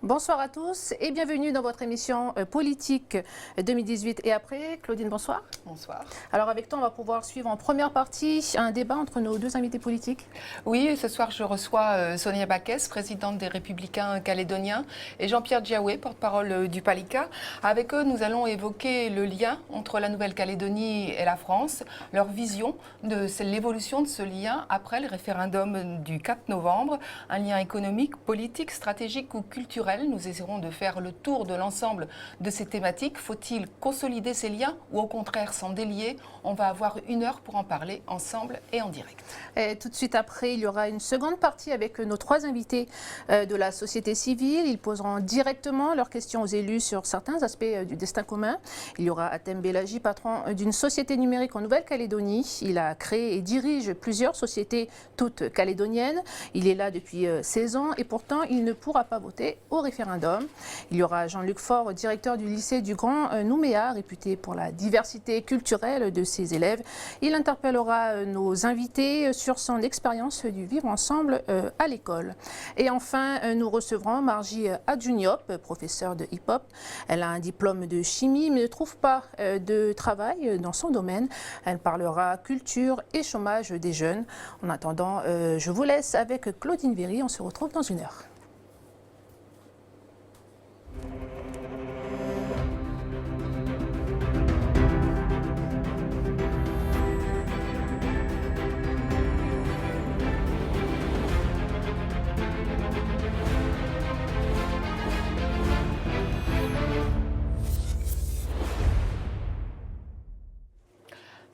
Bonsoir à tous et bienvenue dans votre émission politique 2018 et après. Claudine, bonsoir. Bonsoir. Alors avec toi, on va pouvoir suivre en première partie un débat entre nos deux invités politiques. Oui, ce soir je reçois Sonia Backès, présidente des Républicains calédoniens, et Jean-Pierre Diawé, porte-parole du Palika. Avec eux, nous allons évoquer le lien entre la Nouvelle-Calédonie et la France, leur vision de l'évolution de ce lien après le référendum du 4 novembre, un lien économique, politique, stratégique ou culturel. Nous essaierons de faire le tour de l'ensemble de ces thématiques. Faut-il consolider ces liens ou au contraire s'en délier? On va avoir 1 heure pour en parler ensemble et en direct. Et tout de suite après, il y aura une seconde partie avec nos 3 invités de la société civile. Ils poseront directement leurs questions aux élus sur certains aspects du destin commun. Il y aura Atem Belaji, patron d'une société numérique en Nouvelle-Calédonie. Il a créé et dirige plusieurs sociétés toutes calédoniennes. Il est là depuis 16 ans et pourtant il ne pourra pas voter au référendum. Il y aura Jean-Luc Faure, directeur du lycée du Grand Nouméa, réputé pour la diversité culturelle de ses élèves. Il interpellera nos invités sur son expérience du vivre ensemble à l'école. Et enfin, nous recevrons Margie Adjuniop, professeure de hip-hop. Elle a un diplôme de chimie mais ne trouve pas de travail dans son domaine. Elle parlera culture et chômage des jeunes. En attendant, je vous laisse avec Claudine Véry. On se retrouve dans 1 heure.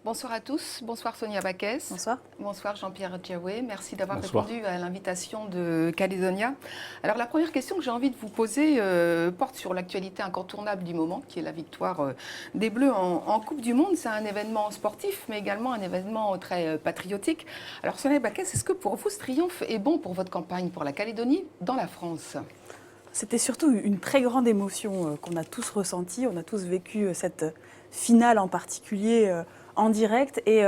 Bonsoir à tous, bonsoir Sonia Backès. Bonsoir. Bonsoir Jean-Pierre Diawé, merci d'avoir répondu à l'invitation de Calédonia. Alors la première question que j'ai envie de vous poser porte sur l'actualité incontournable du moment, qui est la victoire des Bleus en Coupe du Monde. C'est un événement sportif, mais également un événement très patriotique. Alors Sonia Backès, est-ce que pour vous ce triomphe est bon pour votre campagne pour la Calédonie dans la France ? C'était surtout une très grande émotion qu'on a tous ressentie. On a tous vécu cette finale en particulier en direct. Et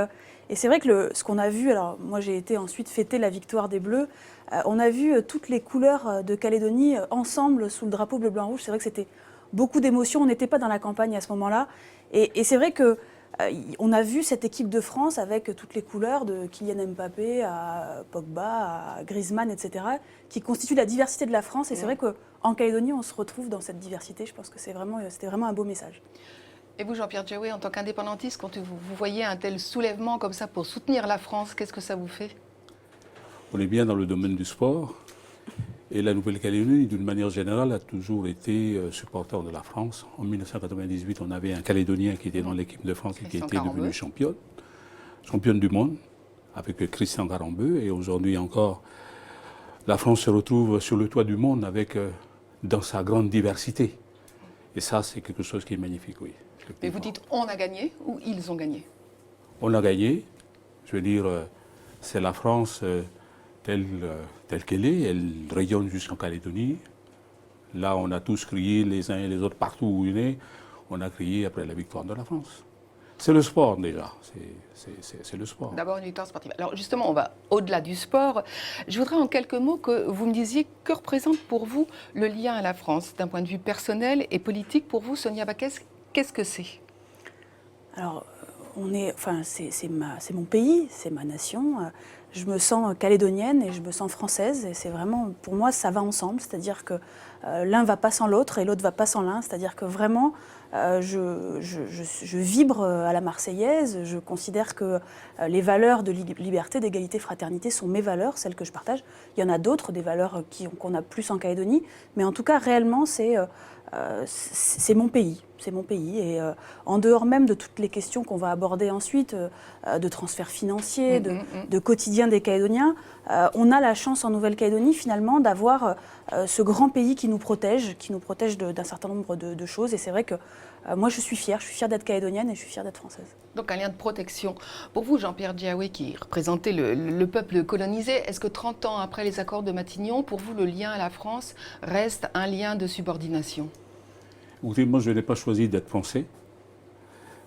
c'est vrai que ce qu'on a vu, alors moi j'ai été ensuite fêter la victoire des Bleus, on a vu toutes les couleurs de Calédonie ensemble sous le drapeau bleu-blanc-rouge. C'est vrai que c'était beaucoup d'émotions. On n'était pas dans la campagne à ce moment-là. Et c'est vrai que on a vu cette équipe de France avec toutes les couleurs de Kylian Mbappé à Pogba, à Griezmann, etc., qui constituent la diversité de la France. Et c'est vrai qu'en Calédonie, on se retrouve dans cette diversité. Je pense que c'était vraiment un beau message. Et vous, Jean-Pierre Diawé, en tant qu'indépendantiste, quand vous voyez un tel soulèvement comme ça pour soutenir la France, qu'est-ce que ça vous fait? On est bien dans le domaine du sport. Et la Nouvelle-Calédonie, d'une manière générale, a toujours été supporter de la France. En 1998, on avait un Calédonien qui était dans l'équipe de France et qui était devenu championne du monde, avec Christian Carambeu. Et aujourd'hui encore, la France se retrouve sur le toit du monde dans sa grande diversité. Et ça, c'est quelque chose qui est magnifique, oui. Mais vous dites on a gagné ou ils ont gagné? On a gagné. Je veux dire, c'est la France telle qu'elle est. Elle rayonne jusqu'en Calédonie. Là, on a tous crié les uns et les autres partout où on est. On a crié après la victoire de la France. C'est le sport déjà, c'est le sport. D'abord une victoire sportive. Alors justement, on va au-delà du sport. Je voudrais en quelques mots que vous me disiez que représente pour vous le lien à la France, d'un point de vue personnel et politique. Pour vous, Sonia Backès, qu'est-ce que c'est? Alors, c'est mon pays, c'est ma nation. Je me sens calédonienne et je me sens française. Et c'est vraiment, pour moi, ça va ensemble. C'est-à-dire que l'un ne va pas sans l'autre et l'autre ne va pas sans l'un. C'est-à-dire que vraiment, je vibre à la Marseillaise. Je considère que les valeurs de liberté, d'égalité, fraternité sont mes valeurs, celles que je partage. Il y en a d'autres, des valeurs qu'on a plus en Calédonie. Mais en tout cas, réellement, c'est mon pays. C'est mon pays. Et en dehors même de toutes les questions qu'on va aborder ensuite, de transferts financiers, de quotidien des Calédoniens, on a la chance en Nouvelle-Calédonie finalement d'avoir ce grand pays qui nous protège d'un certain nombre de choses. Et c'est vrai que moi je suis fière d'être calédonienne et je suis fière d'être française. Donc un lien de protection. Pour vous, Jean-Pierre Diawé, qui représentait le peuple colonisé, est-ce que 30 ans après les accords de Matignon, pour vous, le lien à la France reste un lien de subordination? Écoutez, moi je n'ai pas choisi d'être français.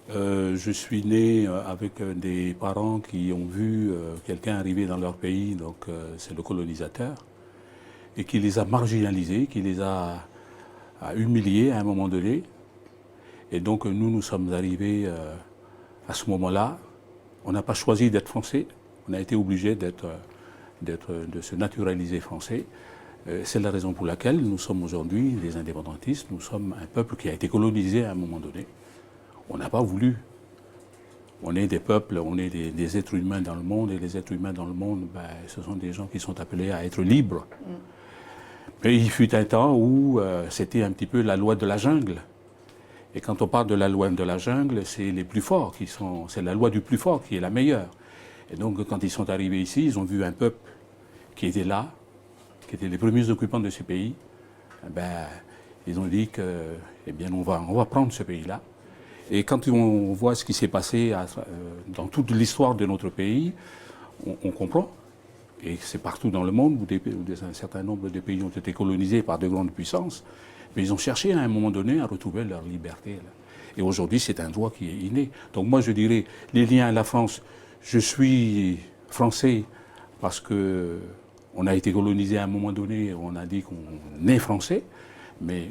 Je suis né avec des parents qui ont vu quelqu'un arriver dans leur pays, donc c'est le colonisateur. et qui les a marginalisés, qui les a humiliés à un moment donné. Et donc nous sommes arrivés à ce moment-là. On n'a pas choisi d'être français, on a été obligé de se naturaliser français. C'est la raison pour laquelle nous sommes aujourd'hui les indépendantistes. Nous sommes un peuple qui a été colonisé à un moment donné. On n'a pas voulu. On est des peuples, on est des êtres humains dans le monde, et les êtres humains dans le monde, ce sont des gens qui sont appelés à être libres. Mais il fut un temps où c'était un petit peu la loi de la jungle. Et quand on parle de la loi de la jungle, c'est les plus forts qui sont, c'est la loi du plus fort qui est la meilleure. Et donc quand ils sont arrivés ici, ils ont vu un peuple qui était là, qui étaient les premiers occupants de ce pays. Ils ont dit que, eh bien, on va prendre ce pays-là. Et quand on voit ce qui s'est passé dans toute l'histoire de notre pays, on comprend. Et c'est partout dans le monde où un certain nombre de pays ont été colonisés par de grandes puissances. Mais ils ont cherché à un moment donné à retrouver leur liberté. Là. Et aujourd'hui, c'est un droit qui est inné. Donc moi, je dirais, les liens à la France, je suis français parce qu'on a été colonisé à un moment donné, on a dit qu'on est français, mais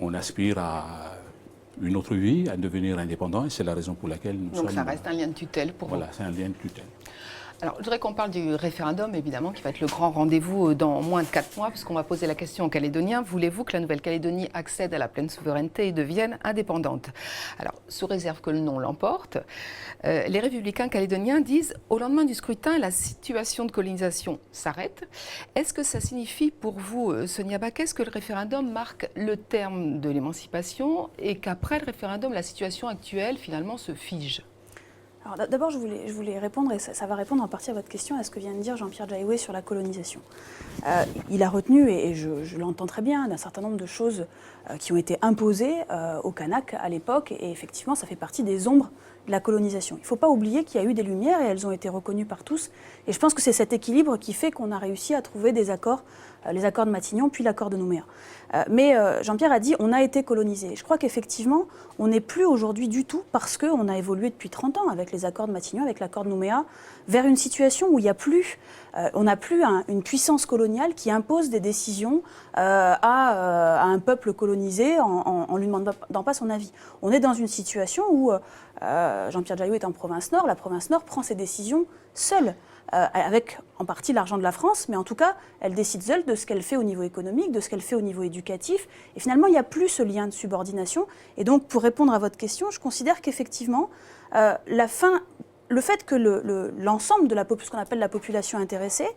on aspire à une autre vie, à devenir indépendant, et c'est la raison pour laquelle nous sommes... Donc ça reste un lien de tutelle pour vous. Voilà, c'est un lien de tutelle. Alors, je voudrais qu'on parle du référendum, évidemment, qui va être le grand rendez-vous dans moins de 4 mois, puisqu'on va poser la question aux Calédoniens. Voulez-vous que la Nouvelle-Calédonie accède à la pleine souveraineté et devienne indépendante? Alors, sous réserve que le non l'emporte, les républicains calédoniens disent, au lendemain du scrutin, la situation de colonisation s'arrête. Est-ce que ça signifie pour vous, Sonia Backès, que le référendum marque le terme de l'émancipation et qu'après le référendum, la situation actuelle, finalement, se fige? Alors d'abord, je voulais répondre, et ça va répondre en partie à votre question, à ce que vient de dire Jean-Pierre Jaiwe sur la colonisation. Il a retenu, et je l'entends très bien, d'un certain nombre de choses qui ont été imposées aux Kanaks à l'époque, et effectivement, ça fait partie des ombres de la colonisation. Il ne faut pas oublier qu'il y a eu des lumières, et elles ont été reconnues par tous, et je pense que c'est cet équilibre qui fait qu'on a réussi à trouver des accords, les accords de Matignon, puis l'accord de Nouméa. Mais Jean-Pierre a dit on a été colonisé. Je crois qu'effectivement, on n'est plus aujourd'hui du tout, parce qu'on a évolué depuis 30 ans avec les accords de Matignon, avec l'accord de Nouméa, vers une situation où il y a plus, on n'a plus une puissance coloniale qui impose des décisions à un peuple colonisé en lui demandant pas son avis. On est dans une situation où Jean-Pierre Jaiwe est en province Nord, la province Nord prend ses décisions seule. Avec en partie l'argent de la France, mais en tout cas, elle décide seule de ce qu'elle fait au niveau économique, de ce qu'elle fait au niveau éducatif. Et finalement, il n'y a plus ce lien de subordination. Et donc, pour répondre à votre question, je considère qu'effectivement, le fait que l'ensemble de ce qu'on appelle la population intéressée,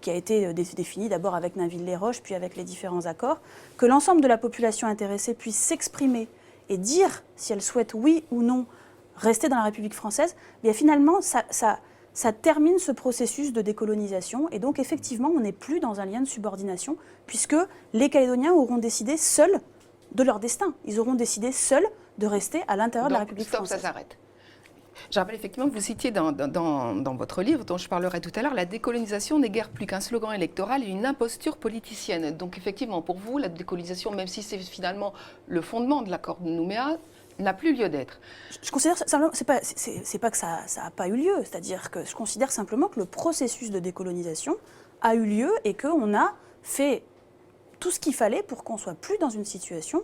qui a été définie d'abord avec Nainville-les-Roches, puis avec les différents accords, que l'ensemble de la population intéressée puisse s'exprimer et dire si elle souhaite oui ou non rester dans la République française, bien finalement, ça termine ce processus de décolonisation. Et donc, effectivement, on n'est plus dans un lien de subordination, puisque les Calédoniens auront décidé seuls de leur destin. Ils auront décidé seuls de rester à l'intérieur de la République française. Ça s'arrête. Je rappelle effectivement que vous citiez dans votre livre, dont je parlerai tout à l'heure, la décolonisation n'est guère plus qu'un slogan électoral et une imposture politicienne. Donc, effectivement, pour vous, la décolonisation, même si c'est finalement le fondement de l'accord de Nouméa, n'a plus lieu d'être. Je considère simplement, c'est pas que ça n'a pas eu lieu, c'est-à-dire que je considère simplement que le processus de décolonisation a eu lieu et qu'on a fait tout ce qu'il fallait pour qu'on soit plus dans une situation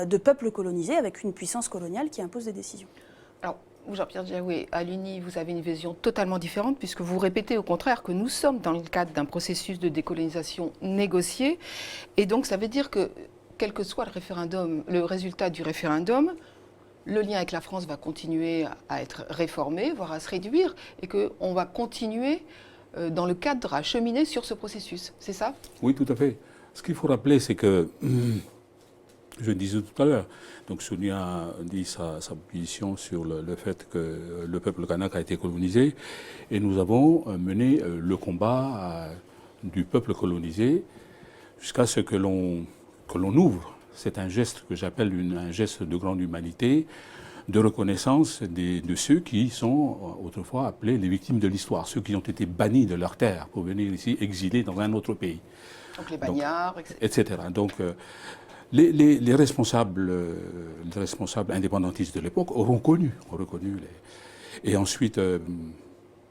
de peuple colonisé avec une puissance coloniale qui impose des décisions. Alors, vous, Jean-Pierre Jaiwe, à l'UNI, vous avez une vision totalement différente puisque vous répétez au contraire que nous sommes dans le cadre d'un processus de décolonisation négocié. Et donc, ça veut dire que, quel que soit le résultat du référendum, le lien avec la France va continuer à être réformé, voire à se réduire, et qu'on va continuer dans le cadre à cheminer sur ce processus. C'est ça? Oui, tout à fait. Ce qu'il faut rappeler, c'est que, je le disais tout à l'heure, donc Sonia dit sa position sur le fait que le peuple kanak a été colonisé, et nous avons mené le combat du peuple colonisé jusqu'à ce que l'on ouvre. C'est un geste que j'appelle un geste de grande humanité, de reconnaissance de ceux qui sont autrefois appelés les victimes de l'histoire, ceux qui ont été bannis de leur terre pour venir ici exilés dans un autre pays. Donc les bagnards, etc. Donc les responsables indépendantistes de l'époque ont reconnu et ensuite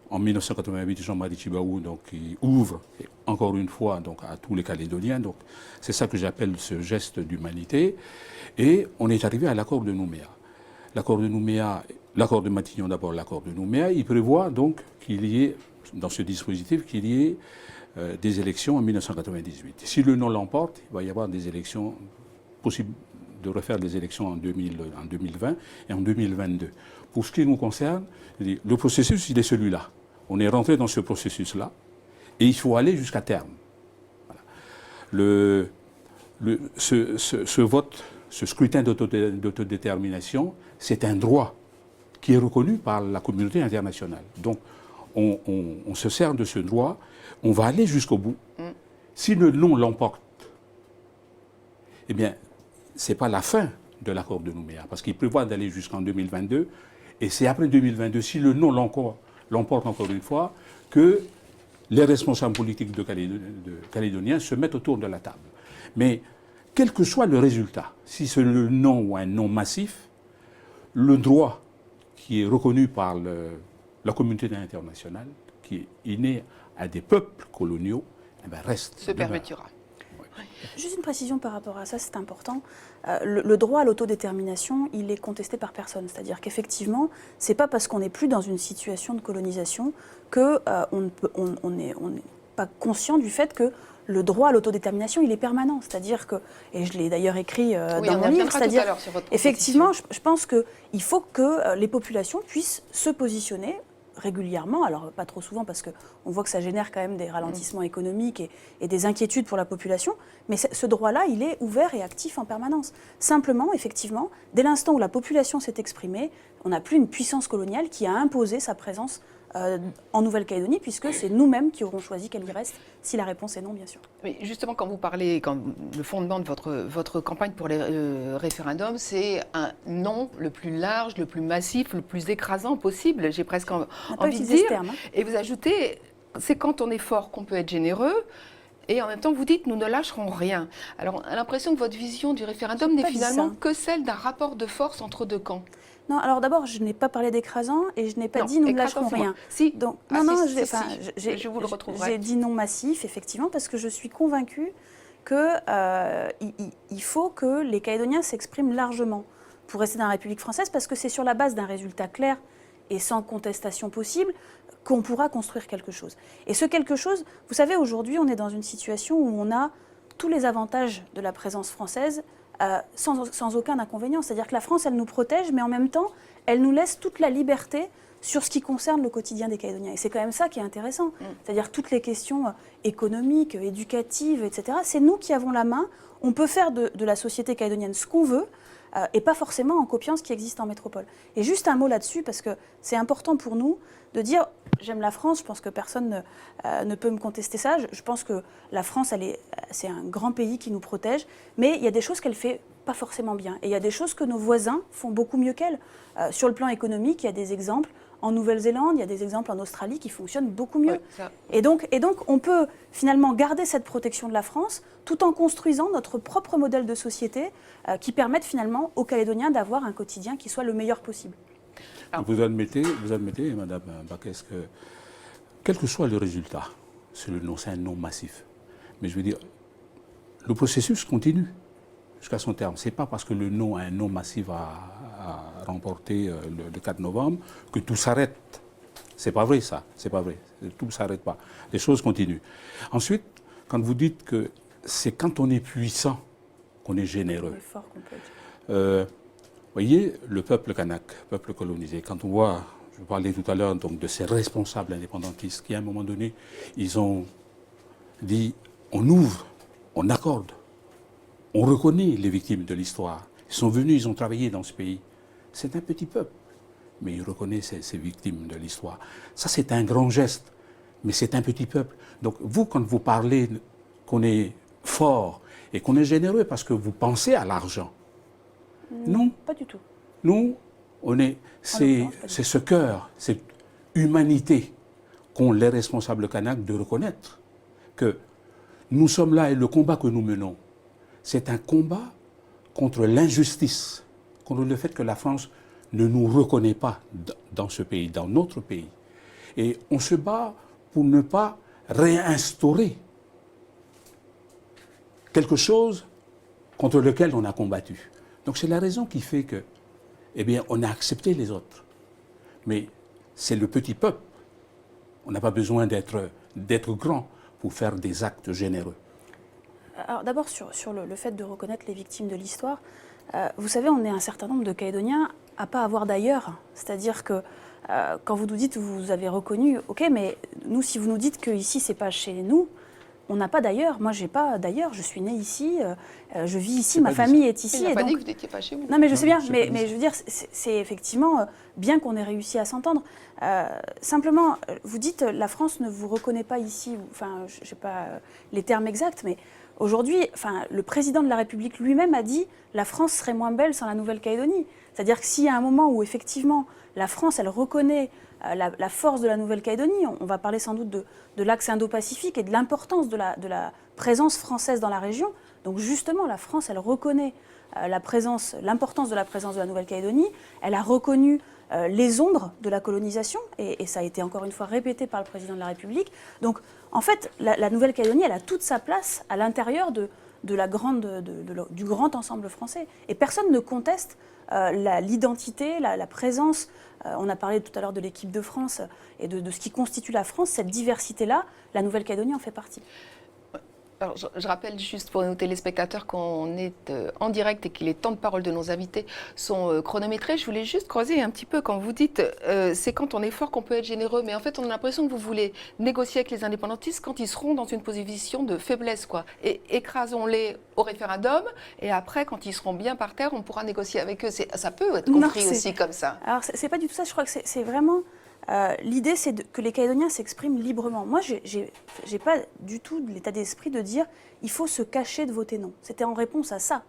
En 1988, Jean-Marie Tjibaou donc, il ouvre, et encore une fois, donc, à tous les Calédoniens. Donc, c'est ça que j'appelle ce geste d'humanité. Et on est arrivé à l'accord de Nouméa. L'accord de Nouméa, l'accord de Matignon d'abord, l'accord de Nouméa, il prévoit donc qu'il y ait, dans ce dispositif, qu'il y ait des élections en 1998. Si le non l'emporte, il va y avoir des élections, possible de refaire des élections en 2020 et en 2022. Pour ce qui nous concerne, le processus, il est celui-là. On est rentré dans ce processus-là et il faut aller jusqu'à terme. Voilà. Ce vote, ce scrutin d'autodétermination, c'est un droit qui est reconnu par la communauté internationale. Donc, on se sert de ce droit, on va aller jusqu'au bout. Si le non l'emporte, eh bien, ce n'est pas la fin de l'accord de Nouméa, parce qu'il prévoit d'aller jusqu'en 2022, et c'est après 2022, si le non l'emporte encore une fois, que les responsables politiques de Calédoniens se mettent autour de la table. Mais quel que soit le résultat, si c'est le non ou un non massif, le droit qui est reconnu par la communauté internationale, qui est inné à des peuples coloniaux, eh bien, reste. Se perpétuera. Juste une précision par rapport à ça, c'est important. Le droit à l'autodétermination, il est contesté par personne. C'est-à-dire qu'effectivement, ce n'est pas parce qu'on n'est plus dans une situation de colonisation qu'on n'est pas conscient du fait que le droit à l'autodétermination, il est permanent. C'est-à-dire que, et je l'ai d'ailleurs écrit dans mon livre, c'est-à-dire, effectivement, je pense qu'il faut que les populations puissent se positionner régulièrement, alors pas trop souvent parce qu'on voit que ça génère quand même des ralentissements économiques et des inquiétudes pour la population, mais ce droit-là, il est ouvert et actif en permanence. Simplement, effectivement, dès l'instant où la population s'est exprimée, on n'a plus une puissance coloniale qui a imposé sa présence en Nouvelle-Calédonie, puisque c'est nous-mêmes qui aurons choisi qu'elle y reste, si la réponse est non, bien sûr. Mais justement, quand vous parlez, le fondement de votre campagne pour les référendums, c'est un non le plus large, le plus massif, le plus écrasant possible, j'ai presque envie de dire. Terme, hein. Et vous ajoutez, c'est quand on est fort qu'on peut être généreux. Et en même temps, vous dites, nous ne lâcherons rien. Alors, on a l'impression que votre vision du référendum n'est finalement que celle d'un rapport de force entre deux camps. Non, alors d'abord, je n'ai pas parlé d'écrasant et je n'ai pas dit nous ne lâcherons rien. Si. Donc, je vous le retrouverai. J'ai dit non massif, effectivement, parce que je suis convaincue qu'il faut que les Calédoniens s'expriment largement pour rester dans la République française, parce que c'est sur la base d'un résultat clair et sans contestation possible qu'on pourra construire quelque chose. Et ce quelque chose, vous savez, aujourd'hui, on est dans une situation où on a tous les avantages de la présence française sans aucun inconvénient. C'est-à-dire que la France, elle nous protège, mais en même temps, elle nous laisse toute la liberté sur ce qui concerne le quotidien des Calédoniens. Et c'est quand même ça qui est intéressant. C'est-à-dire toutes les questions économiques, éducatives, etc. C'est nous qui avons la main. On peut faire de la société calédonienne ce qu'on veut, et pas forcément en copiant ce qui existe en métropole. Et juste un mot là-dessus, parce que c'est important pour nous de dire, j'aime la France, je pense que personne ne peut me contester ça, je pense que la France, c'est un grand pays qui nous protège, mais il y a des choses qu'elle fait pas forcément bien. Et il y a des choses que nos voisins font beaucoup mieux qu'elle. Sur le plan économique, il y a des exemples en Nouvelle-Zélande, il y a des exemples en Australie qui fonctionnent beaucoup mieux. Ouais, et donc, on peut finalement garder cette protection de la France tout en construisant notre propre modèle de société qui permette finalement aux Calédoniens d'avoir un quotidien qui soit le meilleur possible. Vous admettez, Madame Baquès, que quel que soit le résultat, c'est un non massif. Mais je veux dire, le processus continue jusqu'à son terme. Ce n'est pas parce que le non, un non massif a remporté le 4 novembre que tout s'arrête. C'est pas vrai ça, c'est pas vrai. Tout ne s'arrête pas. Les choses continuent. Ensuite, quand vous dites que c'est quand on est puissant qu'on est généreux. C'est fort qu'on peut être. Voyez, le peuple kanak, peuple colonisé, quand on voit, je parlais tout à l'heure donc, de ces responsables indépendantistes qui, à un moment donné, ils ont dit, on ouvre, on accorde, on reconnaît les victimes de l'histoire. Ils sont venus, ils ont travaillé dans ce pays. C'est un petit peuple, mais ils reconnaissent ces victimes de l'histoire. Ça, c'est un grand geste, mais c'est un petit peuple. Donc, vous, quand vous parlez qu'on est fort et qu'on est généreux parce que vous pensez à l'argent, non. Pas du tout. Nous, c'est ce cœur, cette humanité qu'ont les responsables kanaks de reconnaître que nous sommes là et le combat que nous menons, c'est un combat contre l'injustice, contre le fait que la France ne nous reconnaît pas dans ce pays, dans notre pays. Et on se bat pour ne pas réinstaurer quelque chose contre lequel on a combattu. Donc c'est la raison qui fait que, eh bien, on a accepté les autres. Mais c'est le petit peuple. On n'a pas besoin d'être grand pour faire des actes généreux. Alors d'abord sur le fait de reconnaître les victimes de l'histoire, vous savez, on est un certain nombre de Calédoniens à pas avoir d'ailleurs. C'est-à-dire que quand vous nous dites, vous avez reconnu, ok, mais nous, si vous nous dites que ici c'est pas chez nous, on n'a pas d'ailleurs. Moi, j'ai pas d'ailleurs. Je suis née ici, je vis ici, ma famille est ici. Il n'a et pas donc... dit que vous n'étiez pas chez vous. Non, mais je sais bien. c'est Mais je veux dire, c'est effectivement bien qu'on ait réussi à s'entendre. Simplement, vous dites, la France ne vous reconnaît pas ici. Enfin, je sais pas les termes exacts, mais aujourd'hui, enfin, le président de la République lui-même a dit, la France serait moins belle sans la Nouvelle-Calédonie. C'est-à-dire que s'il y a un moment où effectivement la France, elle reconnaît la force de la Nouvelle-Calédonie, on va parler sans doute de l'axe Indo-Pacifique et de l'importance de la présence française dans la région. Donc justement, la France, elle reconnaît l'importance de la présence de la Nouvelle-Calédonie. Elle a reconnu les ombres de la colonisation, et ça a été encore une fois répété par le président de la République. Donc en fait, la Nouvelle-Calédonie, elle a toute sa place à l'intérieur du grand ensemble français. Et personne ne conteste l'identité, la présence. On a parlé tout à l'heure de l'équipe de France et de ce qui constitue la France. Cette diversité-là, la Nouvelle-Calédonie en fait partie. Alors, je rappelle juste pour nos téléspectateurs qu'on est en direct et que les temps de parole de nos invités sont chronométrés. Je voulais juste creuser un petit peu quand vous dites c'est quand on est fort qu'on peut être généreux. Mais en fait, on a l'impression que vous voulez négocier avec les indépendantistes quand ils seront dans une position de faiblesse, quoi. Et écrasons-les au référendum et après, quand ils seront bien par terre, on pourra négocier avec eux. Ça peut être compris aussi comme ça. Alors, c'est pas du tout ça. Je crois que c'est vraiment... l'idée, c'est que les Calédoniens s'expriment librement. Moi, j'ai pas du tout l'état d'esprit de dire il faut se cacher de voter non. C'était en réponse à ça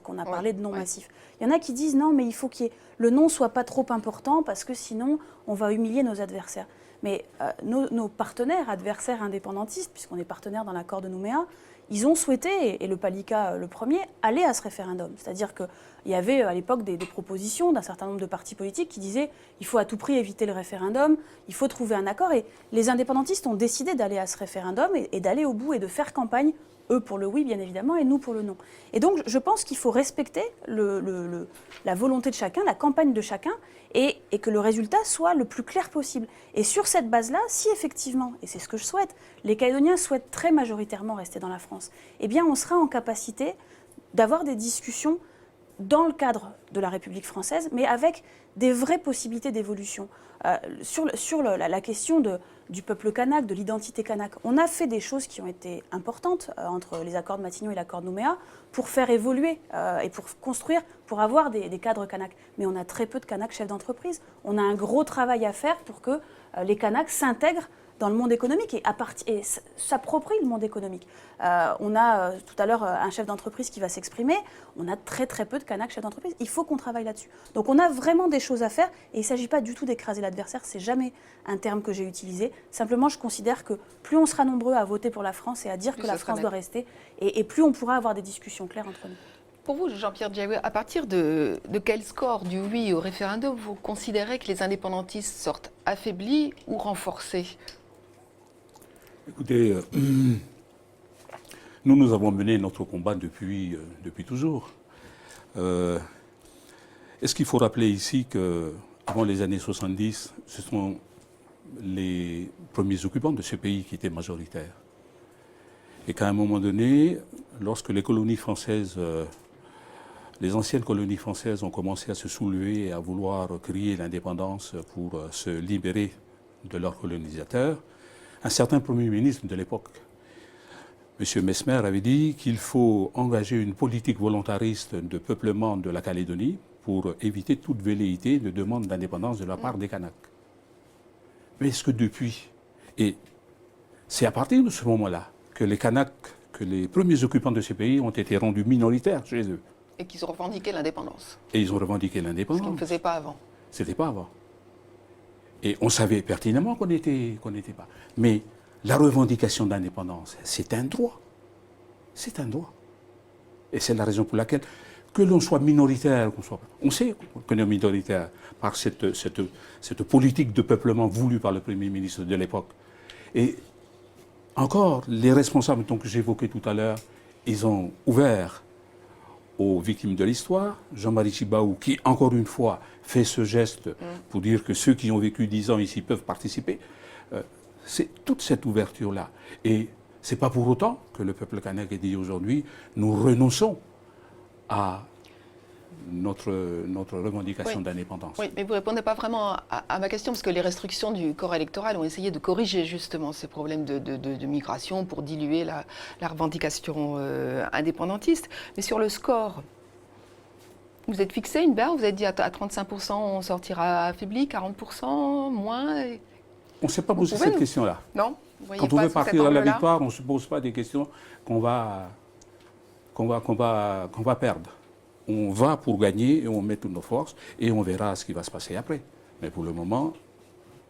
qu'on a parlé de non massif. Il y en a qui disent non, mais il faut que le non soit pas trop important parce que sinon, on va humilier nos adversaires. Mais nos partenaires, adversaires indépendantistes, puisqu'on est partenaires dans l'accord de Nouméa, ils ont souhaité, et le Palika le premier, aller à ce référendum. C'est-à-dire qu'il y avait à l'époque des propositions d'un certain nombre de partis politiques qui disaient il faut à tout prix éviter le référendum, il faut trouver un accord. Et les indépendantistes ont décidé d'aller à ce référendum et d'aller au bout et de faire campagne, eux pour le oui bien évidemment et nous pour le non. Et donc je pense qu'il faut respecter la volonté de chacun, la campagne de chacun, et que le résultat soit le plus clair possible. Et sur cette base-là, si effectivement, et c'est ce que je souhaite, les Calédoniens souhaitent très majoritairement rester dans la France, eh bien on sera en capacité d'avoir des discussions dans le cadre de la République française, mais avec des vraies possibilités d'évolution. Sur la question du peuple kanak, de l'identité kanak, on a fait des choses qui ont été importantes entre les accords de Matignon et l'accord de Nouméa pour faire évoluer et pour construire, pour avoir des cadres kanak. Mais on a très peu de kanaks chefs d'entreprise. On a un gros travail à faire pour que les kanaks s'intègrent dans le monde économique et s'approprient le monde économique. On a tout à l'heure un chef d'entreprise qui va s'exprimer. On a très très peu de kanaks chefs d'entreprise. Il faut qu'on travaille là-dessus. Donc on a vraiment des choses à faire et il ne s'agit pas du tout d'écraser l'adversaire. C'est jamais un terme que j'ai utilisé. Simplement, je considère que plus on sera nombreux à voter pour la France et à dire que la France doit rester, et plus on pourra avoir des discussions claires entre nous. Pour vous, Jean-Pierre Diawé, à partir de quel score du oui au référendum vous considérez que les indépendantistes sortent affaiblis ou renforcés ? Écoutez, nous avons mené notre combat depuis toujours. Est-ce qu'il faut rappeler ici qu'avant les années 70, ce sont les premiers occupants de ce pays qui étaient majoritaires. Et qu'à un moment donné, lorsque les colonies françaises, les anciennes colonies françaises ont commencé à se soulever et à vouloir crier l'indépendance pour se libérer de leurs colonisateurs, un certain Premier ministre de l'époque, M. Mesmer, avait dit qu'il faut engager une politique volontariste de peuplement de la Calédonie pour éviter toute velléité de demande d'indépendance de la part des Kanaks. Mais est-ce que depuis, et c'est à partir de ce moment-là que les Kanaks, que les premiers occupants de ces pays ont été rendus minoritaires chez eux. Et qu'ils ont revendiqué l'indépendance. Et ils ont revendiqué l'indépendance. Ce qu'ils ne faisaient pas avant. C'était pas avant. Et on savait pertinemment qu'on n'était pas. Mais la revendication d'indépendance, c'est un droit. C'est un droit. Et c'est la raison pour laquelle, que l'on soit minoritaire, on sait qu'on est minoritaire par cette politique de peuplement voulue par le Premier ministre de l'époque. Et encore, les responsables que j'évoquais tout à l'heure, ils ont ouvert aux victimes de l'histoire. Jean-Marie Tjibaou, qui, encore une fois, fait ce geste pour dire que ceux qui ont vécu 10 ans ici peuvent participer. C'est toute cette ouverture-là. Et ce n'est pas pour autant que le peuple kanak dit aujourd'hui, nous renonçons à notre revendication d'indépendance. Oui, mais vous ne répondez pas vraiment à ma question, parce que les restrictions du corps électoral ont essayé de corriger justement ces problèmes de migration pour diluer la revendication indépendantiste. Mais sur le score, vous êtes fixé une barre, vous êtes dit à 35% on sortira affaibli, 40% moins On ne s'est pas posé cette question-là. Non. Quand on veut partir à la victoire, on ne se pose pas des questions qu'on va perdre. On va pour gagner et on met toutes nos forces et on verra ce qui va se passer après. Mais pour le moment,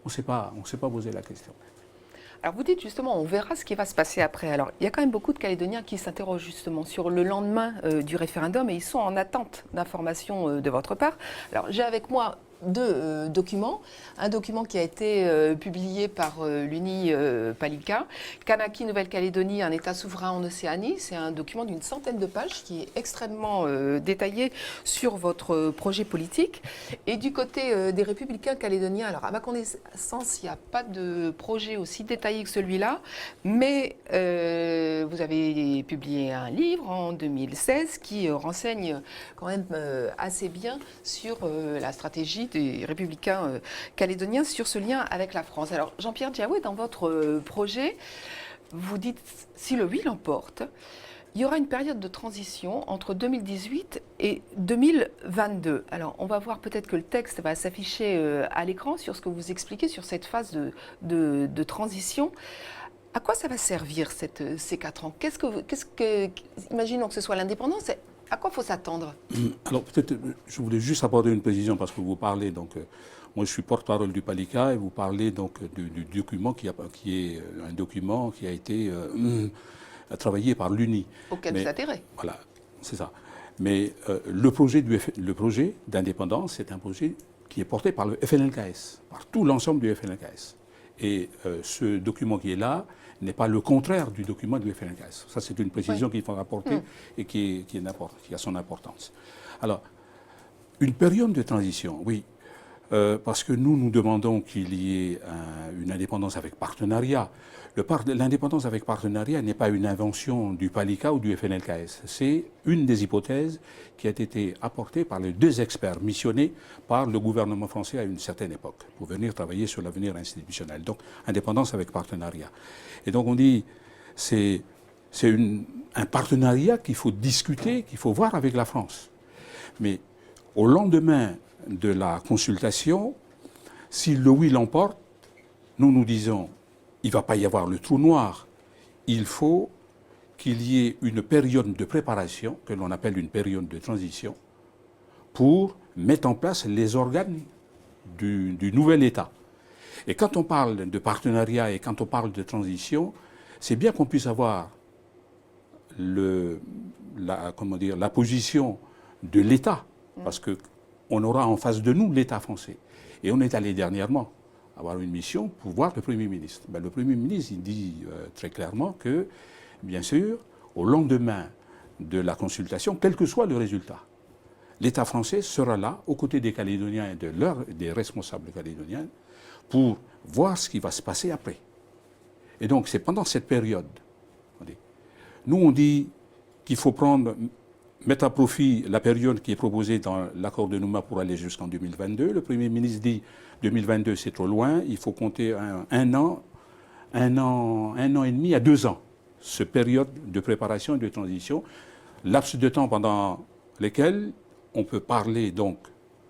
on ne s'est pas posé la question. Alors vous dites justement, on verra ce qui va se passer après. Alors il y a quand même beaucoup de Calédoniens qui s'interrogent justement sur le lendemain du référendum et ils sont en attente d'informations de votre part. Alors j'ai avec moi deux documents. Un document qui a été publié par l'Uni Palika, Kanaki Nouvelle-Calédonie, un État souverain en Océanie. C'est un document d'une centaine de pages qui est extrêmement détaillé sur votre projet politique. Et du côté des Républicains calédoniens, alors à ma connaissance, il n'y a pas de projet aussi détaillé que celui-là, mais vous avez publié un livre en 2016 qui renseigne quand même assez bien sur la stratégie des Républicains calédoniens sur ce lien avec la France. Alors Jean-Pierre Diaoué, dans votre projet, vous dites si le oui l'emporte, il y aura une période de transition entre 2018 et 2022. Alors on va voir peut-être que le texte va s'afficher à l'écran sur ce que vous expliquez sur cette phase de transition. À quoi ça va servir ces 4 ans? Imaginons que ce soit l'indépendance. À quoi faut s'attendre? Alors peut-être, je voulais juste apporter une précision parce que vous parlez, donc, moi je suis porte-parole du Palika et vous parlez donc du document qui est un document qui a été travaillé par l'UNI. Auquel vous adhérez. Voilà, c'est ça. Mais le projet d'indépendance, c'est un projet qui est porté par le FNLKS, par tout l'ensemble du FNLKS. Et ce document qui est là n'est pas le contraire du document du FNLKS. Ça, c'est une précision qu'il faut rapporter et qui a son importance. Alors, une période de transition, oui, parce que nous demandons qu'il y ait une indépendance avec partenariat. L'indépendance avec partenariat n'est pas une invention du Palika ou du FNLKS. C'est une des hypothèses qui a été apportée par les 2 experts missionnés par le gouvernement français à une certaine époque pour venir travailler sur l'avenir institutionnel. Donc, indépendance avec partenariat. Et donc, on dit, c'est un partenariat qu'il faut discuter, qu'il faut voir avec la France. Mais au lendemain de la consultation, si le oui l'emporte, nous disons, il ne va pas y avoir le trou noir. Il faut qu'il y ait une période de préparation, que l'on appelle une période de transition, pour mettre en place les organes du nouvel État. Et quand on parle de partenariat et quand on parle de transition, c'est bien qu'on puisse avoir la position de l'État, parce qu'on aura en face de nous l'État français. Et on est allé dernièrement avoir une mission pour voir le Premier ministre. Le Premier ministre, il dit très clairement que, bien sûr, au lendemain de la consultation, quel que soit le résultat, l'État français sera là, aux côtés des Calédoniens et des responsables calédoniens, pour voir ce qui va se passer après. Et donc, c'est pendant cette période. Nous, on dit qu'il faut mettre à profit la période qui est proposée dans l'accord de Nouméa pour aller jusqu'en 2022. Le Premier ministre dit 2022, c'est trop loin, il faut compter un an et demi à 2 ans. Cette période de préparation et de transition, laps de temps pendant lesquels on peut parler donc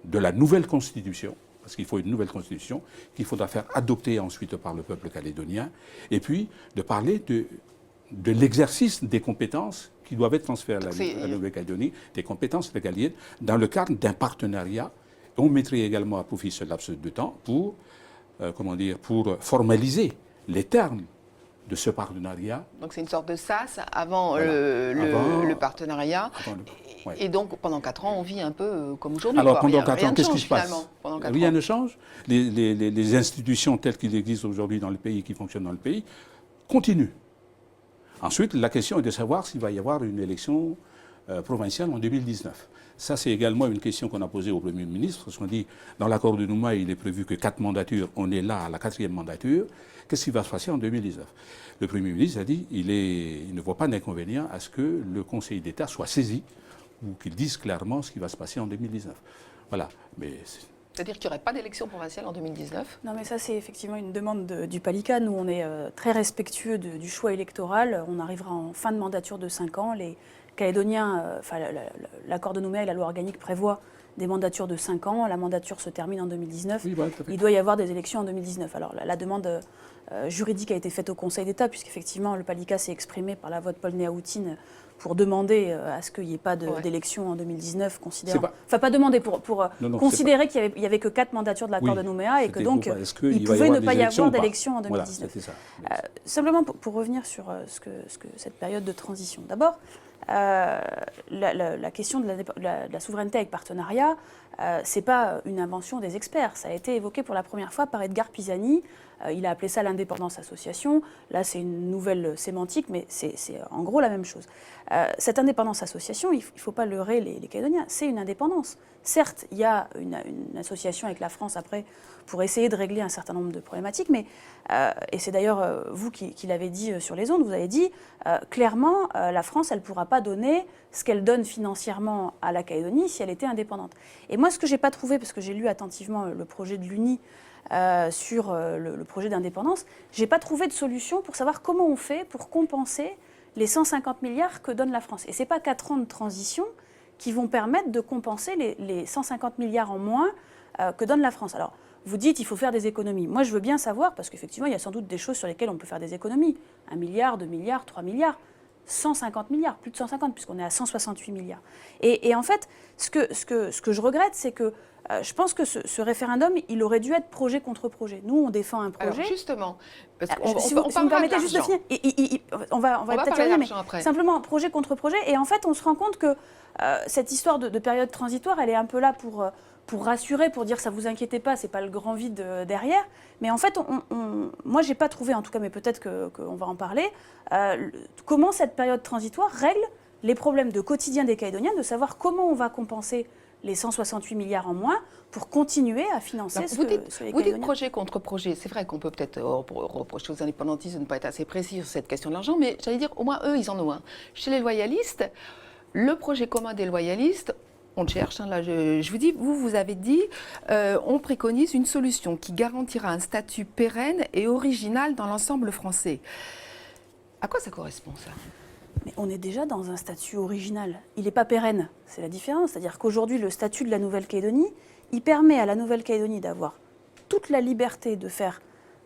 de la nouvelle constitution, parce qu'il faut une nouvelle constitution qu'il faudra faire adopter ensuite par le peuple calédonien, et puis de parler de l'exercice des compétences qui doivent être transférées à la Nouvelle-Calédonie, des compétences régaliennes, dans le cadre d'un partenariat. On mettrait également à profit ce laps de temps pour formaliser les termes de ce partenariat. Donc c'est une sorte de sas avant le partenariat. Ouais. Et donc, pendant 4 ans, on vit un peu comme aujourd'hui. Alors, quoi. pendant 4 Rien ans, ne qu'est-ce qui change, se passe? finalement, pendant 4 Rien ans. ne change. Les institutions telles qu'il existe aujourd'hui dans le pays, qui fonctionnent dans le pays, continuent. Ensuite, la question est de savoir s'il va y avoir une élection provinciale en 2019. Ça, c'est également une question qu'on a posée au Premier ministre, parce qu'on dit, dans l'accord de Nouméa, il est prévu que 4 mandatures, on est là à la 4e mandature. Qu'est-ce qui va se passer en 2019? Le Premier ministre a dit il ne voit pas d'inconvénient à ce que le Conseil d'État soit saisi ou qu'il dise clairement ce qui va se passer en 2019. Voilà. Mais C'est-à-dire qu'il n'y aurait pas d'élection provinciale en 2019? Non, mais ça, c'est effectivement une demande du PALICA. Nous, on est très respectueux du choix électoral. On arrivera en fin de mandature de 5 ans. Les Calédoniens, l'accord de Nouméa et la loi organique prévoient des mandatures de 5 ans. La mandature se termine en 2019. oui, voilà, tout à fait. Il doit y avoir des élections en 2019. Alors, la demande juridique a été faite au Conseil d'État, puisqu'effectivement, le PALICA s'est exprimé par la voix de Paul Néaoutine pour demander à ce qu'il n'y ait pas d'élection en 2019, considérant... Enfin, pas demander, pour Non, considérer qu'il n'y avait que 4 mandatures de l'accord de Nouméa et que donc il va pouvait ne pas y élections avoir ou pas? d'élection en Voilà, 2019. c'était ça. Simplement pour revenir sur cette période de transition. D'abord, la question de la souveraineté avec partenariat, ce n'est pas une invention des experts. Ça a été évoqué pour la première fois par Edgar Pisani. Il a appelé ça l'indépendance association. Là, c'est une nouvelle sémantique, mais c'est en gros la même chose. Cette indépendance association, il ne faut pas leurrer les Calédoniens, c'est une indépendance. Certes, il y a une association avec la France après pour essayer de régler un certain nombre de problématiques, mais, et c'est d'ailleurs vous qui l'avez dit sur les ondes, vous avez dit clairement, la France, elle ne pourra pas donner ce qu'elle donne financièrement à la Calédonie si elle était indépendante. Et moi, ce que je n'ai pas trouvé, parce que j'ai lu attentivement le projet de l'UNI, sur le projet d'indépendance, je n'ai pas trouvé de solution pour savoir comment on fait pour compenser les 150 milliards que donne la France. Et ce n'est pas 4 ans de transition qui vont permettre de compenser les 150 milliards en moins que donne la France. Alors, vous dites qu'il faut faire des économies. Moi, je veux bien savoir, parce qu'effectivement, il y a sans doute des choses sur lesquelles on peut faire des économies. 1 milliard, 2 milliards, 3 milliards. 150 milliards, plus de 150, puisqu'on est à 168 milliards. Et en fait, ce que je regrette, c'est que je pense que ce référendum, il aurait dû être projet contre projet. Nous, on défend un projet. Alors justement, parce si vous me permettez juste de finir, on va peut-être y arriver, mais après. simplement projet contre projet. Et en fait, on se rend compte que cette histoire de période transitoire, elle est un peu là pour rassurer, pour dire ça vous inquiétez pas, c'est pas le grand vide derrière. Mais en fait, moi, j'ai pas trouvé, en tout cas, mais peut-être qu'on va en parler, comment cette période transitoire règle les problèmes de quotidien des Calédoniens, de savoir comment on va compenser les 168 milliards en moins pour continuer à financer ce que les Calédoniens... Vous dites projet contre projet. C'est vrai qu'on peut peut-être reprocher aux indépendantistes de ne pas être assez précis sur cette question de l'argent, mais j'allais dire, au moins, eux, ils en ont un. Chez les loyalistes, le projet commun des loyalistes, on le cherche, hein, là, je vous dis, vous avez dit, on préconise une solution qui garantira un statut pérenne et original dans l'ensemble français. À quoi ça correspond, ça ? Mais on est déjà dans un statut original. Il n'est pas pérenne, c'est la différence. C'est-à-dire qu'aujourd'hui, le statut de la Nouvelle-Calédonie, il permet à la Nouvelle-Calédonie d'avoir toute la liberté de faire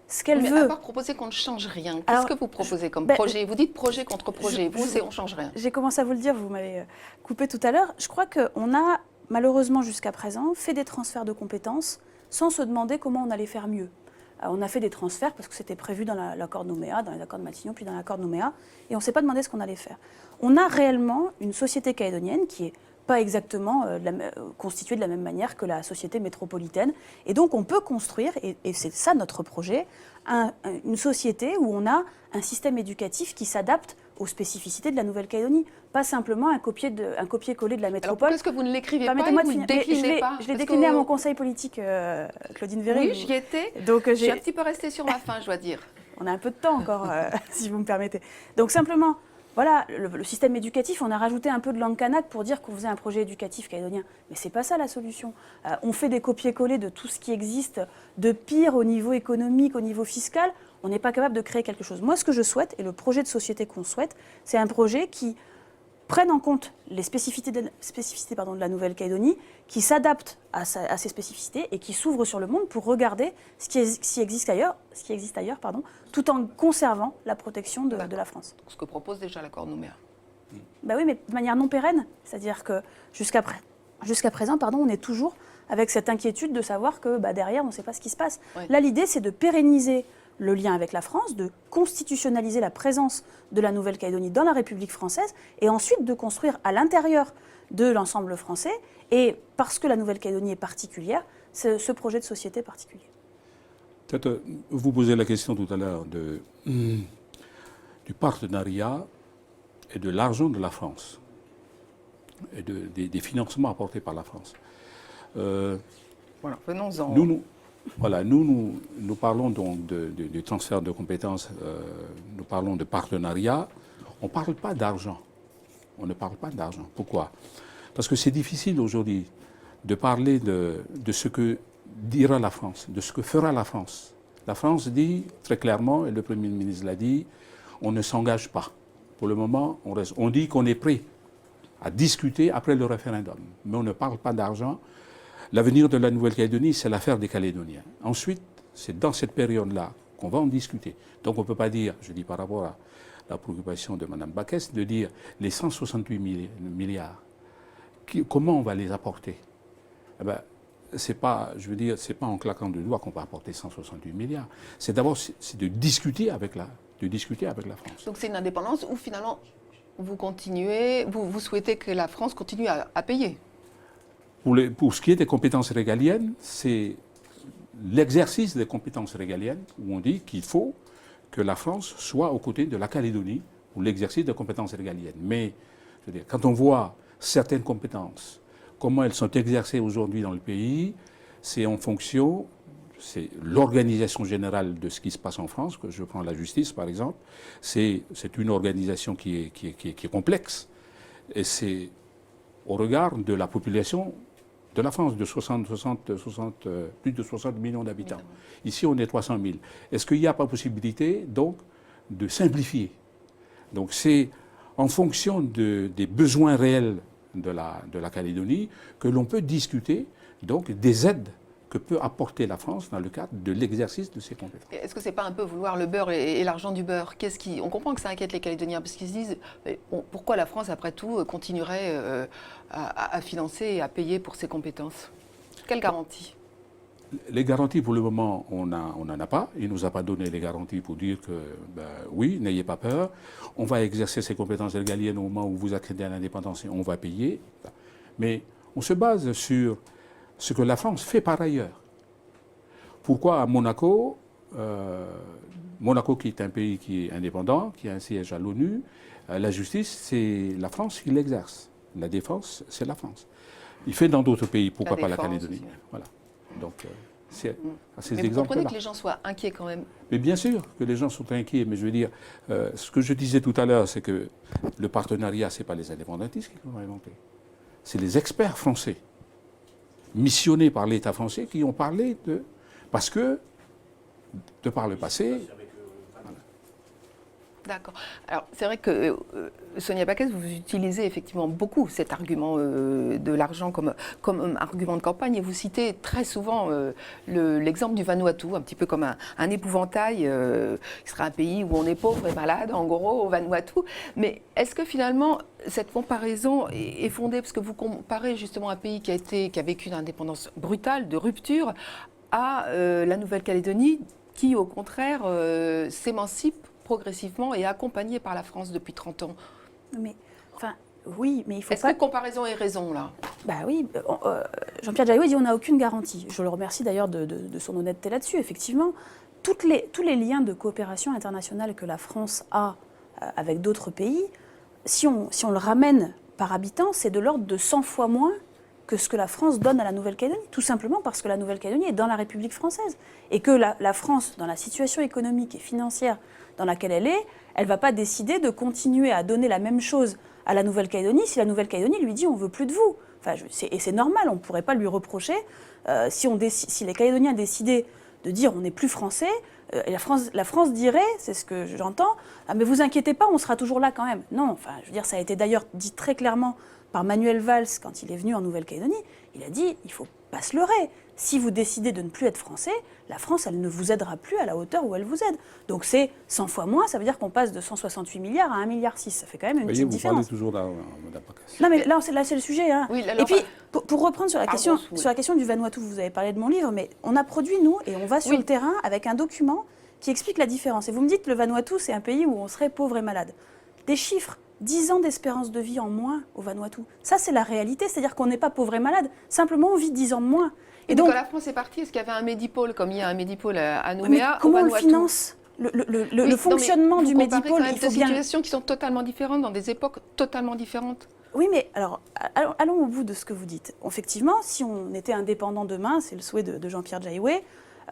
ce qu'elle veut. Mais à part proposer qu'on ne change rien, qu'est-ce que vous proposez comme projet? Vous dites projet contre projet, vous, c'est on ne change rien. J'ai commencé à vous le dire, vous m'avez coupé tout à l'heure. Je crois qu'on a, malheureusement jusqu'à présent, fait des transferts de compétences sans se demander comment on allait faire mieux. On a fait des transferts parce que c'était prévu dans l'accord de Nouméa, dans les accords de Matignon, puis dans l'accord de Nouméa, et on ne s'est pas demandé ce qu'on allait faire. On a réellement une société calédonienne qui n'est pas exactement constituée de la même manière que la société métropolitaine, et donc on peut construire, et c'est ça notre projet, une société où on a un système éducatif qui s'adapte aux spécificités de la Nouvelle-Calédonie, pas simplement un copier-coller de la métropole. Alors, est-ce que vous ne l'écrivez pas et vous ne le déclinez déclinez pas? Je l'ai décliné à mon conseil politique, Claudine Véry. Oui, j'y étais. Donc, je suis un petit peu restée sur ma faim, je dois dire. On a un peu de temps encore, si vous me permettez. Donc simplement, voilà, le système éducatif, on a rajouté un peu de langue kanak pour dire qu'on faisait un projet éducatif calédonien. Mais ce n'est pas ça la solution. On fait des copier-coller de tout ce qui existe de pire au niveau économique, au niveau fiscal. On n'est pas capable de créer quelque chose. Moi, ce que je souhaite, et le projet de société qu'on souhaite, c'est un projet qui prenne en compte les spécificités de la Nouvelle-Calédonie, qui s'adapte à ces spécificités et qui s'ouvre sur le monde pour regarder ce qui existe ailleurs, tout en conservant la protection de la France. Ce que propose déjà l'accord de Nouméa. Ben oui, mais de manière non pérenne. C'est-à-dire que jusqu'à présent, on est toujours avec cette inquiétude de savoir que derrière, on ne sait pas ce qui se passe. Oui. Là, l'idée, c'est de pérenniser le lien avec la France, de constitutionnaliser la présence de la Nouvelle-Calédonie dans la République française et ensuite de construire à l'intérieur de l'ensemble français. Et parce que la Nouvelle-Calédonie est particulière, c'est ce projet de société particulier. Peut-être, vous posez la question tout à l'heure du partenariat et de l'argent de la France et des financements apportés par la France. Voilà, venons-en. Nous parlons donc du transfert de compétences, nous parlons de partenariat. On ne parle pas d'argent. On ne parle pas d'argent. Pourquoi? Parce que c'est difficile aujourd'hui de parler de ce que dira la France, de ce que fera la France. La France dit très clairement, et le Premier ministre l'a dit, on ne s'engage pas. Pour le moment, on dit qu'on est prêt à discuter après le référendum, mais on ne parle pas d'argent. L'avenir de la Nouvelle-Calédonie, c'est l'affaire des Calédoniens. Ensuite, c'est dans cette période-là qu'on va en discuter. Donc on ne peut pas dire, je dis par rapport à la préoccupation de Mme Backès, de dire les 168 milliards, comment on va les apporter? Eh ben, c'est pas, je veux dire, c'est pas en claquant de doigts qu'on va apporter 168 milliards. C'est d'abord de discuter avec la France. Donc c'est une indépendance où finalement vous continuez, vous souhaitez que la France continue à payer. Pour ce qui est des compétences régaliennes, c'est l'exercice des compétences régaliennes où on dit qu'il faut que la France soit aux côtés de la Calédonie pour l'exercice des compétences régaliennes. Mais je veux dire, quand on voit certaines compétences, comment elles sont exercées aujourd'hui dans le pays, c'est en fonction, c'est l'organisation générale de ce qui se passe en France, que je prends la justice par exemple, c'est une organisation qui est complexe, et c'est au regard de la population de la France, de plus de 60 millions d'habitants. Ici, on est 300 000. Est-ce qu'il n'y a pas possibilité, donc, de simplifier? Donc, c'est en fonction des besoins réels de la Calédonie que l'on peut discuter, donc, des aides que peut apporter la France dans le cadre de l'exercice de ses compétences. Est-ce que ce n'est pas un peu vouloir le beurre et l'argent du beurre? On comprend que ça inquiète les Calédoniens, parce qu'ils se disent pourquoi la France, après tout, continuerait à financer et à payer pour ses compétences? Quelle garantie? Les garanties, pour le moment, on n'en a pas. Il ne nous a pas donné les garanties pour dire que, oui, n'ayez pas peur, on va exercer ses compétences régaliennes au moment où vous accédez à l'indépendance et on va payer. Mais on se base sur ce que la France fait par ailleurs. Pourquoi à Monaco, Monaco qui est un pays qui est indépendant, qui a un siège à l'ONU, la justice, c'est la France qui l'exerce. La défense, c'est la France. Il fait dans d'autres pays, pourquoi pas la Calédonie aussi. Voilà. Donc, c'est à ces exemples-là. Mais vous comprenez que les gens soient inquiets quand même? Mais bien sûr que les gens sont inquiets, mais je veux dire, ce que je disais tout à l'heure, c'est que le partenariat, ce n'est pas les indépendantistes qui l'ont inventé. C'est les experts français, missionnés par l'État français, qui ont parlé de... Parce que, de par le passé... D'accord. Alors, c'est vrai que Sonia Backès, vous utilisez effectivement beaucoup cet argument de l'argent comme argument de campagne, et vous citez très souvent l'exemple du Vanuatu, un petit peu comme un épouvantail, qui sera un pays où on est pauvre et malade, en gros, au Vanuatu. Mais est-ce que finalement, cette comparaison est fondée, parce que vous comparez justement un pays qui a vécu une indépendance brutale, de rupture, à la Nouvelle-Calédonie, qui au contraire s'émancipe progressivement et accompagné par la France depuis 30 ans. Mais, enfin, oui, mais il faut Est-ce pas... que comparaison est raison, là? Bah oui, Jean-Pierre Diaoué dit on n'a aucune garantie. Je le remercie d'ailleurs de son honnêteté là-dessus. Effectivement, tous les liens de coopération internationale que la France a avec d'autres pays, si on le ramène par habitant, c'est de l'ordre de 100 fois moins que ce que la France donne à la Nouvelle-Calédonie, tout simplement parce que la Nouvelle-Calédonie est dans la République française. Et que la France, dans la situation économique et financière dans laquelle elle ne va pas décider de continuer à donner la même chose à la Nouvelle-Calédonie si la Nouvelle-Calédonie lui dit on ne veut plus de vous. Enfin, et c'est normal, on ne pourrait pas lui reprocher. Si les Calédoniens décidaient de dire on n'est plus français, et la France dirait, c'est ce que j'entends, ah, mais vous inquiétez pas, on sera toujours là quand même. Non, enfin, je veux dire, ça a été d'ailleurs dit très clairement par Manuel Valls quand il est venu en Nouvelle-Calédonie. Il a dit il ne faut pas se leurrer. Si vous décidez de ne plus être français, la France, elle ne vous aidera plus à la hauteur où elle vous aide. Donc c'est 100 fois moins, ça veut dire qu'on passe de 168 milliards à 1,6 milliard. Ça fait quand même une petite différence. Vous parlez toujours là, Mme Backès. Non mais là c'est le sujet. Hein. Oui, et puis, pour reprendre sur la question du Vanuatu, vous avez parlé de mon livre, mais on a produit, nous, et on va sur le terrain avec un document qui explique la différence. Et vous me dites, le Vanuatu, c'est un pays où on serait pauvre et malade. Des chiffres 10 ans d'espérance de vie en moins au Vanuatu. Ça, c'est la réalité, c'est-à-dire qu'on n'est pas pauvre et malade, simplement on vit 10 ans de moins. Et donc, quand la France est partie, est-ce qu'il y avait un Médipôle, comme il y a un Médipôle à Nouméa, mais comment on le finance ? Le fonctionnement du Médipôle, il faut bien... des situations qui sont totalement différentes, dans des époques totalement différentes. Oui, mais alors, allons au bout de ce que vous dites. Effectivement, si on était indépendant demain, c'est le souhait de Jean-Pierre Jaiwe,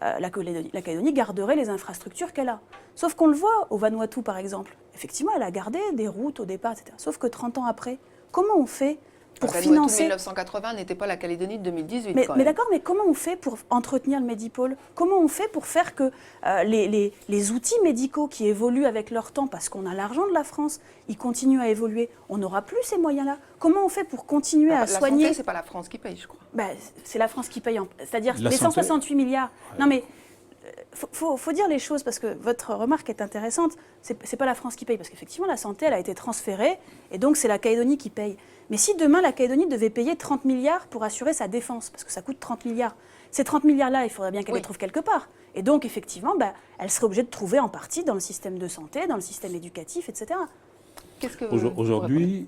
la Calédonie garderait les infrastructures qu'elle a. Sauf qu'on le voit au Vanuatu, par exemple. Effectivement, elle a gardé des routes au départ, etc. Sauf que 30 ans après, comment on fait pour financer... 1980 n'était pas la Calédonie de 2018. Mais d'accord, mais comment on fait pour entretenir le Médipôle ? Comment on fait pour faire que les outils médicaux qui évoluent avec leur temps, parce qu'on a l'argent de la France, ils continuent à évoluer, on n'aura plus ces moyens-là. Comment on fait pour continuer à soigner... La santé, c'est pas la France qui paye, je crois. C'est la France qui paye, c'est-à-dire les 168 milliards. Ouais. Non mais, faut dire les choses, parce que votre remarque est intéressante. C'est pas la France qui paye, parce qu'effectivement, la santé, elle a été transférée, et donc c'est la Calédonie qui paye. Mais si demain, la Calédonie devait payer 30 milliards pour assurer sa défense, parce que ça coûte 30 milliards, ces 30 milliards-là, il faudrait bien qu'elle les trouve quelque part. Et donc, effectivement, elle serait obligée de trouver en partie dans le système de santé, dans le système éducatif, etc. Aujourd'hui,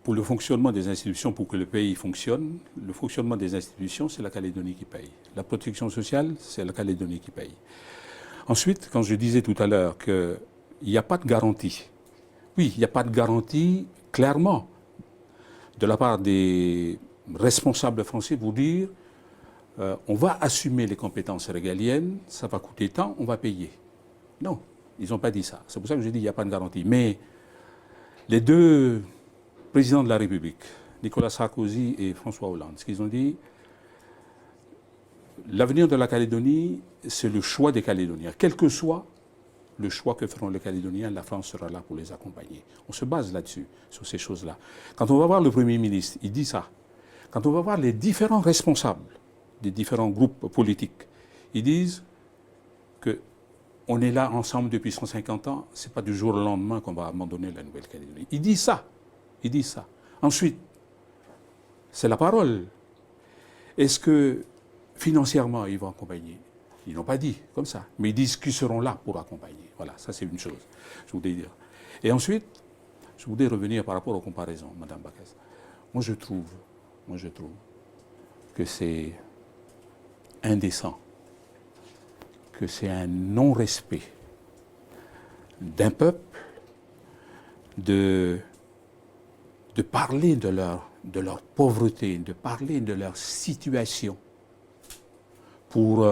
pour le fonctionnement des institutions, pour que le pays fonctionne, le fonctionnement des institutions, c'est la Calédonie qui paye. La protection sociale, c'est la Calédonie qui paye. Ensuite, quand je disais tout à l'heure qu'il n'y a pas de garantie, oui, il n'y a pas de garantie, clairement, de la part des responsables français pour dire on va assumer les compétences régaliennes, ça va coûter tant, on va payer. Non, ils n'ont pas dit ça. C'est pour ça que je dis qu'il n'y a pas de garantie. Mais les deux présidents de la République, Nicolas Sarkozy et François Hollande, ce qu'ils ont dit, l'avenir de la Calédonie, c'est le choix des Calédoniens. Quel que soit le choix que feront les Calédoniens, la France sera là pour les accompagner. On se base là-dessus, sur ces choses-là. Quand on va voir le Premier ministre, il dit ça. Quand on va voir les différents responsables des différents groupes politiques, ils disent qu'on est là ensemble depuis 150 ans, ce n'est pas du jour au lendemain qu'on va abandonner la Nouvelle-Calédonie. Il dit ça. Il dit ça. Ensuite, c'est la parole. Est-ce que financièrement, ils vont accompagner ? Ils n'ont pas dit comme ça, mais ils disent qu'ils seront là pour accompagner. Voilà, ça c'est une chose, je voudrais dire. Et ensuite, je voudrais revenir par rapport aux comparaisons, Madame Backès. Moi je trouve que c'est indécent, que c'est un non-respect d'un peuple de parler de leur pauvreté, de parler de leur situation pour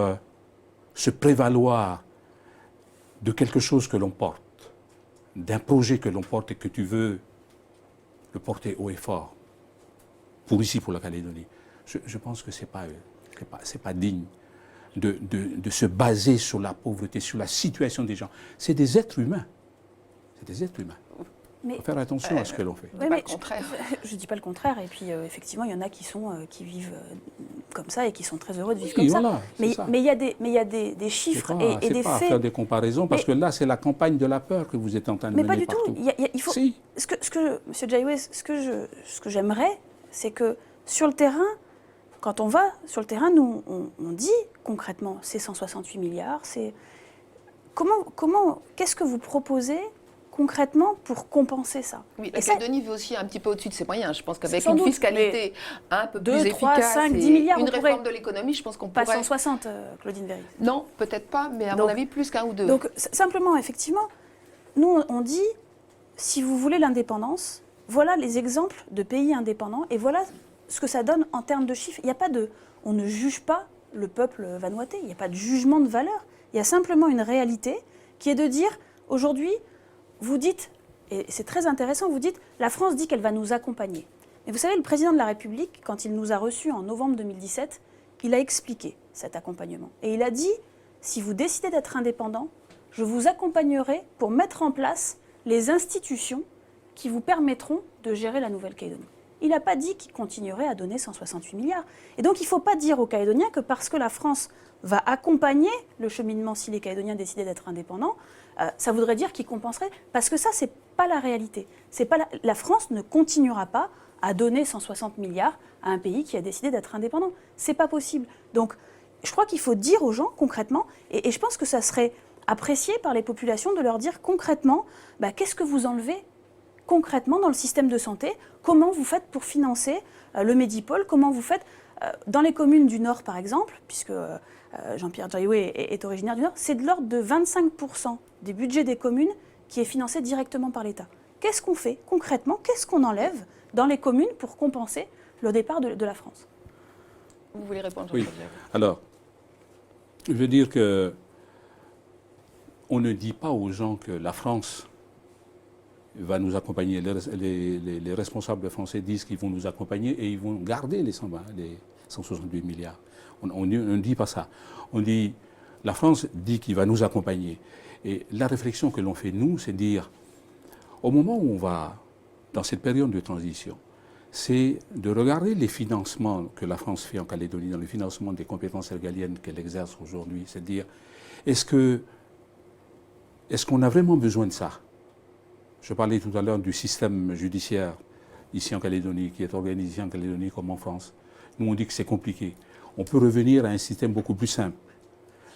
se prévaloir de quelque chose que l'on porte, d'un projet que l'on porte et que tu veux le porter haut et fort, pour la Calédonie. Je pense que ce n'est pas digne de se baser sur la pauvreté, sur la situation des gens. C'est des êtres humains. C'est des êtres humains. Il faut faire attention à ce que l'on fait. Oui, mais je ne dis pas le contraire. Et puis, effectivement, il y en a qui vivent comme ça et qui sont très heureux de vivre comme ça. Mais il y a des chiffres et des faits. C'est pas à faire des comparaisons, parce que là, c'est la campagne de la peur que vous êtes en train de mener partout. Mais pas du tout. Il faut, Monsieur Jaiwe, ce que j'aimerais, c'est que sur le terrain, quand on va sur le terrain, nous, on dit concrètement, c'est 168 milliards. Qu'est-ce que vous proposez concrètement pour compenser ça? Oui, la Calédonie veut aussi un petit peu au-dessus de ses moyens. Je pense qu'avec une fiscalité un peu plus 2, 3, efficace 5, 10 milliards, une réforme de l'économie, je pense qu'on pourrait... Pas 160, Claudine Berry. Non, peut-être pas, mais à mon avis, plus qu'un ou deux. Donc, simplement, effectivement, nous, on dit, si vous voulez l'indépendance, voilà les exemples de pays indépendants, et voilà ce que ça donne en termes de chiffres. Il n'y a pas de... On ne juge pas le peuple vanuatais, il n'y a pas de jugement de valeur. Il y a simplement une réalité qui est de dire, aujourd'hui, vous dites, et c'est très intéressant, vous dites, la France dit qu'elle va nous accompagner. Mais vous savez, le président de la République, quand il nous a reçus en novembre 2017, il a expliqué cet accompagnement. Et il a dit, si vous décidez d'être indépendant, je vous accompagnerai pour mettre en place les institutions qui vous permettront de gérer la Nouvelle-Calédonie. Il n'a pas dit qu'il continuerait à donner 168 milliards. Et donc, il ne faut pas dire aux Calédoniens que parce que la France va accompagner le cheminement si les Calédoniens décidaient d'être indépendants, ça voudrait dire qu'ils compenseraient. Parce que ça, ce n'est pas la réalité. La France ne continuera pas à donner 160 milliards à un pays qui a décidé d'être indépendant. Ce n'est pas possible. Donc, je crois qu'il faut dire aux gens concrètement, et je pense que ça serait apprécié par les populations de leur dire concrètement, qu'est-ce que vous enlevez concrètement dans le système de santé, comment vous faites pour financer le Medipôle, comment vous faites dans les communes du Nord par exemple, puisque Jean-Pierre Jayoué est originaire du Nord, c'est de l'ordre de 25% des budgets des communes qui est financé directement par l'État. Qu'est-ce qu'on fait concrètement? Qu'est-ce qu'on enlève dans les communes pour compenser le départ de la France? Vous voulez répondre, Oui. Jean-Pierre Jayoué? Alors, je veux dire que on ne dit pas aux gens que la France va nous accompagner. Les responsables français disent qu'ils vont nous accompagner et ils vont garder les 168 milliards. On ne dit pas ça. On dit, la France dit qu'il va nous accompagner. Et la réflexion que l'on fait, nous, c'est de dire, au moment où on va, dans cette période de transition, c'est de regarder les financements que la France fait en Calédonie, dans le financement des compétences régaliennes qu'elle exerce aujourd'hui. C'est de dire, est-ce qu'on a vraiment besoin de ça? Je parlais tout à l'heure du système judiciaire ici en Calédonie, qui est organisé ici en Calédonie comme en France. Nous, on dit que c'est compliqué. On peut revenir à un système beaucoup plus simple,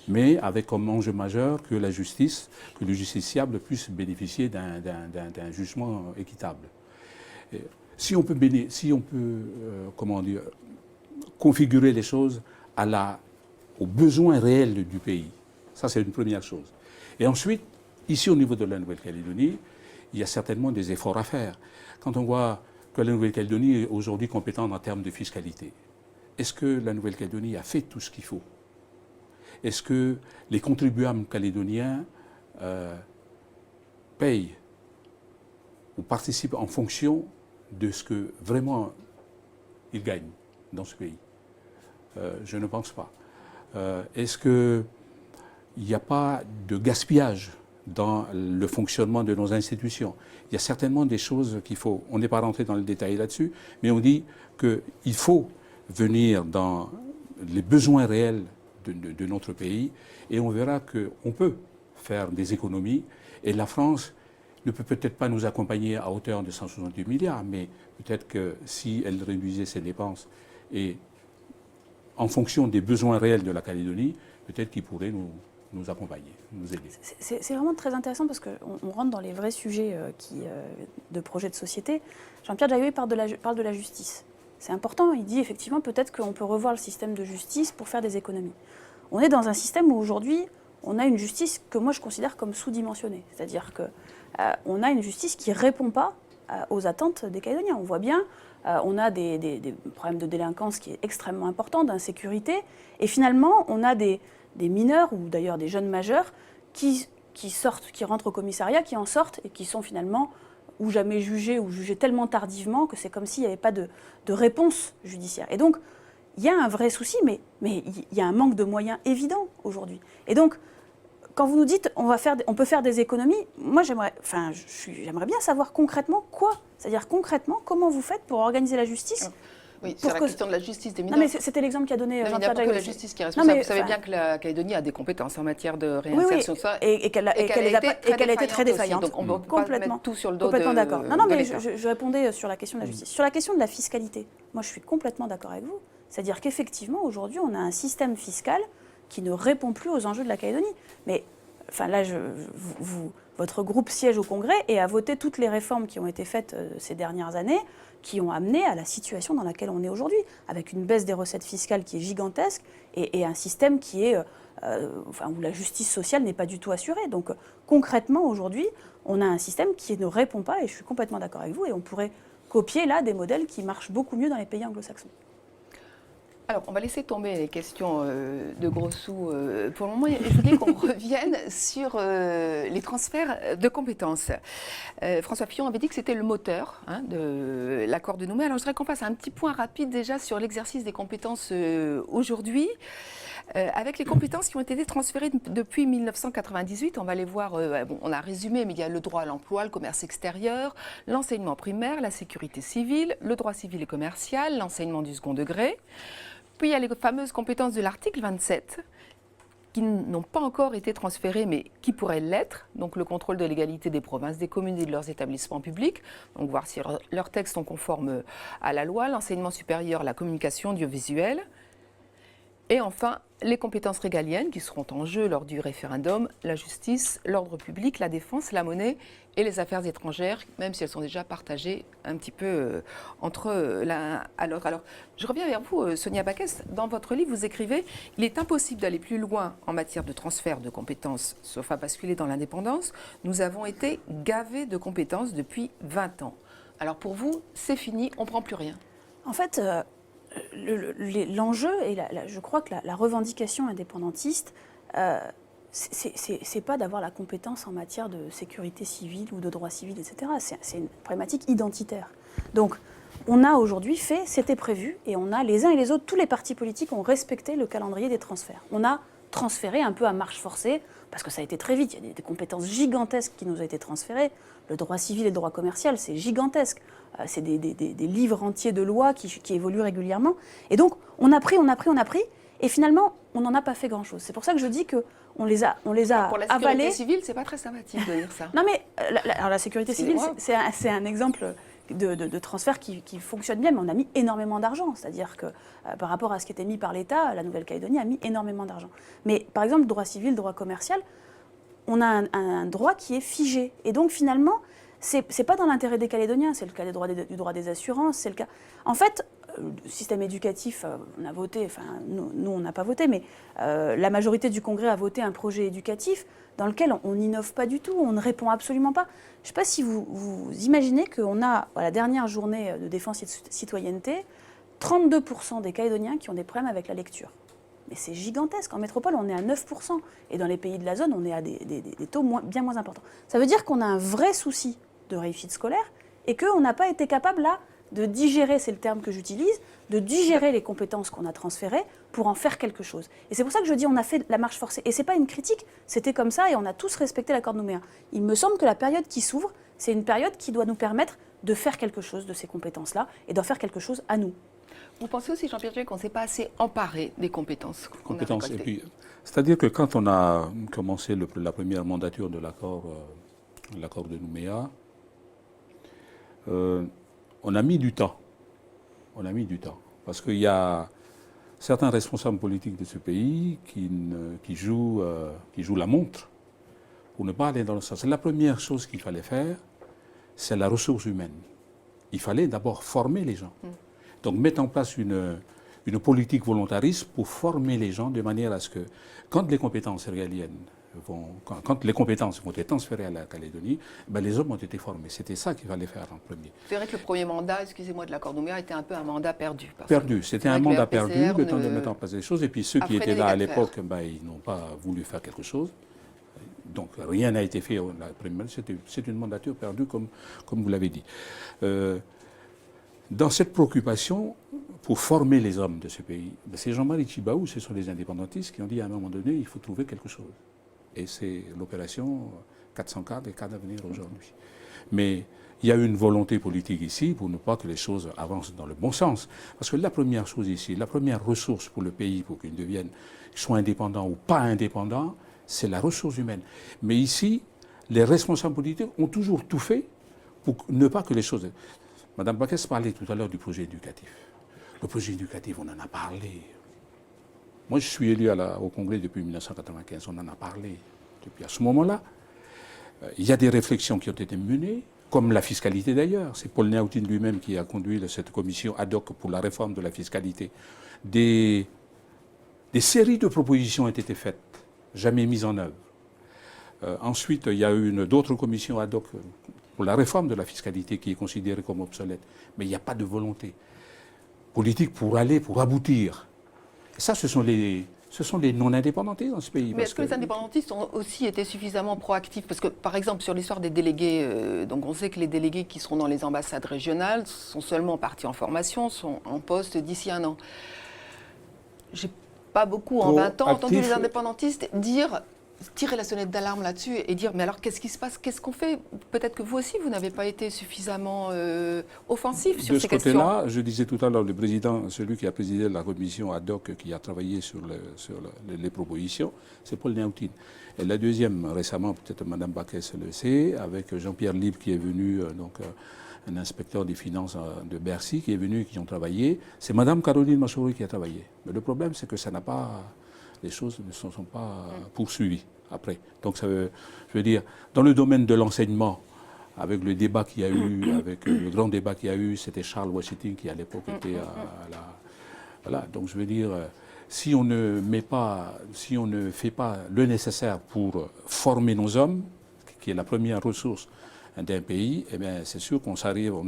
mais avec comme enjeu majeur que la justice, que le justiciable puisse bénéficier d'un jugement équitable. Et si on peut, configurer les choses aux besoins réels du pays, ça c'est une première chose. Et ensuite, ici au niveau de la Nouvelle-Calédonie, il y a certainement des efforts à faire. Quand on voit que la Nouvelle-Calédonie est aujourd'hui compétente en termes de fiscalité, est-ce que la Nouvelle-Calédonie a fait tout ce qu'il faut? Est-ce que les contribuables calédoniens payent ou participent en fonction de ce que vraiment ils gagnent dans ce pays? Je ne pense pas. Est-ce qu'il n'y a pas de gaspillage dans le fonctionnement de nos institutions? Il y a certainement des choses qu'il faut, on n'est pas rentré dans le détail là-dessus, mais on dit qu'il faut venir dans les besoins réels de notre pays et on verra qu'on peut faire des économies et la France ne peut peut-être pas nous accompagner à hauteur de 168 milliards, mais peut-être que si elle réduisait ses dépenses et en fonction des besoins réels de la Calédonie, peut-être qu'il pourrait nous accompagner, nous aider. C'est vraiment très intéressant parce qu'on rentre dans les vrais sujets de projets de société. Jean-Pierre Jayoué parle de la justice. C'est important, il dit effectivement peut-être qu'on peut revoir le système de justice pour faire des économies. On est dans un système où aujourd'hui, on a une justice que moi je considère comme sous-dimensionnée. C'est-à-dire qu'on a une justice qui ne répond pas aux attentes des Calédoniens. On voit bien, on a des problèmes de délinquance qui est extrêmement important, d'insécurité, et finalement on a des mineurs ou d'ailleurs des jeunes majeurs qui rentrent au commissariat, qui en sortent et qui sont finalement ou jamais jugés ou jugés tellement tardivement que c'est comme s'il n'y avait pas de réponse judiciaire. Et donc, il y a un vrai souci, mais il y a un manque de moyens évident aujourd'hui. Et donc, quand vous nous dites on peut faire des économies, moi j'aimerais bien savoir concrètement quoi. C'est-à-dire concrètement, comment vous faites pour organiser la justice? Oui, c'est la question de la justice des mineurs. Non, mais c'était l'exemple qu'a donné Jean-Pierre Jayoué. Il n'y a pas que la justice qui est responsable. Vous savez bien que la Calédonie a des compétences en matière de réinsertion. Oui, et qu'elle a été très défaillante. Donc on ne peut pas mettre tout sur le dos de l'État. Complètement d'accord. Non, mais je répondais sur la question de la justice. Sur la question de la fiscalité, moi je suis complètement d'accord avec vous. C'est-à-dire qu'effectivement, aujourd'hui, on a un système fiscal qui ne répond plus aux enjeux de la Calédonie. Mais enfin, là, votre groupe siège au Congrès et a voté toutes les réformes qui ont été faites ces dernières années, qui ont amené à la situation dans laquelle on est aujourd'hui, avec une baisse des recettes fiscales qui est gigantesque et un système qui est, où la justice sociale n'est pas du tout assurée. Donc concrètement, aujourd'hui, on a un système qui ne répond pas, et je suis complètement d'accord avec vous, et on pourrait copier là des modèles qui marchent beaucoup mieux dans les pays anglo-saxons. Alors, on va laisser tomber les questions de gros sous pour le moment. Je voulais qu'on revienne sur les transferts de compétences. François Fillon avait dit que c'était le moteur de l'accord de Nouméa. Alors, je voudrais qu'on fasse un petit point rapide déjà sur l'exercice des compétences aujourd'hui. Avec les compétences qui ont été transférées depuis 1998, on va les voir, on a résumé, mais il y a le droit à l'emploi, le commerce extérieur, l'enseignement primaire, la sécurité civile, le droit civil et commercial, l'enseignement du second degré. Puis il y a les fameuses compétences de l'article 27 qui n'ont pas encore été transférées mais qui pourraient l'être, donc le contrôle de légalité des provinces, des communes et de leurs établissements publics, donc voir si leurs textes sont conformes à la loi, l'enseignement supérieur, la communication audiovisuelle. Et enfin, les compétences régaliennes qui seront en jeu lors du référendum, la justice, l'ordre public, la défense, la monnaie et les affaires étrangères, même si elles sont déjà partagées un petit peu entre l'un à l'autre. Alors, je reviens vers vous, Sonia Backès. Dans votre livre, vous écrivez « Il est impossible d'aller plus loin en matière de transfert de compétences, sauf à basculer dans l'indépendance. Nous avons été gavés de compétences depuis 20 ans. » Alors pour vous, c'est fini, on ne prend plus rien. En fait, l'enjeu, et je crois que la revendication indépendantiste, c'est pas d'avoir la compétence en matière de sécurité civile ou de droit civil, etc. C'est une problématique identitaire. Donc, on a aujourd'hui fait, c'était prévu, et on a les uns et les autres, tous les partis politiques ont respecté le calendrier des transferts. On a transféré un peu à marche forcée, parce que ça a été très vite, il y a des compétences gigantesques qui nous ont été transférées. Le droit civil et le droit commercial, c'est gigantesque. C'est des livres entiers de lois qui évoluent régulièrement. Et donc, on a pris, et finalement, on n'en a pas fait grand-chose. C'est pour ça que je dis qu'on les a Pour la sécurité avalés. civile, c'est pas très sympathique de dire ça. Non mais, alors la sécurité civile, c'est un exemple de transfert qui fonctionne bien, mais on a mis énormément d'argent. C'est-à-dire que par rapport à ce qui était mis par l'État, la Nouvelle-Calédonie a mis énormément d'argent. Mais par exemple, droit civil, droit commercial, on a un droit qui est figé. Et donc finalement, c'est pas dans l'intérêt des Calédoniens, c'est le cas du droit des assurances, c'est le cas... En fait, le système éducatif, on a voté, enfin nous on n'a pas voté, mais la majorité du Congrès a voté un projet éducatif dans lequel on n'innove pas du tout, on ne répond absolument pas. Je ne sais pas si vous imaginez qu'on a, à la dernière journée de défense et de citoyenneté, 32% des Calédoniens qui ont des problèmes avec la lecture. Mais c'est gigantesque. En métropole, on est à 9%. Et dans les pays de la zone, on est à des taux bien moins importants. Ça veut dire qu'on a un vrai souci de réussite scolaire et qu'on n'a pas été capable, là, de digérer, c'est le terme que j'utilise, de digérer les compétences qu'on a transférées pour en faire quelque chose. Et c'est pour ça que je dis on a fait la marche forcée. Et ce n'est pas une critique, c'était comme ça et on a tous respecté l'accord de Nouméa. Il me semble que la période qui s'ouvre, c'est une période qui doit nous permettre de faire quelque chose de ces compétences-là et d'en faire quelque chose à nous. Vous pensez aussi, Jean-Pierre Djouet, qu'on ne s'est pas assez emparé des compétences qu'on a récoltées? Et puis, c'est-à-dire que quand on a commencé la première mandature de l'accord de Nouméa, on a mis du temps. On a mis du temps. Parce qu'il y a certains responsables politiques de ce pays qui jouent la montre pour ne pas aller dans le sens. La première chose qu'il fallait faire, c'est la ressource humaine. Il fallait d'abord former les gens. Donc mettre en place une politique volontariste pour former les gens de manière à ce que, quand les compétences régaliennes quand les compétences vont être transférées à la Calédonie, ben les hommes ont été formés. C'était ça qu'il fallait faire en premier. C'est vrai que le premier mandat, excusez-moi, de l'accord Nouméa était un peu un mandat perdu. Perdu. C'était un mandat perdu, le temps de mettre en place des choses. Et puis ceux qui étaient là à l'époque, ben, ils n'ont pas voulu faire quelque chose. Donc rien n'a été fait. C'est une mandature perdue, comme vous l'avez dit. Dans cette préoccupation, pour former les hommes de ce pays, ben, c'est Jean-Marie Tjibaou, ce sont les indépendantistes qui ont dit à un moment donné, il faut trouver quelque chose. Et c'est l'opération 404 et 4 d'avenir aujourd'hui. Mais il y a une volonté politique ici pour ne pas que les choses avancent dans le bon sens. Parce que la première chose ici, la première ressource pour le pays, pour qu'il devienne, soit indépendant ou pas indépendant, c'est la ressource humaine. Mais ici, les responsables politiques ont toujours tout fait pour ne pas que les choses... Madame Backès parlait tout à l'heure du projet éducatif. Le projet éducatif, on en a parlé. Moi, je suis élu au Congrès depuis 1995, on en a parlé. Depuis à ce moment-là, il y a des réflexions qui ont été menées, comme la fiscalité d'ailleurs. C'est Paul Néautine lui-même qui a conduit cette commission ad hoc pour la réforme de la fiscalité. Des séries de propositions ont été faites, jamais mises en œuvre. Ensuite, il y a eu d'autres commissions ad hoc pour la réforme de la fiscalité qui est considérée comme obsolète. Mais il n'y a pas de volonté politique pour aboutir. Ça, ce sont les non-indépendantistes dans ce pays. Mais est-ce que les indépendantistes ont aussi été suffisamment proactifs? Parce que, par exemple, sur l'histoire des délégués, donc on sait que les délégués qui seront dans les ambassades régionales sont seulement partis en formation, sont en poste d'ici 1 an. J'ai pas beaucoup, en 20 ans, entendu les indépendantistes tirer la sonnette d'alarme là-dessus et dire mais alors qu'est-ce qui se passe, qu'est-ce qu'on fait? Peut-être que vous aussi vous n'avez pas été suffisamment offensif sur ces questions. De ce côté-là, je disais tout à l'heure, le président, celui qui a présidé la commission ad hoc qui a travaillé sur les propositions, c'est Paul Néautine. Et la deuxième, récemment, peut-être Mme Backès le sait, avec Jean-Pierre Libre qui est venu un inspecteur des finances de Bercy qui est venu, qui ont travaillé. C'est Madame Caroline Massouri qui a travaillé. Mais le problème, c'est que ça n'a pas, les choses ne se sont pas poursuivies après. Donc, je veux dire, dans le domaine de l'enseignement, avec le débat qu'il y a eu, avec le grand débat qu'il y a eu, c'était Charles Washington qui à l'époque était à la... Voilà, donc je veux dire, si on ne fait pas le nécessaire pour former nos hommes, qui est la première ressource d'un pays, eh bien, c'est sûr qu'on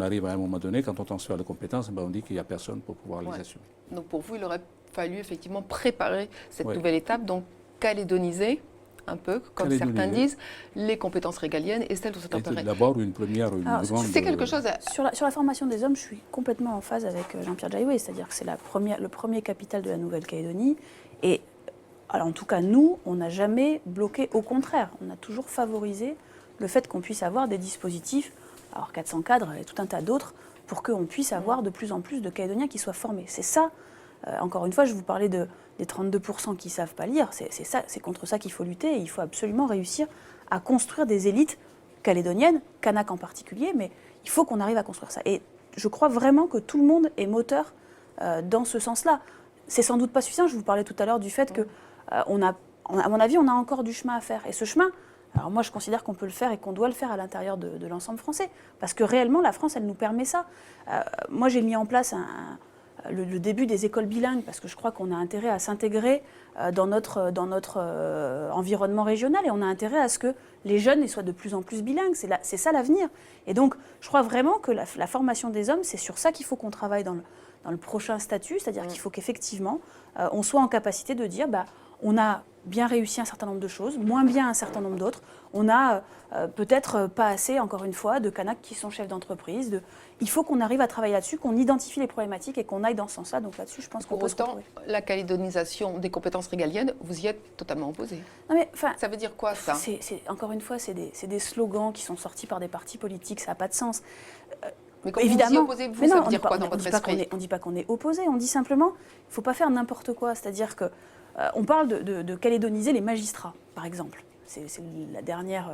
arrive à un moment donné, quand on transfère les compétences, on dit qu'il n'y a personne pour pouvoir les assumer. Donc pour vous, il aurait fallu effectivement préparer cette nouvelle étape, donc calédoniser un peu, comme certains disent, les compétences régaliennes et celles dont c'est opéré. D'abord, une grande... C'est quelque chose... Sur la formation des hommes, je suis complètement en phase avec Jean-Pierre Jayoué, c'est-à-dire que c'est le premier capital de la Nouvelle-Calédonie. Et alors, en tout cas, nous, on n'a jamais bloqué, au contraire, on a toujours favorisé le fait qu'on puisse avoir des dispositifs, alors 400 cadres et tout un tas d'autres, pour qu'on puisse avoir de plus en plus de Calédoniens qui soient formés. C'est ça, encore une fois, je vous parlais des 32% qui ne savent pas lire, c'est contre ça qu'il faut lutter et il faut absolument réussir à construire des élites calédoniennes, Kanak en particulier, mais il faut qu'on arrive à construire ça. Et je crois vraiment que tout le monde est moteur dans ce sens-là. C'est sans doute pas suffisant, je vous parlais tout à l'heure du fait que, à mon avis, on a encore du chemin à faire. Et ce chemin, alors moi je considère qu'on peut le faire et qu'on doit le faire à l'intérieur de l'ensemble français, parce que réellement la France, elle nous permet ça. Moi j'ai mis en place le début des écoles bilingues, parce que je crois qu'on a intérêt à s'intégrer dans notre environnement régional, et on a intérêt à ce que les jeunes soient de plus en plus bilingues. C'est ça l'avenir. Et donc, je crois vraiment que la formation des hommes, c'est sur ça qu'il faut qu'on travaille dans le prochain statut, c'est-à-dire qu'il faut qu'effectivement, on soit en capacité de dire, on a bien réussi un certain nombre de choses, moins bien un certain nombre d'autres. On a peut-être pas assez, encore une fois, de Kanaks qui sont chefs d'entreprise. Il faut qu'on arrive à travailler là-dessus, qu'on identifie les problématiques et qu'on aille dans ce sens-là. Donc là-dessus, je pense qu'on peut se retrouver. Pour autant, la calédonisation des compétences régaliennes, vous y êtes totalement opposé. Non mais, ça veut dire quoi, ça? Encore une fois, c'est des slogans qui sont sortis par des partis politiques, ça n'a pas de sens. Mais quand évidemment, vous y opposez, vous, ça veut dire quoi dans votre esprit? On ne dit pas qu'on est opposé, on dit simplement qu'il ne faut pas faire n'importe quoi. C'est-à-dire que on parle de calédoniser les magistrats, par exemple. C'est la dernière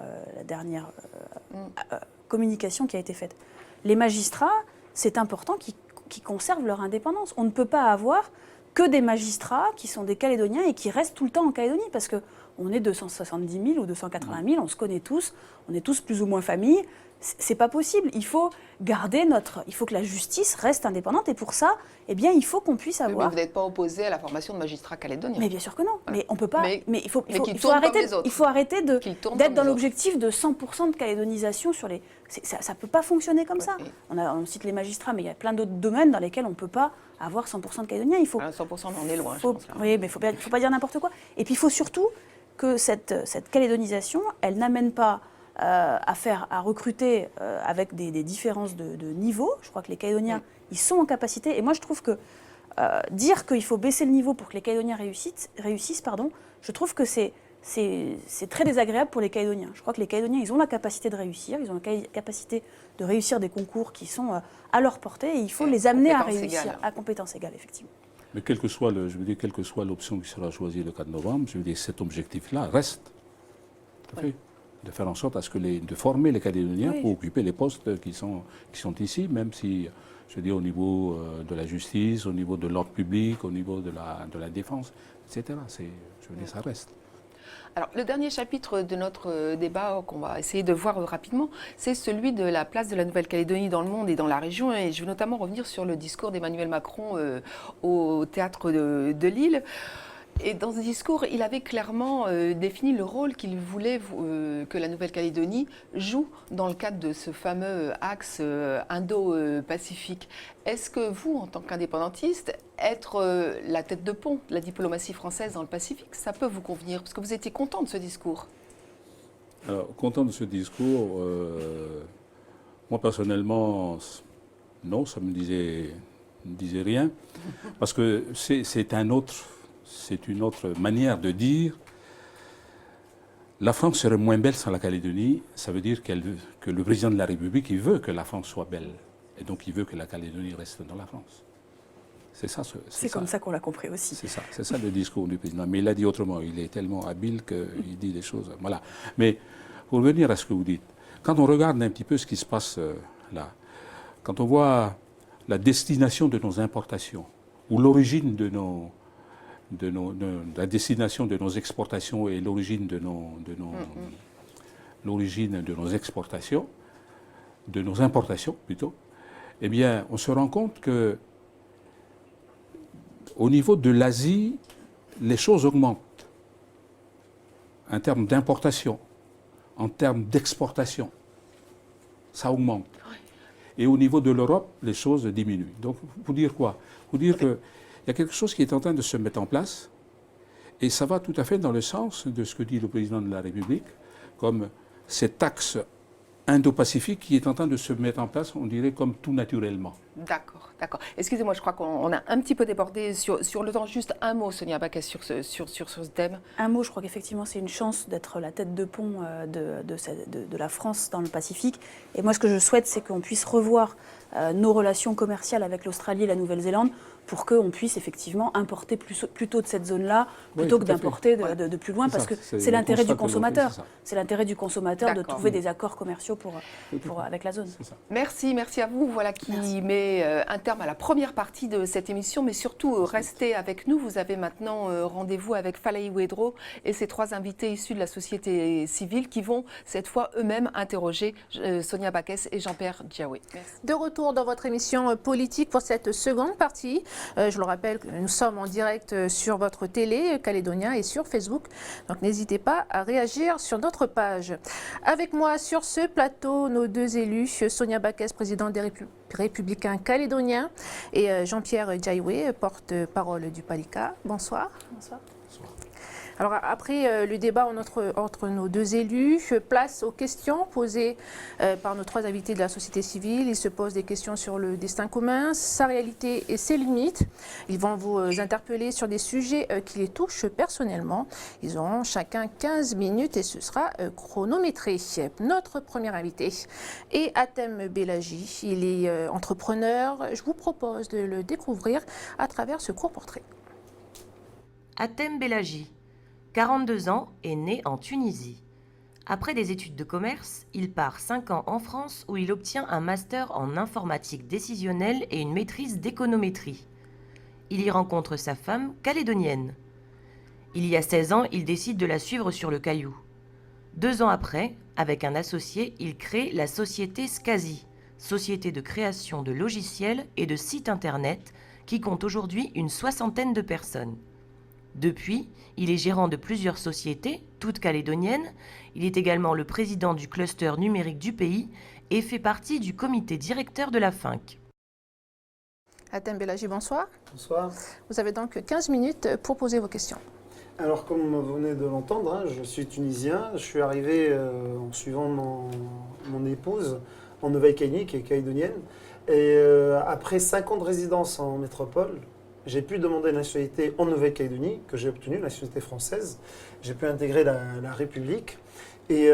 communication qui a été faite. Les magistrats, c'est important qu'ils conservent leur indépendance. On ne peut pas avoir que des magistrats qui sont des Calédoniens et qui restent tout le temps en Calédonie, parce qu'on est 270 000 ou 280 000, on se connaît tous, on est tous plus ou moins famille. C'est pas possible. Il faut garder il faut que la justice reste indépendante, et pour ça, eh bien, il faut qu'on puisse avoir. Mais vous n'êtes pas opposé à la formation de magistrats calédoniens. Mais bien sûr que non. Mais on peut pas. Mais il faut arrêter d'être dans l'objectif de 100% de calédonisation sur les. Ça peut pas fonctionner comme ça. On cite les magistrats, mais il y a plein d'autres domaines dans lesquels on peut pas avoir 100% de Calédoniens. Il faut. 100%, on est loin. Oui, mais faut pas dire n'importe quoi. Et puis il faut surtout que cette calédonisation, elle n'amène pas à recruter avec des différences de niveau. Je crois que les Calédoniens, ils sont en capacité. Et moi, je trouve que dire qu'il faut baisser le niveau pour que les Calédoniens réussissent, je trouve que c'est très désagréable pour les Calédoniens. Je crois que les Calédoniens, ils ont la capacité de réussir, ils ont la capacité de réussir des concours qui sont à leur portée, et il faut les amener à réussir à compétence égale, effectivement. Mais quelle que soit l'option qui sera choisie le 4 novembre, je veux dire, cet objectif-là reste. Tout à fait. De faire en sorte de former les Calédoniens pour occuper les postes qui sont ici, même si, je veux dire, au niveau de la justice, au niveau de l'ordre public, au niveau de la défense, etc. Je veux dire, ça reste. Alors, le dernier chapitre de notre débat qu'on va essayer de voir rapidement, c'est celui de la place de la Nouvelle-Calédonie dans le monde et dans la région. Et je veux notamment revenir sur le discours d'Emmanuel Macron au théâtre de Lille. Et dans ce discours, il avait clairement défini le rôle qu'il voulait que la Nouvelle-Calédonie joue dans le cadre de ce fameux axe Indo-Pacifique. Est-ce que vous, en tant qu'indépendantiste, être la tête de pont de la diplomatie française dans le Pacifique, ça peut vous convenir? Parce que vous étiez content de ce discours. Alors, content de ce discours, moi personnellement, non, ça me disait rien. Parce que c'est une autre manière de dire la France serait moins belle sans la Calédonie. Ça veut dire que le président de la République, il veut que la France soit belle. Et donc, il veut que la Calédonie reste dans la France. C'est ça. C'est comme ça qu'on l'a compris aussi. C'est ça le discours du président. Mais il l'a dit autrement. Il est tellement habile qu'il dit des choses. Voilà. Mais pour revenir à ce que vous dites, quand on regarde un petit peu ce qui se passe là, quand on voit la destination de nos importations, ou l'origine de la destination de nos exportations et l'origine l'origine de nos exportations, de nos importations plutôt, eh bien, on se rend compte que au niveau de l'Asie, les choses augmentent en termes d'importation, en termes d'exportation. Ça augmente. Et au niveau de l'Europe, les choses diminuent. Donc, pour dire quoi? Pour dire qu'il y a quelque chose qui est en train de se mettre en place, et ça va tout à fait dans le sens de ce que dit le président de la République, comme cet axe Indo-Pacifique qui est en train de se mettre en place, on dirait, comme tout naturellement. D'accord, d'accord. Excusez-moi, je crois qu'on a un petit peu débordé sur le temps. Juste un mot, Sonia Backès, sur ce thème. Un mot, je crois qu'effectivement, c'est une chance d'être la tête de pont de la France dans le Pacifique. Et moi, ce que je souhaite, c'est qu'on puisse revoir nos relations commerciales avec l'Australie et la Nouvelle-Zélande pour qu'on puisse effectivement importer plutôt de cette zone-là, plutôt que d'importer de plus loin, parce que c'est l'intérêt du consommateur. C'est l'intérêt du consommateur de trouver des accords commerciaux avec la zone. Merci à vous. Voilà qui met un terme à la première partie de cette émission, mais surtout restez avec nous. Vous avez maintenant rendez-vous avec Falaï Ouedraogo et ses 3 invités issus de la société civile qui vont cette fois eux-mêmes interroger Sonia Backès et Jean-Pierre Diawé. Merci. De retour dans votre émission politique pour cette seconde partie. Je le rappelle que nous sommes en direct sur votre télé calédonien et sur Facebook. Donc n'hésitez pas à réagir sur notre page. Avec moi sur ce plateau, nos 2 élus, Sonia Backès, présidente des Républicains calédoniens, et Jean-Pierre Diawé, porte-parole du Palika. Bonsoir. Bonsoir. Alors après le débat entre nos 2 élus, place aux questions posées par nos 3 invités de la société civile. Ils se posent des questions sur le destin commun, sa réalité et ses limites. Ils vont vous interpeller sur des sujets qui les touchent personnellement. Ils auront chacun 15 minutes et ce sera chronométré. Notre premier invité est Hatem Bellagi. Il est entrepreneur. Je vous propose de le découvrir à travers ce court portrait. Hatem Bellagi, 42 ans, est né en Tunisie. Après des études de commerce, il part 5 ans en France où il obtient un master en informatique décisionnelle et une maîtrise d'économétrie. Il y rencontre sa femme calédonienne. Il y a 16 ans, il décide de la suivre sur le Caillou. 2 ans après, avec un associé, il crée la société Skazi, société de création de logiciels et de sites internet qui compte aujourd'hui une 60aine de personnes. Depuis, il est gérant de plusieurs sociétés, toutes calédoniennes. Il est également le président du cluster numérique du pays et fait partie du comité directeur de la FINC. Hatem Bellagi, bonsoir. Bonsoir. Vous avez donc 15 minutes pour poser vos questions. Alors, comme vous venez de l'entendre, je suis tunisien. Je suis arrivé en suivant mon épouse en Nouvelle-Calédonie, qui est calédonienne. Et après 5 ans de résidence en métropole, j'ai pu demander la nationalité en Nouvelle-Calédonie, que j'ai obtenue, la nationalité française. J'ai pu intégrer la République. Et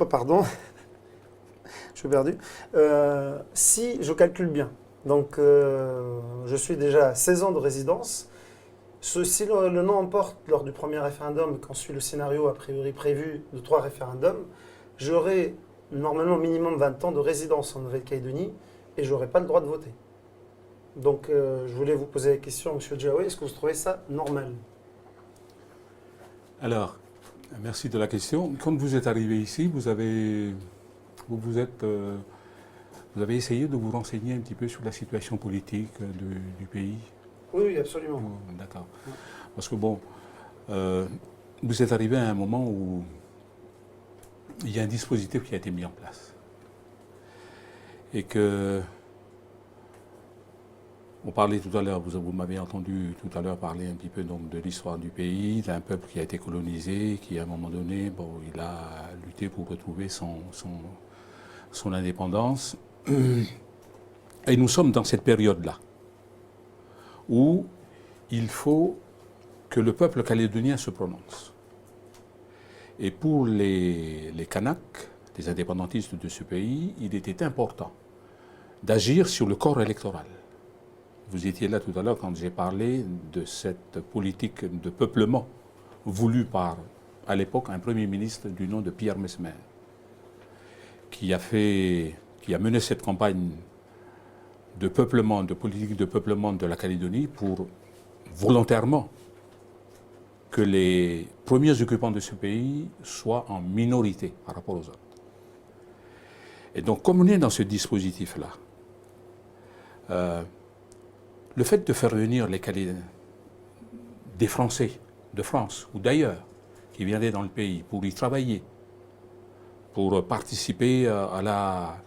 pardon, je suis perdu. Si je calcule bien, donc je suis déjà à 16 ans de résidence. Si le non emporte lors du premier référendum, quand suit le scénario a priori prévu de 3 référendums, j'aurai normalement minimum 20 ans de résidence en Nouvelle-Calédonie et je n'aurai pas le droit de voter. Donc je voulais vous poser la question, M. Diawé, est-ce que vous trouvez ça normal? Alors, merci de la question. Quand vous êtes arrivé ici, vous avez essayé de vous renseigner un petit peu sur la situation politique du pays? Oui, absolument. D'accord. Parce que bon, vous êtes arrivé à un moment où il y a un dispositif qui a été mis en place. Et que, on parlait tout à l'heure, vous m'avez entendu tout à l'heure parler un petit peu donc, de l'histoire du pays, d'un peuple qui a été colonisé, qui à un moment donné, il a lutté pour retrouver son indépendance. Et nous sommes dans cette période-là, où il faut que le peuple calédonien se prononce. Et pour les Kanaks, les indépendantistes de ce pays, il était important d'agir sur le corps électoral. Vous étiez là tout à l'heure quand j'ai parlé de cette politique de peuplement voulue par, à l'époque, un Premier ministre du nom de Pierre Messmer. qui a mené cette campagne de peuplement, de politique de peuplement de la Calédonie pour volontairement que les premiers occupants de ce pays soient en minorité par rapport aux autres. Et donc, comme on est dans ce dispositif-là, le fait de faire venir des Français de France ou d'ailleurs qui viendraient dans le pays pour y travailler, pour participer à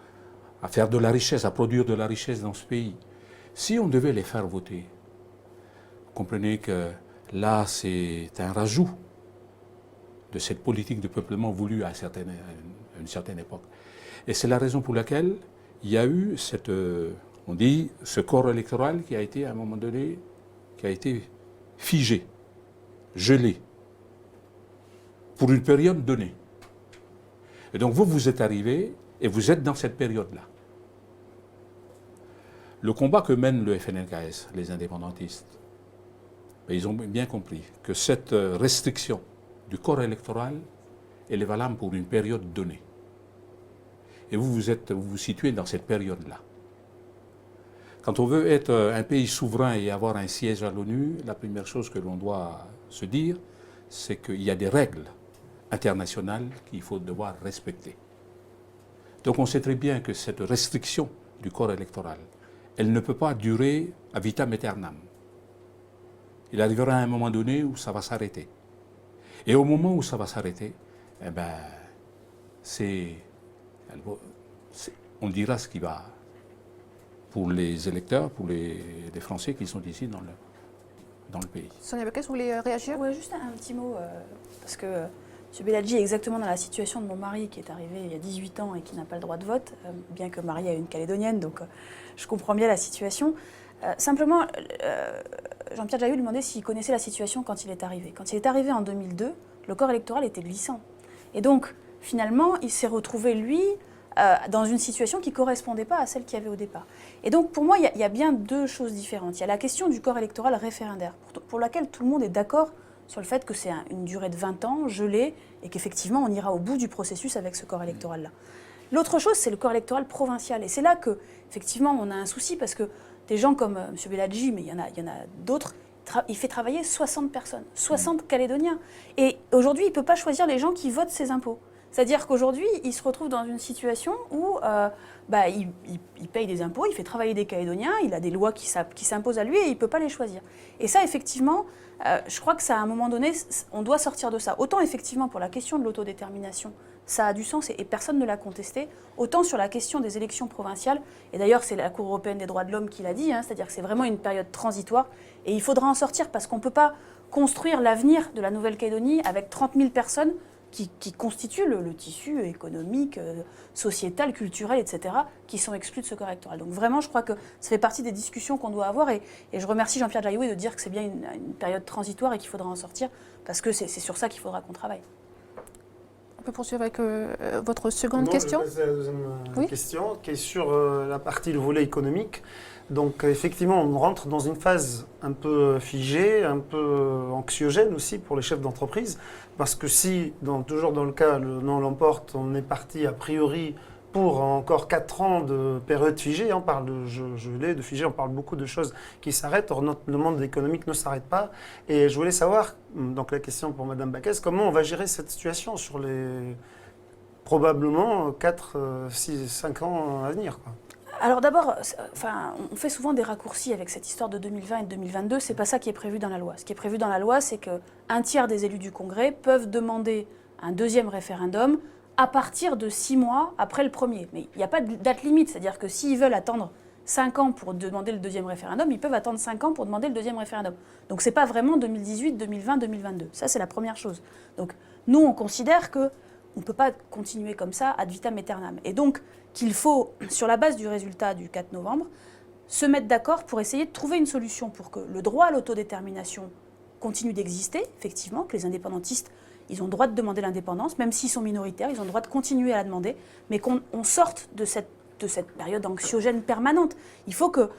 faire de la richesse, à produire de la richesse dans ce pays, si on devait les faire voter, vous comprenez que là, c'est un rajout de cette politique de peuplement voulue à une certaine époque. Et c'est la raison pour laquelle il y a eu ce corps électoral qui a été, à un moment donné, qui a été figé, gelé, pour une période donnée. Et donc vous êtes arrivés et vous êtes dans cette période-là. Le combat que mène le FNLKS, les indépendantistes, ils ont bien compris que cette restriction du corps électoral, elle est valable pour une période donnée. Et vous vous situez dans cette période-là. Quand on veut être un pays souverain et avoir un siège à l'ONU, la première chose que l'on doit se dire, c'est qu'il y a des règles internationales qu'il faut devoir respecter. Donc on sait très bien que cette restriction du corps électoral, elle ne peut pas durer à vitam aeternam. Il arrivera un moment donné où ça va s'arrêter. Et au moment où ça va s'arrêter, eh ben, on dira ce qui va pour les électeurs, pour les Français qui sont ici dans le pays. Sonia Backès, vous voulez réagir? Oui, juste un petit mot, parce que M. Beladji est exactement dans la situation de mon mari qui est arrivé il y a 18 ans et qui n'a pas le droit de vote, bien que marié à une Calédonienne, donc je comprends bien la situation. Simplement, Jean-Pierre Jailloux lui demandait s'il connaissait la situation quand il est arrivé. Quand il est arrivé en 2002, le corps électoral était glissant. Et donc, finalement, il s'est retrouvé, lui, dans une situation qui ne correspondait pas à celle qu'il y avait au départ. Et donc, pour moi, il y a bien deux choses différentes. Il y a la question du corps électoral référendaire, pour laquelle tout le monde est d'accord sur le fait que c'est une durée de 20 ans, gelée, et qu'effectivement, on ira au bout du processus avec ce corps électoral-là. L'autre chose, c'est le corps électoral provincial. Et c'est là qu'effectivement, on a un souci, parce que des gens comme M. Beladji, mais il y en a d'autres, il fait travailler 60 personnes, 60 Calédoniens. Et aujourd'hui, il ne peut pas choisir les gens qui votent ses impôts. C'est-à-dire qu'aujourd'hui, il se retrouve dans une situation où il paye des impôts, il fait travailler des Calédoniens, il a des lois qui s'imposent à lui et il ne peut pas les choisir. Et ça, effectivement, je crois que ça, à un moment donné, on doit sortir de ça. Autant, effectivement, pour la question de l'autodétermination, ça a du sens et personne ne l'a contesté. Autant sur la question des élections provinciales, et d'ailleurs, c'est la Cour européenne des droits de l'homme qui l'a dit, c'est-à-dire que c'est vraiment une période transitoire et il faudra en sortir parce qu'on ne peut pas construire l'avenir de la Nouvelle-Calédonie avec 30 000 personnes qui constituent le tissu économique, sociétal, culturel, etc., qui sont exclus de ce corps électoral. Donc vraiment, je crois que ça fait partie des discussions qu'on doit avoir et je remercie Jean-Pierre Jailloux de dire que c'est bien une période transitoire et qu'il faudra en sortir parce que c'est sur ça qu'il faudra qu'on travaille. On peut poursuivre avec votre seconde question. C'est la deuxième question qui est sur la partie, le volet économique. Donc effectivement, on rentre dans une phase un peu figée, un peu anxiogène aussi pour les chefs d'entreprise, parce que si, toujours dans le cas, le non l'emporte, on est parti a priori pour encore 4 ans de période figée, on parle de gelée, de figée, on parle beaucoup de choses qui s'arrêtent, or le monde économique ne s'arrête pas. Et je voulais savoir, donc la question pour Mme Backès, comment on va gérer cette situation sur les probablement 4, 6, 5 ans à venir, quoi. Alors d'abord, on fait souvent des raccourcis avec cette histoire de 2020 et de 2022. C'est pas ça qui est prévu dans la loi. Ce qui est prévu dans la loi, c'est qu'un tiers des élus du Congrès peuvent demander un deuxième référendum à partir de 6 mois après le premier. Mais il n'y a pas de date limite. C'est-à-dire que s'ils veulent attendre 5 ans pour demander le deuxième référendum, ils peuvent attendre 5 ans pour demander le deuxième référendum. Donc c'est pas vraiment 2018, 2020, 2022. Ça, c'est la première chose. Donc nous, on considère que on ne peut pas continuer comme ça ad vitam aeternam. Et donc, qu'il faut, sur la base du résultat du 4 novembre, se mettre d'accord pour essayer de trouver une solution pour que le droit à l'autodétermination continue d'exister, effectivement, que les indépendantistes, ils ont le droit de demander l'indépendance, même s'ils sont minoritaires, ils ont le droit de continuer à la demander, mais qu'on sorte de cette période anxiogène permanente. Il faut que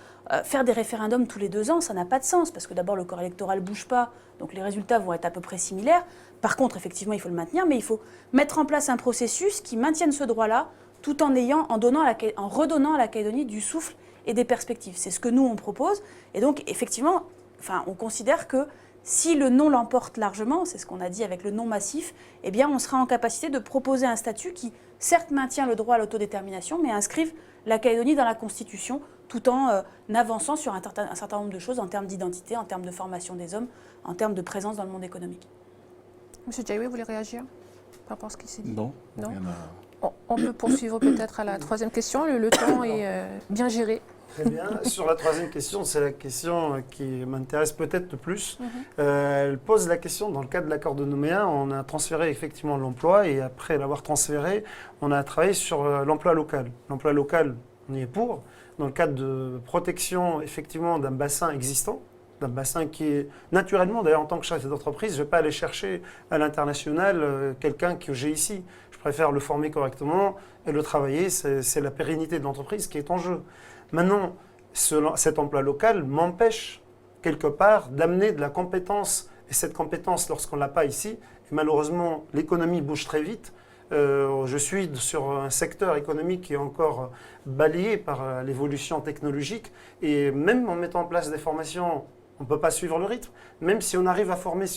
faire des référendums tous les 2 ans, ça n'a pas de sens, parce que d'abord, le corps électoral ne bouge pas, donc les résultats vont être à peu près similaires. Par contre, effectivement, il faut le maintenir, mais il faut mettre en place un processus qui maintienne ce droit-là tout en redonnant à la Calédonie du souffle et des perspectives. C'est ce que nous, on propose. Et donc, effectivement, on considère que si le non l'emporte largement, c'est ce qu'on a dit avec le non massif, eh bien, on sera en capacité de proposer un statut qui, certes, maintient le droit à l'autodétermination, mais inscrive la Calédonie dans la Constitution, tout en avançant sur un certain nombre de choses en termes d'identité, en termes de formation des hommes, en termes de présence dans le monde économique. Monsieur Diaoué, vous voulez réagir par rapport à ce qui s'est dit? Non. Non. Rien à- On peut poursuivre peut-être à la troisième question. Le temps est bien géré. Très bien. Sur la troisième question, c'est la question qui m'intéresse peut-être le plus. Elle pose la question, dans le cadre de l'accord de Nouméa, on a transféré effectivement l'emploi et après l'avoir transféré, on a travaillé sur l'emploi local. L'emploi local, on y est pour, dans le cadre de protection effectivement d'un bassin existant, d'un bassin qui est naturellement, d'ailleurs en tant que chef d'entreprise, je ne vais pas aller chercher à l'international quelqu'un que j'ai ici. Je préfère le former correctement et le travailler, c'est la pérennité de l'entreprise qui est en jeu. Maintenant, cet emploi local m'empêche quelque part d'amener de la compétence. Et cette compétence, lorsqu'on ne l'a pas ici, et malheureusement l'économie bouge très vite, je suis sur un secteur économique qui est encore balayé par l'évolution technologique. Et même en mettant en place des formations, on ne peut pas suivre le rythme. Même si on arrive à former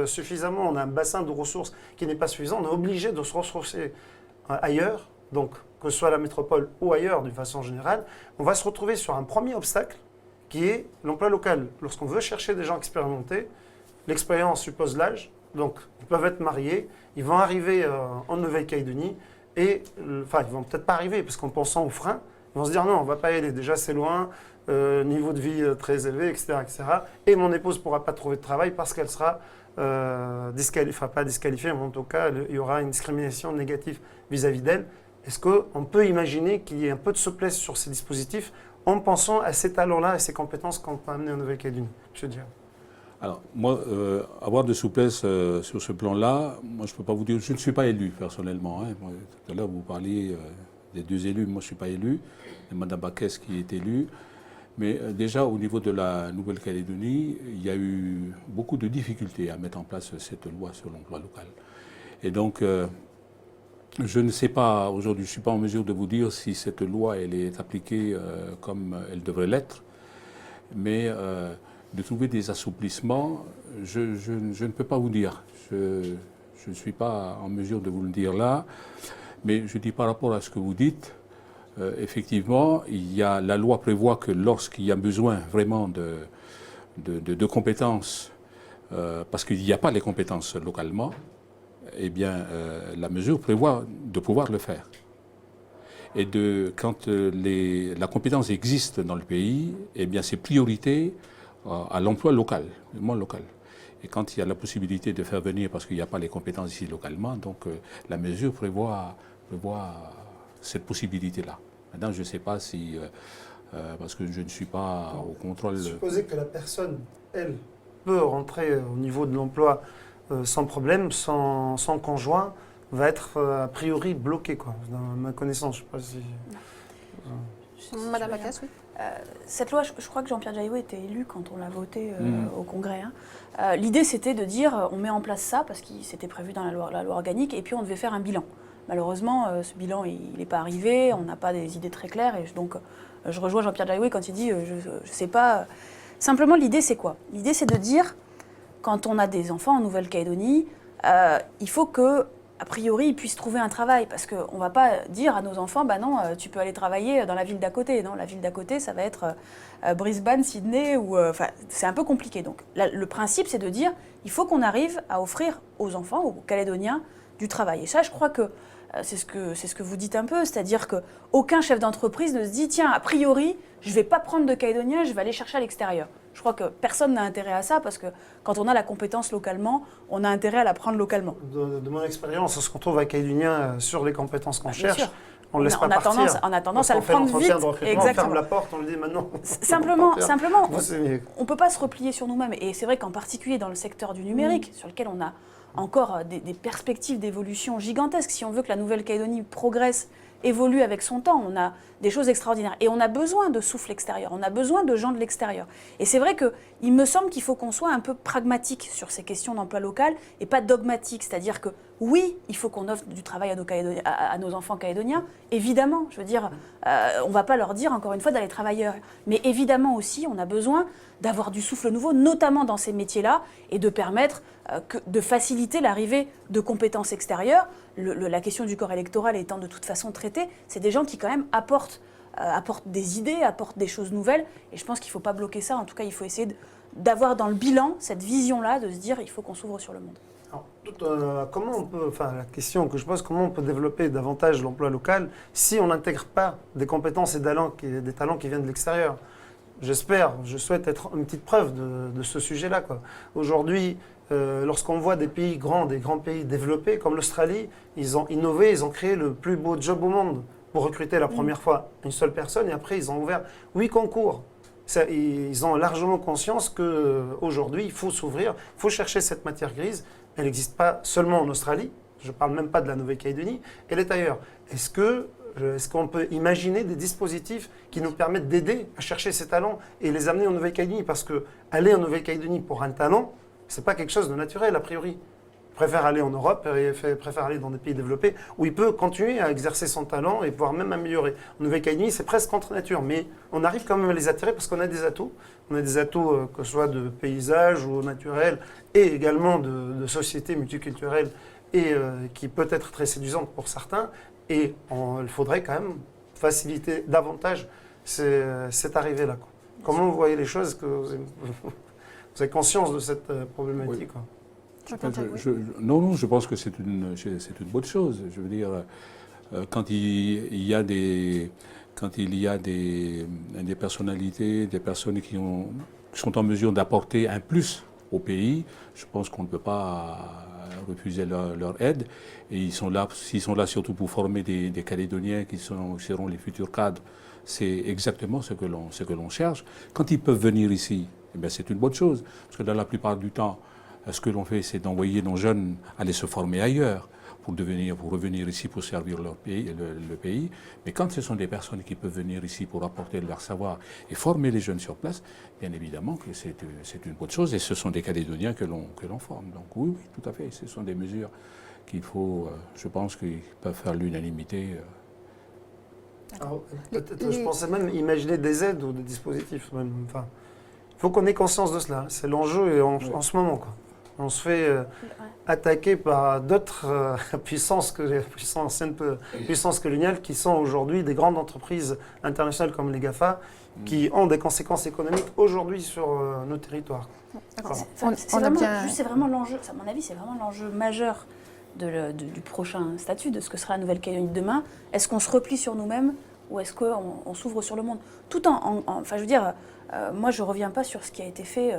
suffisamment, on a un bassin de ressources qui n'est pas suffisant, on est obligé de se ressourcer ailleurs. Donc, que ce soit à la métropole ou ailleurs, d'une façon générale, on va se retrouver sur un premier obstacle qui est l'emploi local. Lorsqu'on veut chercher des gens expérimentés, l'expérience suppose l'âge, donc ils peuvent être mariés, ils vont arriver en Nouvelle-Calédonie et, enfin, ils vont peut-être pas arriver parce qu'en pensant aux freins, ils vont se dire non, on ne va pas y aller, déjà c'est loin, niveau de vie très élevé, etc., etc. Et mon épouse ne pourra pas trouver de travail parce qu'elle sera pas disqualifiée, mais en tout cas, il y aura une discrimination négative vis-à-vis d'elle. Est-ce qu'on peut imaginer qu'il y ait un peu de souplesse sur ces dispositifs en pensant à ces talents-là et ces compétences qu'on peut amener en Nouvelle-Calédonie? Monsieur Dia. Alors, moi, avoir de souplesse sur ce plan-là, moi, je ne peux pas vous dire, je ne suis pas élu personnellement. Hein. Moi, tout à l'heure, vous parliez des deux élus, moi, je ne suis pas élu, et Mme Baquès qui est élue. Mais déjà, au niveau de la Nouvelle-Calédonie, il y a eu beaucoup de difficultés à mettre en place cette loi sur l'emploi local. Et donc, je ne sais pas, aujourd'hui, je ne suis pas en mesure de vous dire si cette loi elle est appliquée comme elle devrait l'être, mais de trouver des assouplissements, je ne peux pas vous dire. Je ne suis pas en mesure de vous le dire là, mais je dis par rapport à ce que vous dites, effectivement, la loi prévoit que lorsqu'il y a besoin vraiment de compétences, parce qu'il n'y a pas les compétences localement, eh bien, la mesure prévoit de pouvoir le faire. Et quand la compétence existe dans le pays, eh bien, c'est priorité à l'emploi local, le monde local. Et quand il y a la possibilité de faire venir, parce qu'il n'y a pas les compétences ici localement, donc la mesure prévoit cette possibilité-là. Maintenant, je ne sais pas si, parce que je ne suis pas au contrôle... Supposez que la personne, elle, peut rentrer au niveau de l'emploi sans problème, son conjoint va être a priori bloqué, quoi, dans ma connaissance. Je ne sais pas si... Madame Baquès, oui. Cette loi, je crois que Jean-Pierre Diaoué était élu quand on l'a votée au Congrès. Hein. L'idée, c'était de dire, on met en place ça, parce que c'était prévu dans la loi organique, et puis on devait faire un bilan. Malheureusement, ce bilan, il n'est pas arrivé, on n'a pas des idées très claires, et donc je rejoins Jean-Pierre Diaoué quand il dit, je ne sais pas... Simplement, l'idée, c'est quoi? L'idée, c'est de dire, quand on a des enfants en Nouvelle-Calédonie, il faut que... a priori, ils puissent trouver un travail. Parce qu'on ne va pas dire à nos enfants, bah non, tu peux aller travailler dans la ville d'à côté. Non, la ville d'à côté, ça va être Brisbane, Sydney, ou... c'est un peu compliqué. Donc, le principe, c'est de dire, il faut qu'on arrive à offrir aux enfants, aux Calédoniens, du travail. Et ça, je crois que c'est ce que vous dites un peu. C'est-à-dire qu'aucun chef d'entreprise ne se dit, tiens, a priori, je ne vais pas prendre de Calédoniens, je vais aller chercher à l'extérieur. Je crois que personne n'a intérêt à ça, parce que quand on a la compétence localement, on a intérêt à la prendre localement. De mon expérience, ce qu'on trouve à Calédonien sur les compétences qu'on cherche, on ne laisse pas on a partir. On a tendance à le prendre vite. Exactement. On ferme la porte, on lui dit maintenant. Simplement, on ne peut pas se replier sur nous-mêmes. Et c'est vrai qu'en particulier dans le secteur du numérique, sur lequel on a encore des perspectives d'évolution gigantesques, si on veut que la Nouvelle-Calédonie progresse, évolue avec son temps, on a des choses extraordinaires. Et on a besoin de souffle extérieur, on a besoin de gens de l'extérieur. Et c'est vrai qu'il me semble qu'il faut qu'on soit un peu pragmatique sur ces questions d'emploi local et pas dogmatique. C'est-à-dire que Oui, il faut qu'on offre du travail à nos enfants calédoniens, évidemment. Je veux dire, on ne va pas leur dire, encore une fois, d'aller travailler. Mais évidemment aussi, on a besoin d'avoir du souffle nouveau, notamment dans ces métiers-là, et de permettre de faciliter l'arrivée de compétences extérieures. La question du corps électoral étant de toute façon traitée, c'est des gens qui quand même apportent des idées, apportent des choses nouvelles. Et je pense qu'il ne faut pas bloquer ça. En tout cas, il faut essayer d'avoir dans le bilan cette vision-là, de se dire il faut qu'on s'ouvre sur le monde. Alors, comment on peut, la question que je pose, comment on peut développer davantage l'emploi local si on n'intègre pas des compétences et des talents qui viennent de l'extérieur? Je souhaite être une petite preuve de ce sujet-là. Aujourd'hui, lorsqu'on voit des grands pays développés comme l'Australie, ils ont innové, ils ont créé le plus beau job au monde pour recruter la première fois une seule personne et après ils ont ouvert 8 concours. Ils ont largement conscience qu'aujourd'hui, il faut s'ouvrir, il faut chercher cette matière grise. Elle n'existe pas seulement en Australie, je ne parle même pas de la Nouvelle-Calédonie, elle est ailleurs. Est-ce qu'on peut imaginer des dispositifs qui nous permettent d'aider à chercher ces talents et les amener en Nouvelle-Calédonie? Parce qu'aller en Nouvelle-Calédonie pour un talent, ce n'est pas quelque chose de naturel a priori. Il préfère aller en Europe, il préfère aller dans des pays développés où il peut continuer à exercer son talent et pouvoir même améliorer. En Nouvelle-Calédonie, c'est presque contre nature, mais on arrive quand même à les attirer parce qu'on a des atouts. On a des atouts que ce soit de paysage ou naturel et également de sociétés multiculturelles et qui peut être très séduisante pour certains. Et il faudrait quand même faciliter davantage cette arrivée-là. Comment vous voyez les choses? Vous avez conscience de cette problématique? Oui. Non, je pense que c'est une bonne chose. Je veux dire, quand il y a des personnalités, des personnes qui sont en mesure d'apporter un plus au pays, je pense qu'on ne peut pas refuser leur aide. Et s'ils sont là surtout pour former des Calédoniens qui seront les futurs cadres, c'est exactement ce que l'on cherche. Quand ils peuvent venir ici, eh bien, c'est une bonne chose. Parce que dans la plupart du temps, ce que l'on fait, c'est d'envoyer nos jeunes aller se former ailleurs pour revenir ici pour servir le pays. Mais quand ce sont des personnes qui peuvent venir ici pour apporter leur savoir et former les jeunes sur place, bien évidemment que c'est une bonne chose et ce sont des Calédoniens que l'on forme. Donc oui, tout à fait, ce sont des mesures qu'il faut, je pense qu'ils peuvent faire l'unanimité. Je pensais même imaginer des aides ou des dispositifs. Il faut qu'on ait conscience de cela. C'est l'enjeu en ce moment. On se fait attaquer par d'autres puissances anciennes puissances coloniales qui sont aujourd'hui des grandes entreprises internationales comme les GAFA qui ont des conséquences économiques aujourd'hui sur nos territoires. C'est vraiment l'enjeu, à mon avis, c'est vraiment l'enjeu majeur du prochain statut, de ce que sera la Nouvelle-Calédonie de demain. Est-ce qu'on se replie sur nous-mêmes ou est-ce qu'on s'ouvre sur le monde? Tout je veux dire, moi je ne reviens pas sur ce qui a été fait,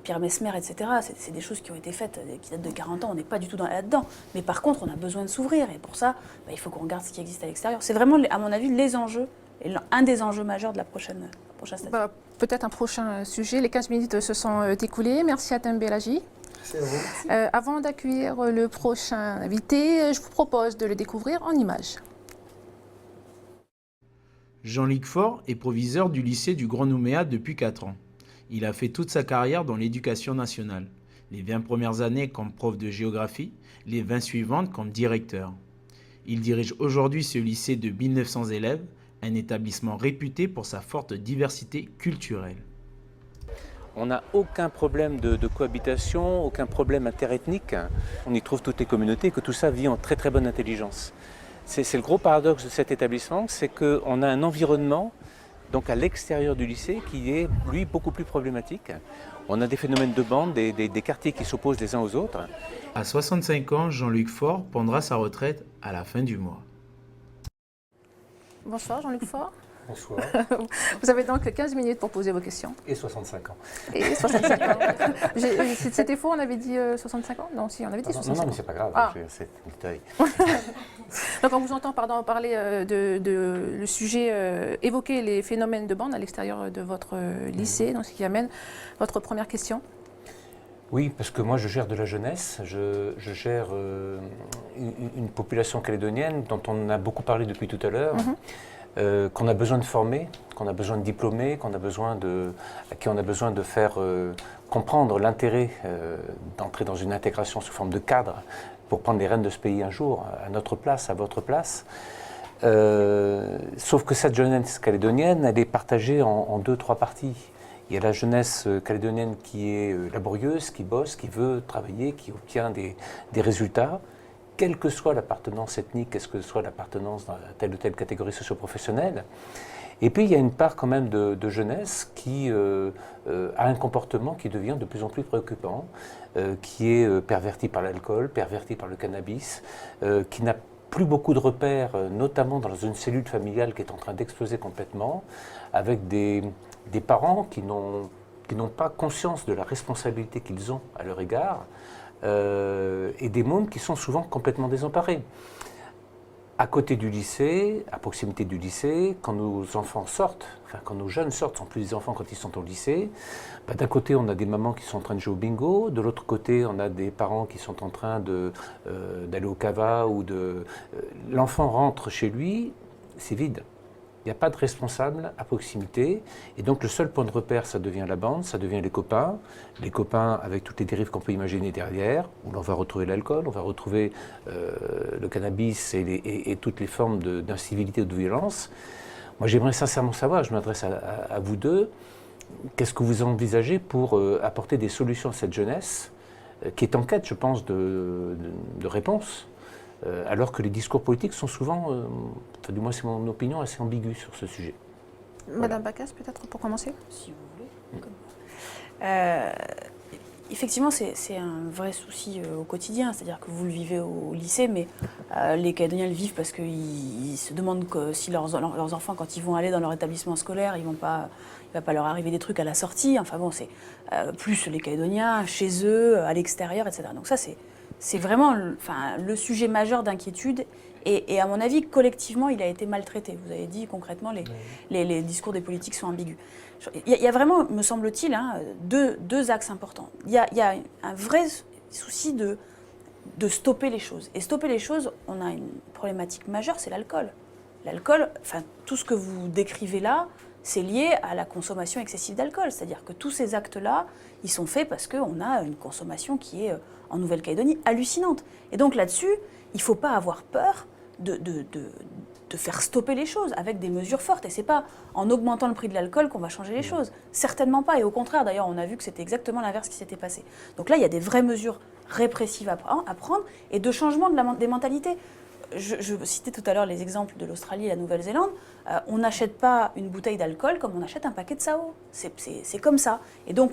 Pierre Messmer, etc. C'est des choses qui ont été faites, qui datent de 40 ans, on n'est pas du tout là-dedans. Mais par contre, on a besoin de s'ouvrir et pour ça, il faut qu'on regarde ce qui existe à l'extérieur. C'est vraiment, à mon avis, les enjeux, et un des enjeux majeurs de la prochaine statut. Peut-être un prochain sujet. Les 15 minutes se sont écoulées. Merci à Atem Belaji. Avant d'accueillir le prochain invité, je vous propose de le découvrir en images. Jean-Luc Faure est proviseur du lycée du Grand Nouméa depuis 4 ans. Il a fait toute sa carrière dans l'éducation nationale. Les 20 premières années comme prof de géographie, les 20 suivantes comme directeur. Il dirige aujourd'hui ce lycée de 1900 élèves, un établissement réputé pour sa forte diversité culturelle. On n'a aucun problème de cohabitation, aucun problème interethnique. On y trouve toutes les communautés et que tout ça vit en très très bonne intelligence. C'est le gros paradoxe de cet établissement, c'est qu'on a un environnement donc à l'extérieur du lycée qui est, lui, beaucoup plus problématique. On a des phénomènes de bande, des quartiers qui s'opposent les uns aux autres. À 65 ans, Jean-Luc Faure prendra sa retraite à la fin du mois. Bonsoir Jean-Luc Faure. Bonsoir. Vous avez donc 15 minutes pour poser vos questions. Et 65 ans. Et 65 ans. C'était faux, on avait dit 65 ans? Non, si, on avait dit 65 ans. Non, mais c'est pas grave, c'est un détail. Donc on vous entend parler le sujet, évoquer les phénomènes de bande à l'extérieur de votre lycée, donc ce qui amène votre première question. Oui, parce que moi je gère de la jeunesse, je gère une population calédonienne dont on a beaucoup parlé depuis tout à l'heure. Qu'on a besoin de former, qu'on a besoin de diplômer, à qui on a besoin de faire comprendre l'intérêt d'entrer dans une intégration sous forme de cadre pour prendre les rênes de ce pays un jour, à notre place, à votre place. Sauf que cette jeunesse calédonienne, elle est partagée en 2-3 parties. Il y a la jeunesse calédonienne qui est laborieuse, qui bosse, qui veut travailler, qui obtient des résultats, quelle que soit l'appartenance ethnique, quelle que soit l'appartenance dans telle ou telle catégorie socio-professionnelle. Et puis il y a une part quand même de jeunesse qui a un comportement qui devient de plus en plus préoccupant, qui est perverti par l'alcool, perverti par le cannabis, qui n'a plus beaucoup de repères, notamment dans une cellule familiale qui est en train d'exploser complètement, avec des parents qui n'ont pas conscience de la responsabilité qu'ils ont à leur égard, et des mômes qui sont souvent complètement désemparés. À côté du lycée, à proximité du lycée, quand nos enfants sortent, enfin quand nos jeunes sortent, sont plus des enfants quand ils sont au lycée, d'un côté on a des mamans qui sont en train de jouer au bingo, de l'autre côté on a des parents qui sont en train d'aller au cava, ou l'enfant rentre chez lui, c'est vide. Il n'y a pas de responsable à proximité, et donc le seul point de repère, ça devient la bande, ça devient les copains avec toutes les dérives qu'on peut imaginer derrière, où l'on va retrouver l'alcool, on va retrouver le cannabis et toutes les formes d'incivilité ou de violence. Moi j'aimerais sincèrement savoir, je m'adresse à vous deux, qu'est-ce que vous envisagez pour apporter des solutions à cette jeunesse, qui est en quête, je pense, de réponses, alors que les discours politiques sont souvent, du moins c'est mon opinion, assez ambigus sur ce sujet. Madame Backes, peut-être pour commencer? Si vous voulez. Effectivement, c'est un vrai souci au quotidien, c'est-à-dire que vous le vivez au lycée, mais les Calédoniens le vivent parce qu'ils se demandent si leurs enfants, quand ils vont aller dans leur établissement scolaire, il ne va pas leur arriver des trucs à la sortie. Enfin bon, c'est plus les Calédoniens, chez eux, à l'extérieur, etc. Donc ça, c'est vraiment le sujet majeur d'inquiétude. Et à mon avis, collectivement, il a été maltraité. Vous avez dit concrètement, les discours des politiques sont ambigus. Il y a vraiment, me semble-t-il, deux axes importants. Il y a un vrai souci de stopper les choses. Et stopper les choses, on a une problématique majeure, c'est l'alcool. L'alcool, tout ce que vous décrivez là, c'est lié à la consommation excessive d'alcool. C'est-à-dire que tous ces actes-là, ils sont faits parce qu'on a une consommation qui est, en Nouvelle-Calédonie, hallucinante. Et donc là-dessus, il ne faut pas avoir peur de faire stopper les choses avec des mesures fortes. Et ce n'est pas en augmentant le prix de l'alcool qu'on va changer les choses. Certainement pas. Et au contraire, d'ailleurs, on a vu que c'était exactement l'inverse qui s'était passé. Donc là, il y a des vraies mesures répressives à prendre et de changement des mentalités. Je citais tout à l'heure les exemples de l'Australie et la Nouvelle-Zélande. On n'achète pas une bouteille d'alcool comme on achète un paquet de sao. C'est comme ça. Et donc,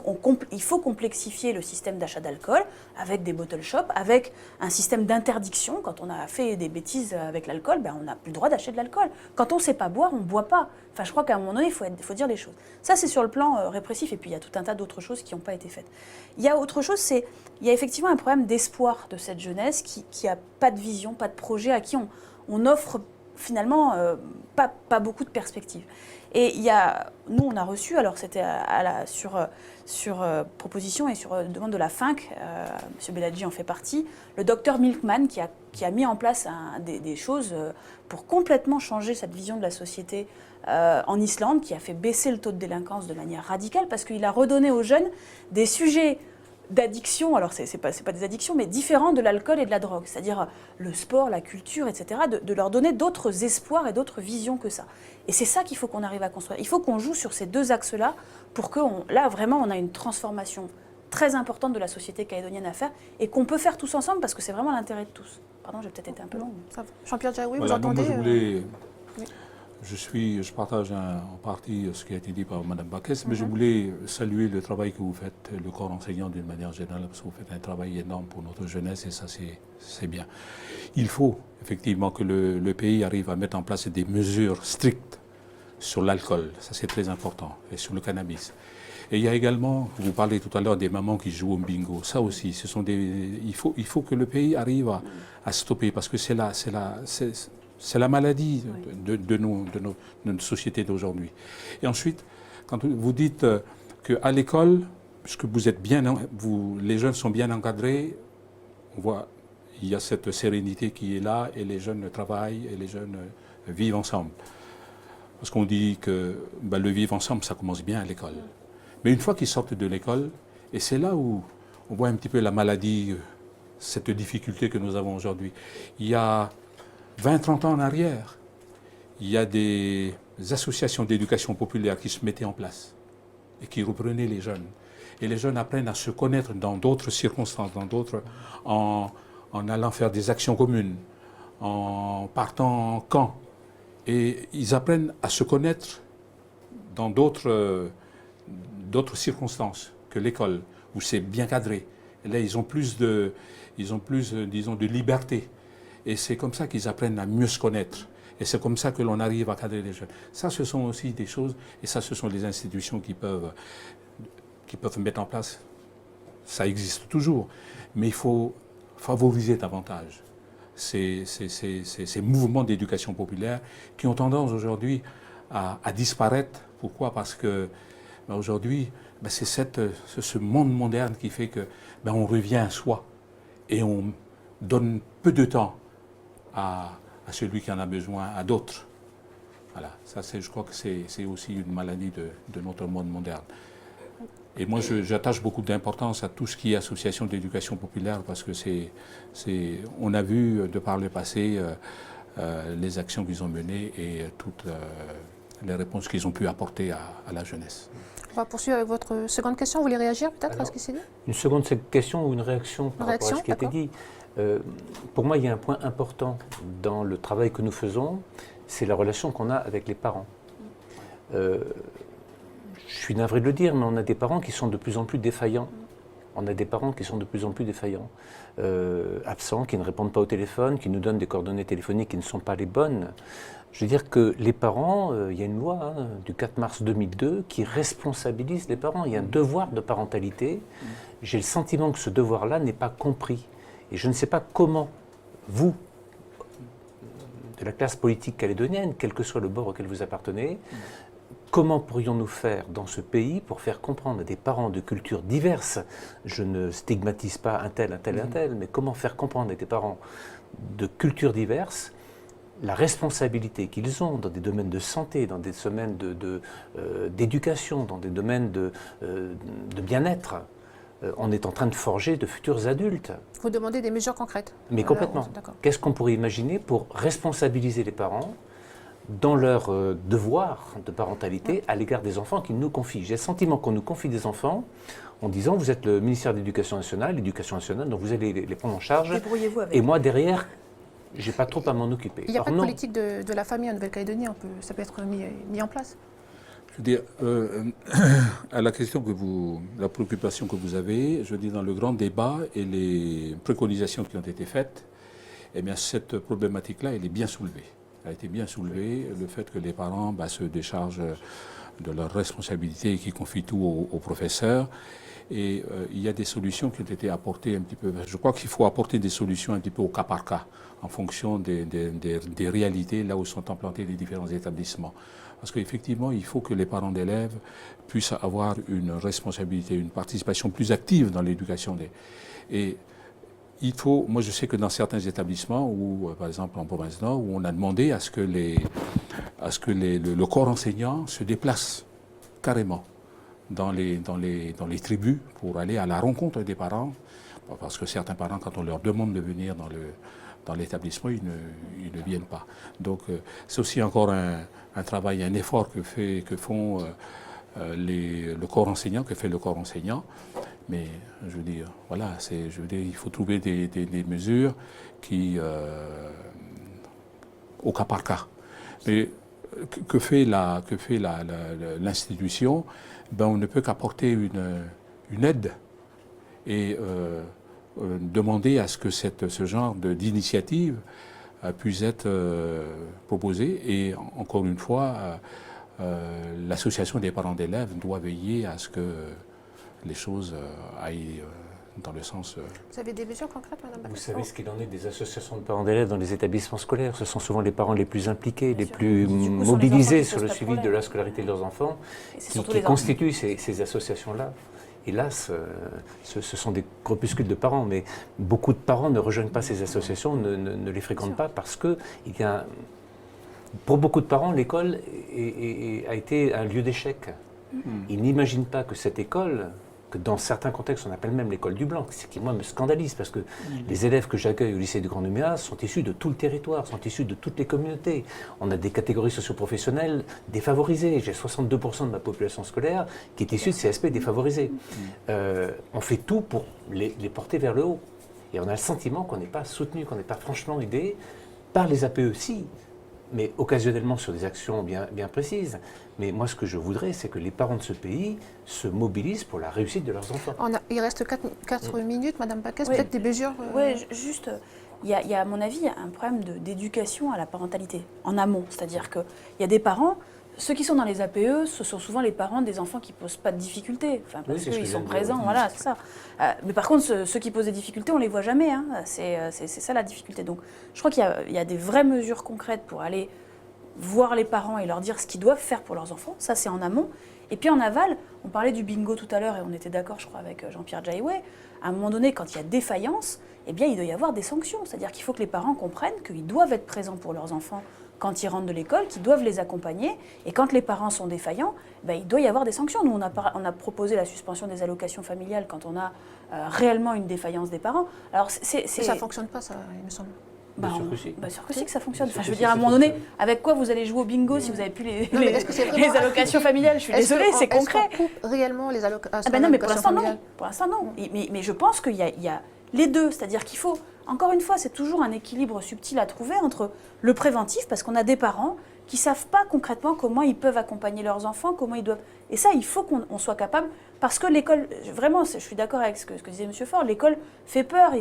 il faut complexifier le système d'achat d'alcool avec des bottle shops, avec un système d'interdiction. Quand on a fait des bêtises avec l'alcool, on n'a plus le droit d'acheter de l'alcool. Quand on ne sait pas boire, on ne boit pas. Enfin, je crois qu'à un moment donné, il faut dire les choses. Ça, c'est sur le plan répressif. Et puis, il y a tout un tas d'autres choses qui n'ont pas été faites. Il y a autre chose, il y a effectivement un problème d'espoir de cette jeunesse qui n'a pas de vision, pas de projet, à qui on offre finalement pas beaucoup de perspectives. Et nous, on a reçu, alors c'était sur proposition et sur demande de la FINC, M. Beladji en fait partie, le docteur Milkman qui a mis en place des choses pour complètement changer cette vision de la société en Islande, qui a fait baisser le taux de délinquance de manière radicale parce qu'il a redonné aux jeunes des sujets d'addiction, alors c'est pas des addictions, mais différents de l'alcool et de la drogue, c'est-à-dire le sport, la culture, etc., de leur donner d'autres espoirs et d'autres visions que ça. Et c'est ça qu'il faut qu'on arrive à construire. Il faut qu'on joue sur ces deux axes-là pour que, là, vraiment, on a une transformation très importante de la société calédonienne à faire et qu'on peut faire tous ensemble parce que c'est vraiment l'intérêt de tous. Pardon, j'ai peut-être été un peu long. Jean-Pierre Diaoui, voilà, vous entendez je partage en partie ce qui a été dit par Mme Backes, mais je voulais saluer le travail que vous faites, le corps enseignant d'une manière générale, parce que vous faites un travail énorme pour notre jeunesse et ça c'est bien. Il faut effectivement que le pays arrive à mettre en place des mesures strictes sur l'alcool, ça c'est très important, et sur le cannabis. Et il y a également, vous parlez tout à l'heure des mamans qui jouent au bingo, ça aussi, il faut que le pays arrive à stopper, parce que c'est la maladie de notre société d'aujourd'hui. Et ensuite, quand vous dites qu'à l'école, puisque les jeunes sont bien encadrés, on voit il y a cette sérénité qui est là et les jeunes travaillent et les jeunes vivent ensemble. Parce qu'on dit que le vivre ensemble, ça commence bien à l'école. Mais une fois qu'ils sortent de l'école, et c'est là où on voit un petit peu la maladie cette difficulté que nous avons aujourd'hui. Il y a 20-30 ans en arrière, il y a des associations d'éducation populaire qui se mettaient en place et qui reprenaient les jeunes. Et les jeunes apprennent à se connaître dans d'autres circonstances, en allant faire des actions communes, en partant en camp. Et ils apprennent à se connaître dans d'autres circonstances que l'école, où c'est bien cadré. Et là, ils ont plus, disons, de liberté. Et c'est comme ça qu'ils apprennent à mieux se connaître. Et c'est comme ça que l'on arrive à cadrer les jeunes. Ça, ce sont aussi des choses, et ça, ce sont les institutions qui peuvent mettre en place. Ça existe toujours, mais il faut favoriser davantage ces mouvements d'éducation populaire qui ont tendance aujourd'hui à disparaître. Pourquoi? Parce que aujourd'hui, c'est ce monde moderne qui fait que on revient à soi et on donne peu de temps à celui qui en a besoin, à d'autres. Voilà, ça, je crois que c'est aussi une maladie de notre monde moderne. Et moi, j'attache beaucoup d'importance à tout ce qui est association d'éducation populaire parce que on a vu de par le passé les actions qu'ils ont menées et toutes les réponses qu'ils ont pu apporter à la jeunesse. On va poursuivre avec votre seconde question. Vous voulez réagir peut-être à ce qui s'est dit? Une seconde question ou une réaction par rapport à ce qui a été dit. Pour moi, il y a un point important dans le travail que nous faisons, c'est la relation qu'on a avec les parents. Je suis navré de le dire, mais on a des parents qui sont de plus en plus défaillants. On a des parents qui sont de plus en plus défaillants, absents, qui ne répondent pas au téléphone, qui nous donnent des coordonnées téléphoniques qui ne sont pas les bonnes. Je veux dire que les parents, il y a une loi du 4 mars 2002 qui responsabilise les parents. Il y a un devoir de parentalité. J'ai le sentiment que ce devoir-là n'est pas compris. Et je ne sais pas comment, vous, de la classe politique calédonienne, quel que soit le bord auquel vous appartenez, comment pourrions-nous faire dans ce pays pour faire comprendre à des parents de cultures diverses, je ne stigmatise pas un tel, mais comment faire comprendre à des parents de cultures diverses la responsabilité qu'ils ont dans des domaines de santé, dans des domaines d'éducation, dans des domaines de bien-être. On est en train de forger de futurs adultes. Vous demandez des mesures concrètes. Mais complètement. Qu'est-ce qu'on pourrait imaginer pour responsabiliser les parents dans leur devoir de parentalité à l'égard des enfants qu'ils nous confient? J'ai le sentiment qu'on nous confie des enfants en disant vous êtes le ministère de l'Éducation nationale, donc vous allez les prendre en charge. Débrouillez-vous avec. Et moi derrière, j'ai pas trop à m'en occuper. Il n'y a pas de politique de la famille en Nouvelle-Calédonie, ça peut être mis en place. Je veux dire, à la question la préoccupation que vous avez, je veux dire, dans le grand débat et les préconisations qui ont été faites, eh bien, cette problématique-là, elle est bien soulevée. Elle a été bien soulevée, le fait que les parents se déchargent de leurs responsabilités et qu'ils confient tout aux professeurs. Et il y a des solutions qui ont été apportées un petit peu. Je crois qu'il faut apporter des solutions un petit peu au cas par cas, en fonction des réalités, là où sont implantés les différents établissements. Parce qu'effectivement, il faut que les parents d'élèves puissent avoir une responsabilité, une participation plus active dans l'éducation Et il faut, moi je sais que dans certains établissements, ou par exemple en province Nord, où on a demandé à ce que le corps enseignant se déplace carrément dans les tribus pour aller à la rencontre des parents, parce que certains parents, quand on leur demande de venir dans l'établissement, ils ne viennent pas. Donc c'est aussi encore un travail, un effort que fait le corps enseignant, mais je veux dire, voilà, il faut trouver des mesures qui, au cas par cas. Mais que fait l'institution? On ne peut qu'apporter une aide et demander à ce que ce genre d'initiative puisse être proposée. Et encore une fois, l'association des parents d'élèves doit veiller à ce que les choses aillent dans le sens... Vous avez des mesures concrètes, Madame Bacchès? Vous savez ce qu'il en est des associations de parents d'élèves dans les établissements scolaires. Ce sont souvent les parents les plus impliqués, les plus mobilisés sur le suivi de la scolarité de leurs enfants qui constituent ces associations-là. Hélas, ce sont des groupuscules de parents, mais beaucoup de parents ne rejoignent pas ces associations, ne les fréquentent pas parce que pour beaucoup de parents, l'école a été un lieu d'échec. Ils n'imaginent pas que cette école que dans certains contextes, on appelle même l'école du blanc, ce qui, moi, me scandalise, parce que les élèves que j'accueille au lycée du Grand Nouméa sont issus de tout le territoire, sont issus de toutes les communautés. On a des catégories socioprofessionnelles défavorisées. J'ai 62% de ma population scolaire qui est issue de CSP défavorisés. On fait tout pour les porter vers le haut. Et on a le sentiment qu'on n'est pas soutenu, qu'on n'est pas franchement aidé par les APE, si, mais occasionnellement sur des actions bien précises. Mais moi, ce que je voudrais, c'est que les parents de ce pays se mobilisent pour la réussite de leurs enfants. Il reste 4 minutes, Madame Baquès, Oui. peut-être des mesures. Oui, juste, il y a à mon avis un problème d'éducation à la parentalité, en amont. C'est-à-dire qu'il y a des parents, ceux qui sont dans les APE, ce sont souvent les parents des enfants qui ne posent pas de difficultés, enfin, parce c'est ce que qu'ils je sont viens de présents, dire. voilà, c'est ça. Mais par contre, ceux qui posent des difficultés, on ne les voit jamais, hein. C'est ça la difficulté. Donc je crois qu'il y a des vraies mesures concrètes pour aller voir les parents et leur dire ce qu'ils doivent faire pour leurs enfants, ça c'est en amont. Et puis en aval, on parlait du bingo tout à l'heure et on était d'accord, je crois, avec Jean-Pierre Jaiwé. À un moment donné, quand il y a défaillance, eh bien, il doit y avoir des sanctions. C'est-à-dire qu'il faut que les parents comprennent qu'ils doivent être présents pour leurs enfants quand ils rentrent de l'école, qu'ils doivent les accompagner. Et quand les parents sont défaillants, ben, il doit y avoir des sanctions. Nous, on a proposé la suspension des allocations familiales quand on a réellement une défaillance des parents. Alors, Ça ne fonctionne pas, ça, il me semble. Bien sûr que si. Bien sûr que si que ça fonctionne. Enfin, Bien je veux sûr dire, à un que moment ça donné, fonctionne. avec quoi vous allez jouer au bingo si vous n'avez plus les est-ce que c'est vraiment- allocations familiales? Je suis désolée, c'est concret. Est-ce qu'on coupe réellement les allocations Ah ben non, mais pour l'instant, non. familiales? Pour l'instant, non. Mais je pense qu'il y a les deux. C'est-à-dire qu'il faut, encore une fois, c'est toujours un équilibre subtil à trouver entre le préventif, parce qu'on a des parents qui ne savent pas concrètement comment ils peuvent accompagner leurs enfants, comment ils doivent... Et ça, il faut qu'on soit capable, parce que l'école, vraiment, je suis d'accord avec ce que disait M. Faure, l'école fait peur.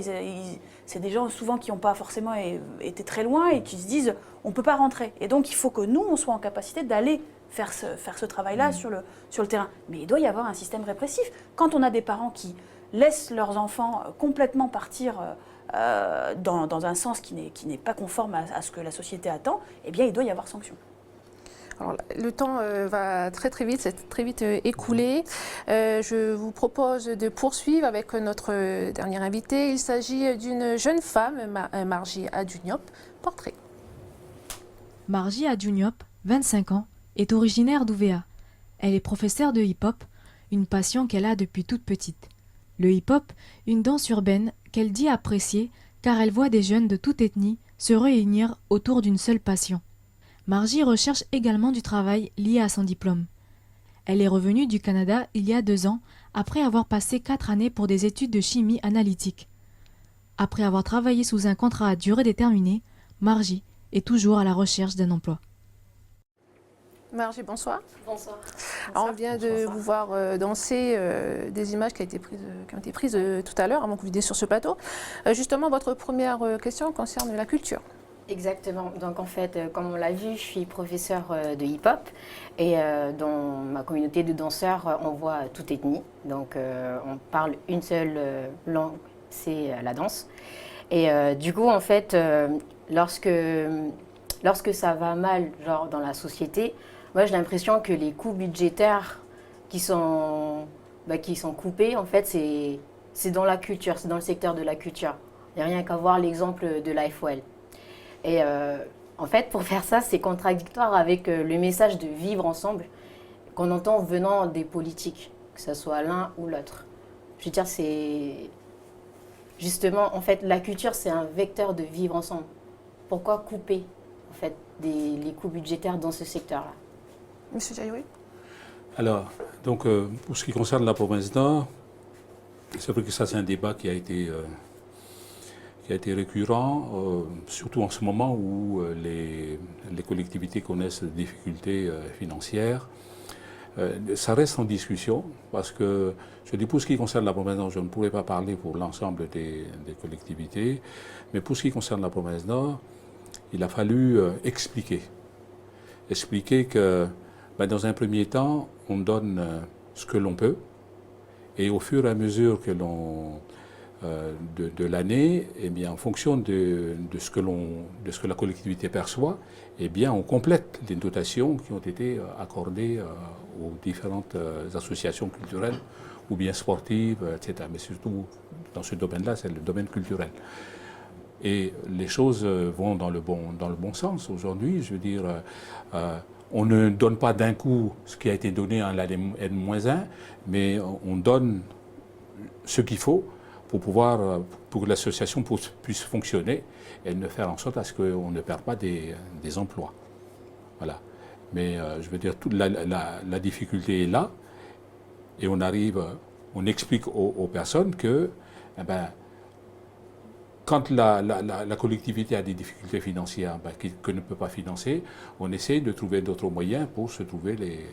C'est des gens souvent qui n'ont pas forcément été très loin et qui se disent, on ne peut pas rentrer. Et donc, il faut que nous, on soit en capacité d'aller faire ce travail-là sur le terrain. Mais il doit y avoir un système répressif. Quand on a des parents qui laissent leurs enfants complètement partir dans un sens qui n'est pas conforme à ce que la société attend, eh bien, il doit y avoir sanction. Alors, le temps va très vite, c'est très vite écoulé. Je vous propose de poursuivre avec notre dernier invité. Il s'agit d'une jeune femme, Margie Aduniop. Portrait. Margie Aduniop, 25 ans, est originaire d'Ouvéa. Elle est professeure de hip-hop, une passion qu'elle a depuis toute petite. Le hip-hop, une danse urbaine qu'elle dit apprécier car elle voit des jeunes de toute ethnie se réunir autour d'une seule passion. Margie recherche également du travail lié à son diplôme. Elle est revenue du Canada il y a 2 ans après avoir passé 4 années pour des études de chimie analytique. Après avoir travaillé sous un contrat à durée déterminée, Margie est toujours à la recherche d'un emploi. Margie, bonsoir. Bonsoir. Alors, on vient de vous voir danser des images qui ont été prises tout à l'heure, avant que vous veniez sur ce plateau. Justement, votre première question concerne la culture. Exactement. Donc en fait, comme on l'a vu, je suis professeure de hip-hop et dans ma communauté de danseurs, on voit toute ethnie. Donc on parle une seule langue, c'est la danse. Et du coup, en fait, lorsque ça va mal, genre dans la société, moi j'ai l'impression que les coûts budgétaires qui sont coupés, en fait, c'est dans la culture, c'est dans le secteur de la culture. Il n'y a rien qu'à voir l'exemple de la FOL. Et en fait, pour faire ça, c'est contradictoire avec le message de vivre ensemble qu'on entend venant des politiques, que ce soit l'un ou l'autre. Je veux dire, c'est justement, en fait, la culture, c'est un vecteur de vivre ensemble. Pourquoi couper, en fait, les coûts budgétaires dans ce secteur-là? Monsieur Jaiwé. Alors, donc, pour ce qui concerne la province Nord, c'est vrai que ça, c'est un débat qui a été récurrent, surtout en ce moment où les collectivités connaissent des difficultés financières. Ça reste en discussion parce que, je dis pour ce qui concerne la province Nord, je ne pourrais pas parler pour l'ensemble des collectivités, mais pour ce qui concerne la province Nord, il a fallu expliquer que dans un premier temps, on donne ce que l'on peut et au fur et à mesure que de l'année, eh bien, en fonction de ce que la collectivité perçoit, eh bien, on complète les dotations qui ont été accordées aux différentes associations culturelles ou bien sportives, etc. Mais surtout, dans ce domaine-là, c'est le domaine culturel. Et les choses vont dans le bon sens aujourd'hui. Je veux dire, on ne donne pas d'un coup ce qui a été donné en N-1, mais on donne ce qu'il faut pour que l'association puisse fonctionner et de faire en sorte à ce qu'on ne perde pas des emplois. Voilà. Mais je veux dire, toute la difficulté est là et on explique aux personnes que, quand la collectivité a des difficultés financières que ne peut pas financer, on essaie de trouver d'autres moyens pour se trouver les...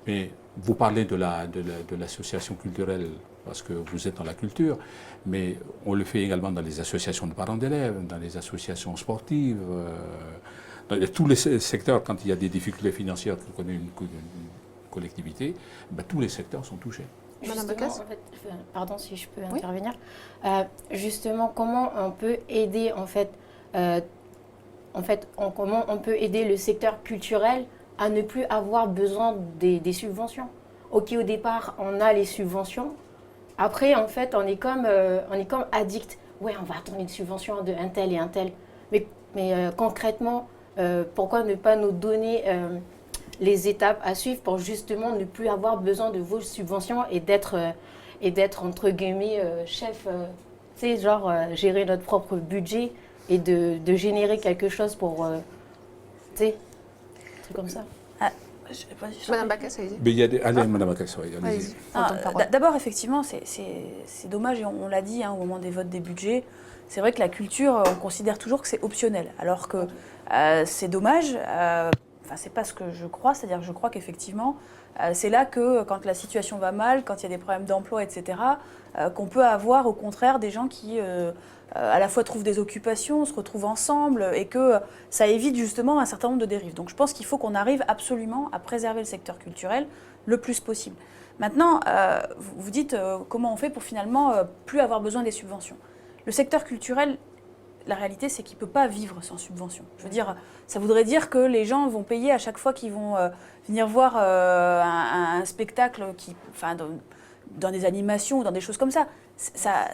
Mais vous parlez de l'association culturelle parce que vous êtes dans la culture, mais on le fait également dans les associations de parents d'élèves, dans les associations sportives, dans tous les secteurs. Quand il y a des difficultés financières que connaît une collectivité, tous les secteurs sont touchés. Madame Justement, Bacchès. en fait, pardon si je peux Oui. intervenir. Justement, comment on peut aider comment on peut aider le secteur culturel à ne plus avoir besoin des subventions. Ok, au départ, on a les subventions. Après, en fait, on est comme addict. Ouais, on va attendre une subvention de un tel et un tel. Mais concrètement, pourquoi ne pas nous donner les étapes à suivre pour justement ne plus avoir besoin de vos subventions et d'être entre guillemets chef, tu sais, genre gérer notre propre budget et de générer quelque chose pour, tu sais, un truc comme ça. Madame Bacchès, allez-y. Mais il y a allez, Madame Bacchès, allez-y. Allez-y. Temps de parole. D'abord, effectivement, c'est dommage, et on l'a dit au moment des votes des budgets, c'est vrai que la culture, on considère toujours que c'est optionnel, alors que c'est dommage. Enfin, c'est pas ce que je crois, c'est-à-dire que je crois qu'effectivement, c'est là que quand la situation va mal, quand il y a des problèmes d'emploi, etc., qu'on peut avoir au contraire des gens qui à la fois trouvent des occupations, se retrouvent ensemble, et que ça évite justement un certain nombre de dérives. Donc je pense qu'il faut qu'on arrive absolument à préserver le secteur culturel le plus possible. Maintenant, vous dites comment on fait pour finalement plus avoir besoin des subventions. Le secteur culturel, la réalité, c'est qu'il ne peut pas vivre sans subvention. Je veux dire, ça voudrait dire que les gens vont payer à chaque fois qu'ils vont venir voir un spectacle, dans des animations ou dans des choses comme ça. Ça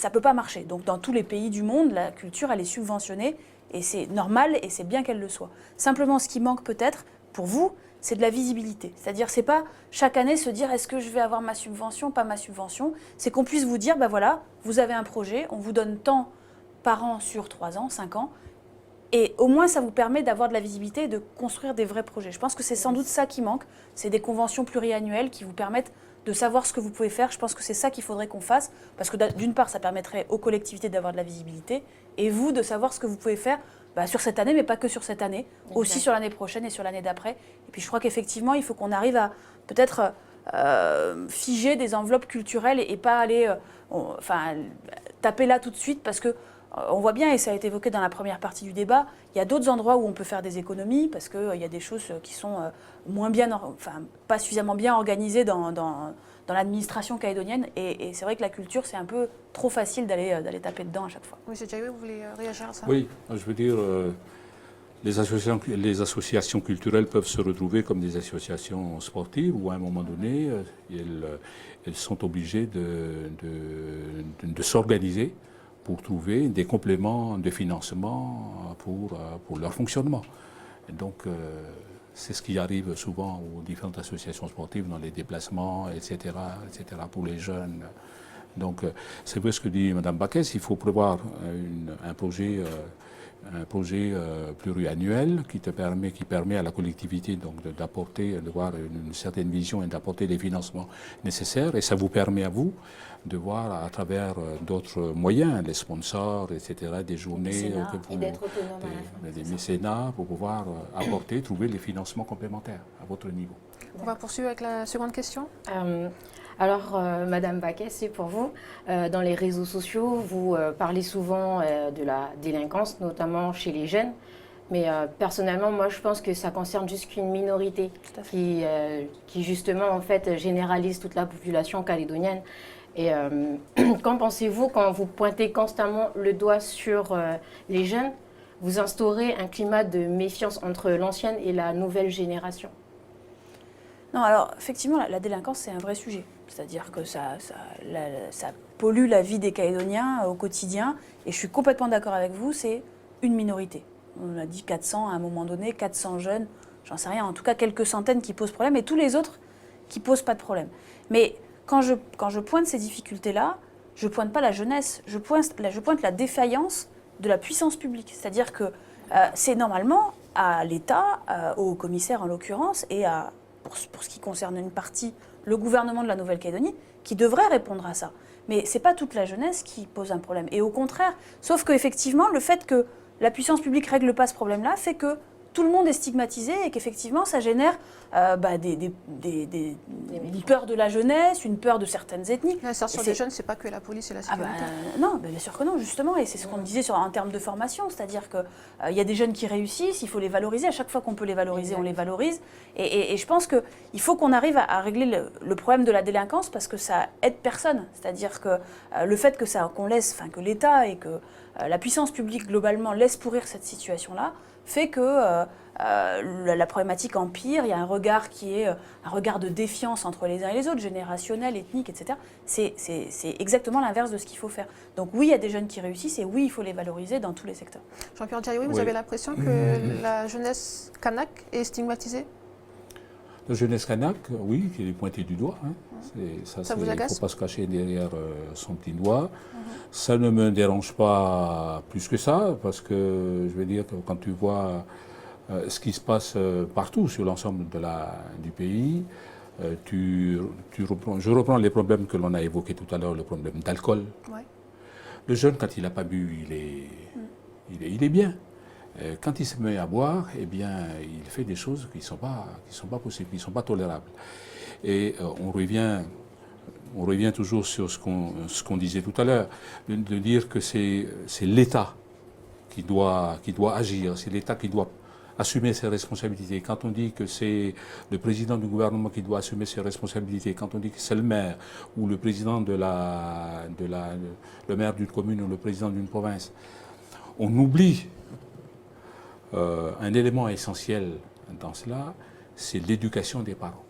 ne peut pas marcher. Donc, dans tous les pays du monde, la culture, elle est subventionnée, et c'est normal, et c'est bien qu'elle le soit. Simplement, ce qui manque peut-être, pour vous, c'est de la visibilité. C'est-à-dire, c'est pas chaque année se dire est-ce que je vais avoir ma subvention, pas ma subvention. C'est qu'on puisse vous dire, voilà, vous avez un projet, on vous donne tant par an sur 3 ans, 5 ans, et au moins ça vous permet d'avoir de la visibilité et de construire des vrais projets. Je pense que c'est sans doute ça qui manque, c'est des conventions pluriannuelles qui vous permettent de savoir ce que vous pouvez faire. Je pense que c'est ça qu'il faudrait qu'on fasse, parce que d'une part ça permettrait aux collectivités d'avoir de la visibilité, et vous de savoir ce que vous pouvez faire sur cette année, mais pas que sur cette année, aussi sur l'année prochaine et sur l'année d'après. Et puis je crois qu'effectivement il faut qu'on arrive à peut-être figer des enveloppes culturelles et pas aller taper là tout de suite, parce que on voit bien, et ça a été évoqué dans la première partie du débat, il y a d'autres endroits où on peut faire des économies, parce qu'il y a des choses qui sont pas suffisamment bien organisées dans l'administration calédonienne, et c'est vrai que la culture, c'est un peu trop facile d'aller taper dedans à chaque fois. Monsieur Djaoué, vous voulez réagir à ça? Oui, je veux dire, les associations culturelles peuvent se retrouver comme des associations sportives, où à un moment donné, elles sont obligées de s'organiser pour trouver des compléments de financement pour leur fonctionnement. Et donc, c'est ce qui arrive souvent aux différentes associations sportives dans les déplacements, etc., pour les jeunes. Donc, c'est vrai ce que dit Mme Bacchès, il faut prévoir un projet pluriannuel qui permet à la collectivité d'avoir une certaine vision et d'apporter les financements nécessaires. Et ça vous permet à vous de voir à travers d'autres moyens, les sponsors, etc., des journées, des mécénats, pour pouvoir trouver les financements complémentaires à votre niveau. On va poursuivre avec la seconde question. Alors, Madame Bacchès, c'est pour vous. Dans les réseaux sociaux, vous parlez souvent de la délinquance, notamment chez les jeunes. Mais personnellement, moi, je pense que ça concerne juste qu'une minorité qui justement, en fait, généralise toute la population calédonienne. Et qu'en pensez-vous quand vous pointez constamment le doigt sur les jeunes? Vous instaurez un climat de méfiance entre l'ancienne et la nouvelle génération? Non, alors effectivement, la délinquance, c'est un vrai sujet. C'est-à-dire que ça pollue la vie des Calédoniens au quotidien. Et je suis complètement d'accord avec vous, c'est une minorité. On a dit 400 à un moment donné, 400 jeunes, j'en sais rien, en tout cas quelques centaines qui posent problème, et tous les autres qui ne posent pas de problème. Mais quand je pointe ces difficultés-là, je ne pointe pas la jeunesse, je pointe la défaillance de la puissance publique. C'est-à-dire que c'est normalement à l'État, au commissaire en l'occurrence, et pour ce qui concerne une partie, le gouvernement de la Nouvelle-Calédonie, qui devrait répondre à ça. Mais ce n'est pas toute la jeunesse qui pose un problème. Et au contraire, sauf qu'effectivement, le fait que la puissance publique ne règle pas ce problème-là fait que tout le monde est stigmatisé et qu'effectivement, ça génère une peur de la jeunesse, une peur de certaines ethnies. L'insertion des jeunes, ce n'est pas que la police et la sécurité. Non, bien sûr que non, justement. Et c'est ce qu'on disait en termes de formation. C'est-à-dire qu'il y a des jeunes qui réussissent, il faut les valoriser. À chaque fois qu'on peut les valoriser, on les valorise. Et je pense qu'il faut qu'on arrive à régler le problème de la délinquance parce que ça aide personne. C'est-à-dire que le fait que l'État et que la puissance publique, globalement, laisse pourrir cette situation-là, fait que la problématique empire, il y a un regard qui est un regard de défiance entre les uns et les autres, générationnel, ethnique, etc. C'est exactement l'inverse de ce qu'il faut faire. Donc oui, il y a des jeunes qui réussissent et oui, il faut les valoriser dans tous les secteurs. Jean-Pierre Diaoui, vous avez l'impression que la jeunesse kanak est stigmatisée ? La jeunesse kanak, oui, qui est pointée du doigt. Hein. Ça vous agace ? Il ne faut pas se cacher derrière son petit doigt. Ça ne me dérange pas plus que ça, parce que, je veux dire, quand tu vois ce qui se passe partout sur l'ensemble du pays, je reprends les problèmes que l'on a évoqués tout à l'heure, le problème d'alcool. Ouais. Le jeune, quand il n'a pas bu, il est bien. Quand il se met à boire, eh bien, il fait des choses qui ne sont pas possibles, qui ne sont pas tolérables. Et on revient toujours sur ce qu'on disait tout à l'heure, de dire que c'est l'État qui doit agir, c'est l'État qui doit assumer ses responsabilités. Quand on dit que c'est le président du gouvernement qui doit assumer ses responsabilités, quand on dit que c'est le maire ou le président le maire d'une commune ou le président d'une province, on oublie un élément essentiel dans cela, c'est l'éducation des parents.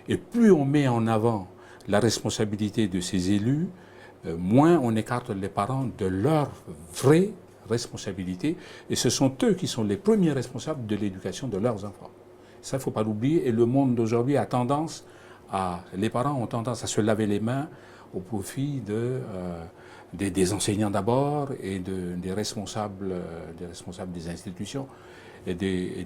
Et plus on met en avant la responsabilité de ces élus, moins on écarte les parents de leur vraie responsabilité. Et ce sont eux qui sont les premiers responsables de l'éducation de leurs enfants. Ça, il ne faut pas l'oublier. Et le monde d'aujourd'hui a tendance les parents ont tendance à se laver les mains au profit des enseignants d'abord et des responsables des institutions et des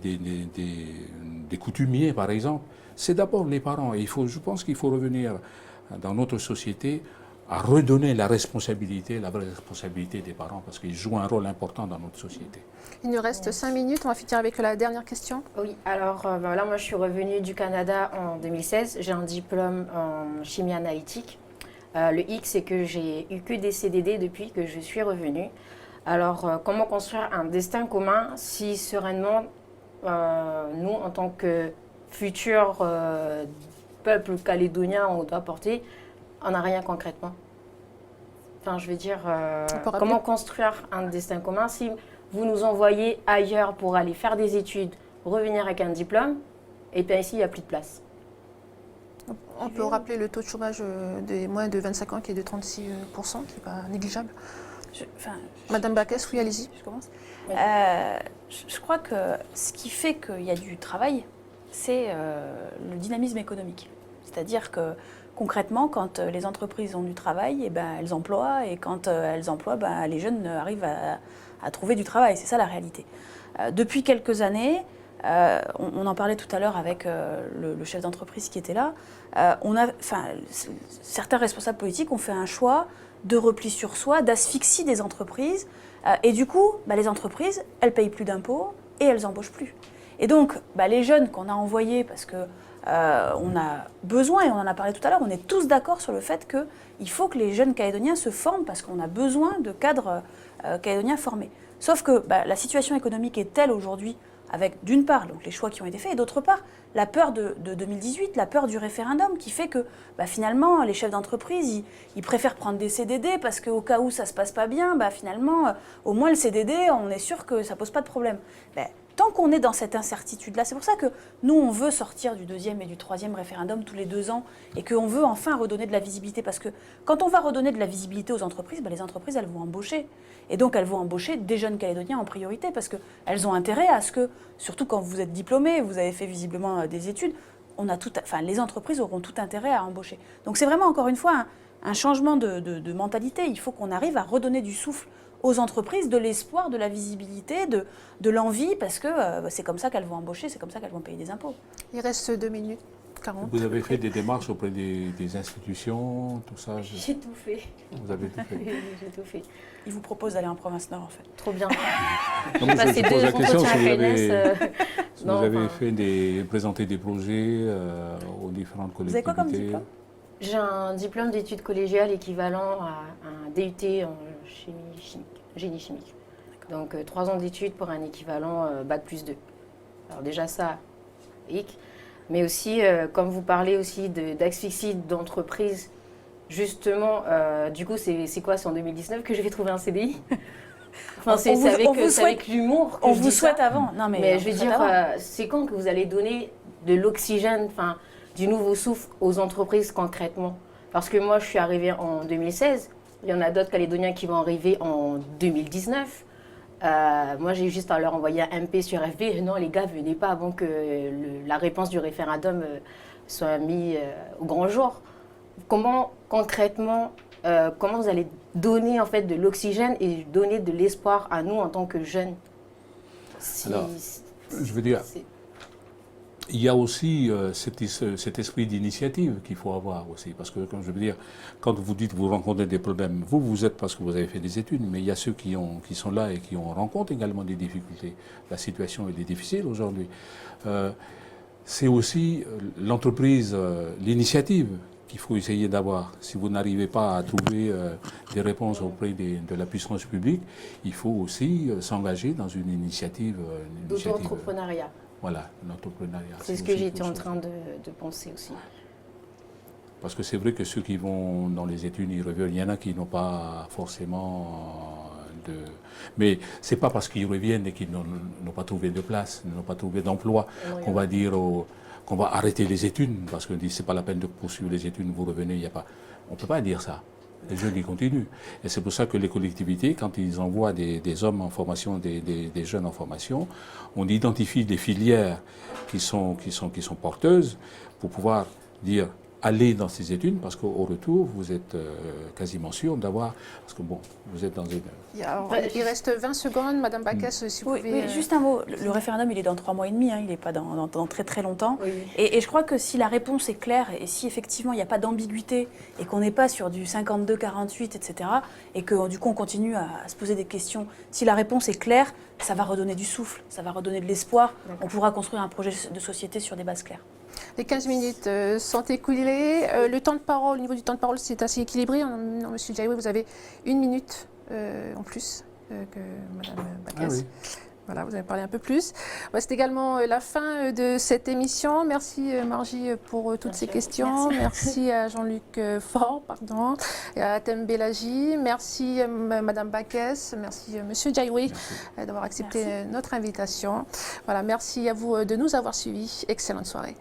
coutumiers, par exemple. C'est d'abord les parents. Et je pense qu'il faut revenir dans notre société à redonner la vraie responsabilité des parents, parce qu'ils jouent un rôle important dans notre société. Il nous reste 5 minutes, on va finir avec la dernière question. Oui, alors là, moi je suis revenue du Canada en 2016, j'ai un diplôme en chimie analytique. Le hic, c'est que j'ai eu que des CDD depuis que je suis revenue. Alors, comment construire un destin commun si sereinement, nous, en tant que futur peuple calédonien, on doit porter, on n'a rien concrètement. Enfin, je veux dire, comment construire un destin commun si vous nous envoyez ailleurs pour aller faire des études, revenir avec un diplôme, et bien ici, il n'y a plus de place. On peut rappeler le taux de chômage des moins de 25 ans qui est de 36%, qui n'est pas négligeable. Madame Backès, oui, allez-y. Je commence. Je crois que ce qui fait qu'il y a du travail, c'est le dynamisme économique. C'est-à-dire que concrètement, quand les entreprises ont du travail, elles emploient, et quand elles emploient, les jeunes arrivent à trouver du travail. C'est ça la réalité. Depuis quelques années, on en parlait tout à l'heure avec le chef d'entreprise qui était là, certains responsables politiques ont fait un choix de repli sur soi, d'asphyxie des entreprises, et du coup, les entreprises, elles payent plus d'impôts et elles embauchent plus. Et donc, les jeunes qu'on a envoyés, parce que on a besoin, et on en a parlé tout à l'heure, on est tous d'accord sur le fait qu'il faut que les jeunes calédoniens se forment parce qu'on a besoin de cadres calédoniens formés. Sauf que la situation économique est telle aujourd'hui, avec d'une part donc les choix qui ont été faits, et d'autre part la peur de 2018, la peur du référendum qui fait que finalement les chefs d'entreprise ils préfèrent prendre des CDD parce qu'au cas où ça ne se passe pas bien, finalement au moins le CDD on est sûr que ça ne pose pas de problème. tant qu'on est dans cette incertitude-là, c'est pour ça que nous, on veut sortir du 2e et du 3e référendum tous les 2 ans et qu'on veut enfin redonner de la visibilité. Parce que quand on va redonner de la visibilité aux entreprises, les entreprises, elles vont embaucher. Et donc, elles vont embaucher des jeunes Calédoniens en priorité parce qu'elles ont intérêt à ce que, surtout quand vous êtes diplômé, vous avez fait visiblement des études, les entreprises auront tout intérêt à embaucher. Donc, c'est vraiment, encore une fois, un changement de mentalité. Il faut qu'on arrive à redonner du souffle aux entreprises, de l'espoir, de la visibilité, de l'envie, parce que c'est comme ça qu'elles vont embaucher, c'est comme ça qu'elles vont payer des impôts. Il reste 2 minutes 40. Vous avez fait des démarches auprès des institutions, tout ça J'ai tout fait. Vous avez tout fait. J'ai tout fait. Ils vous proposent d'aller en province Nord, en fait. Trop bien. Donc, je pose la question si vous Non, avez enfin, présenté des projets aux différentes collectivités. Vous avez quoi comme diplôme? J'ai un diplôme d'études collégiales équivalent à un DUT en génie chimique. Donc 3 ans d'études pour un équivalent Bac+2. Alors déjà ça, hic. Mais aussi, comme vous parlez aussi d'asphyxie d'entreprise, justement, du coup, c'est quoi? C'est en 2019 que je vais trouver un CDI? Enfin, c'est avec l'humour que on je vous dis souhaite ça. avant. Non, Mais je veux dire, c'est quand que vous allez donner de l'oxygène, enfin, du nouveau souffle aux entreprises concrètement? Parce que moi, je suis arrivée en 2016. Il y en a d'autres Calédoniens qui vont arriver en 2019. Moi, j'ai juste à leur envoyer un MP sur FB. Non, les gars, venez pas avant que la réponse du référendum soit mise au grand jour. Comment, concrètement, comment vous allez donner en fait de l'oxygène et donner de l'espoir à nous en tant que jeunes? Alors, je veux dire, il y a aussi cet esprit d'initiative qu'il faut avoir aussi. Parce que, comme je veux dire, quand vous dites que vous rencontrez des problèmes, vous êtes parce que vous avez fait des études, mais il y a ceux qui sont là et qui rencontrent également des difficultés. La situation est difficile aujourd'hui. C'est aussi l'entreprise, l'initiative qu'il faut essayer d'avoir. Si vous n'arrivez pas à trouver des réponses auprès de la puissance publique, il faut aussi s'engager dans une initiative. D'auto-entrepreneuriat. Voilà, l'entrepreneuriat. C'est ce que j'étais en train de penser aussi. Parce que c'est vrai que ceux qui vont dans les études, ils reviennent. Il y en a qui n'ont pas forcément de... Mais ce n'est pas parce qu'ils reviennent et qu'ils n'ont pas trouvé de place, n'ont pas trouvé d'emploi, qu'on va dire qu'on va arrêter les études, parce qu'on dit ce n'est pas la peine de poursuivre les études, vous revenez, il n'y a pas... On ne peut pas dire ça. Les jeunes, ils continuent. Et c'est pour ça que les collectivités, quand ils envoient des hommes en formation, des jeunes en formation, on identifie des filières qui sont porteuses pour pouvoir dire allez dans ces études, parce qu'au retour, vous êtes quasiment sûr d'avoir... Parce que bon, vous êtes dans une... Il reste 20 secondes, Madame Backès, si vous pouvez... Oui, juste un mot. Le référendum, il est dans 3 mois et demi, il n'est pas dans très très longtemps. Oui. Et je crois que si la réponse est claire, et si effectivement il n'y a pas d'ambiguïté, et qu'on n'est pas sur du 52-48, etc., et que du coup on continue à se poser des questions, si la réponse est claire, ça va redonner du souffle, ça va redonner de l'espoir, on pourra construire un projet de société sur des bases claires. Les 15 minutes sont écoulées. Le temps de parole, au niveau du temps de parole, c'est assez équilibré. Monsieur Diaoué, vous avez 1 minute en plus que Madame Backès. Ah oui. Voilà, vous avez parlé un peu plus. C'est également la fin de cette émission. Merci Margie pour toutes ces questions. Merci à Jean-Luc Faure, et à Atem Belaji. Merci Madame Backès. Merci Monsieur Diaoué d'avoir accepté notre invitation. Voilà, merci à vous de nous avoir suivis. Excellente soirée.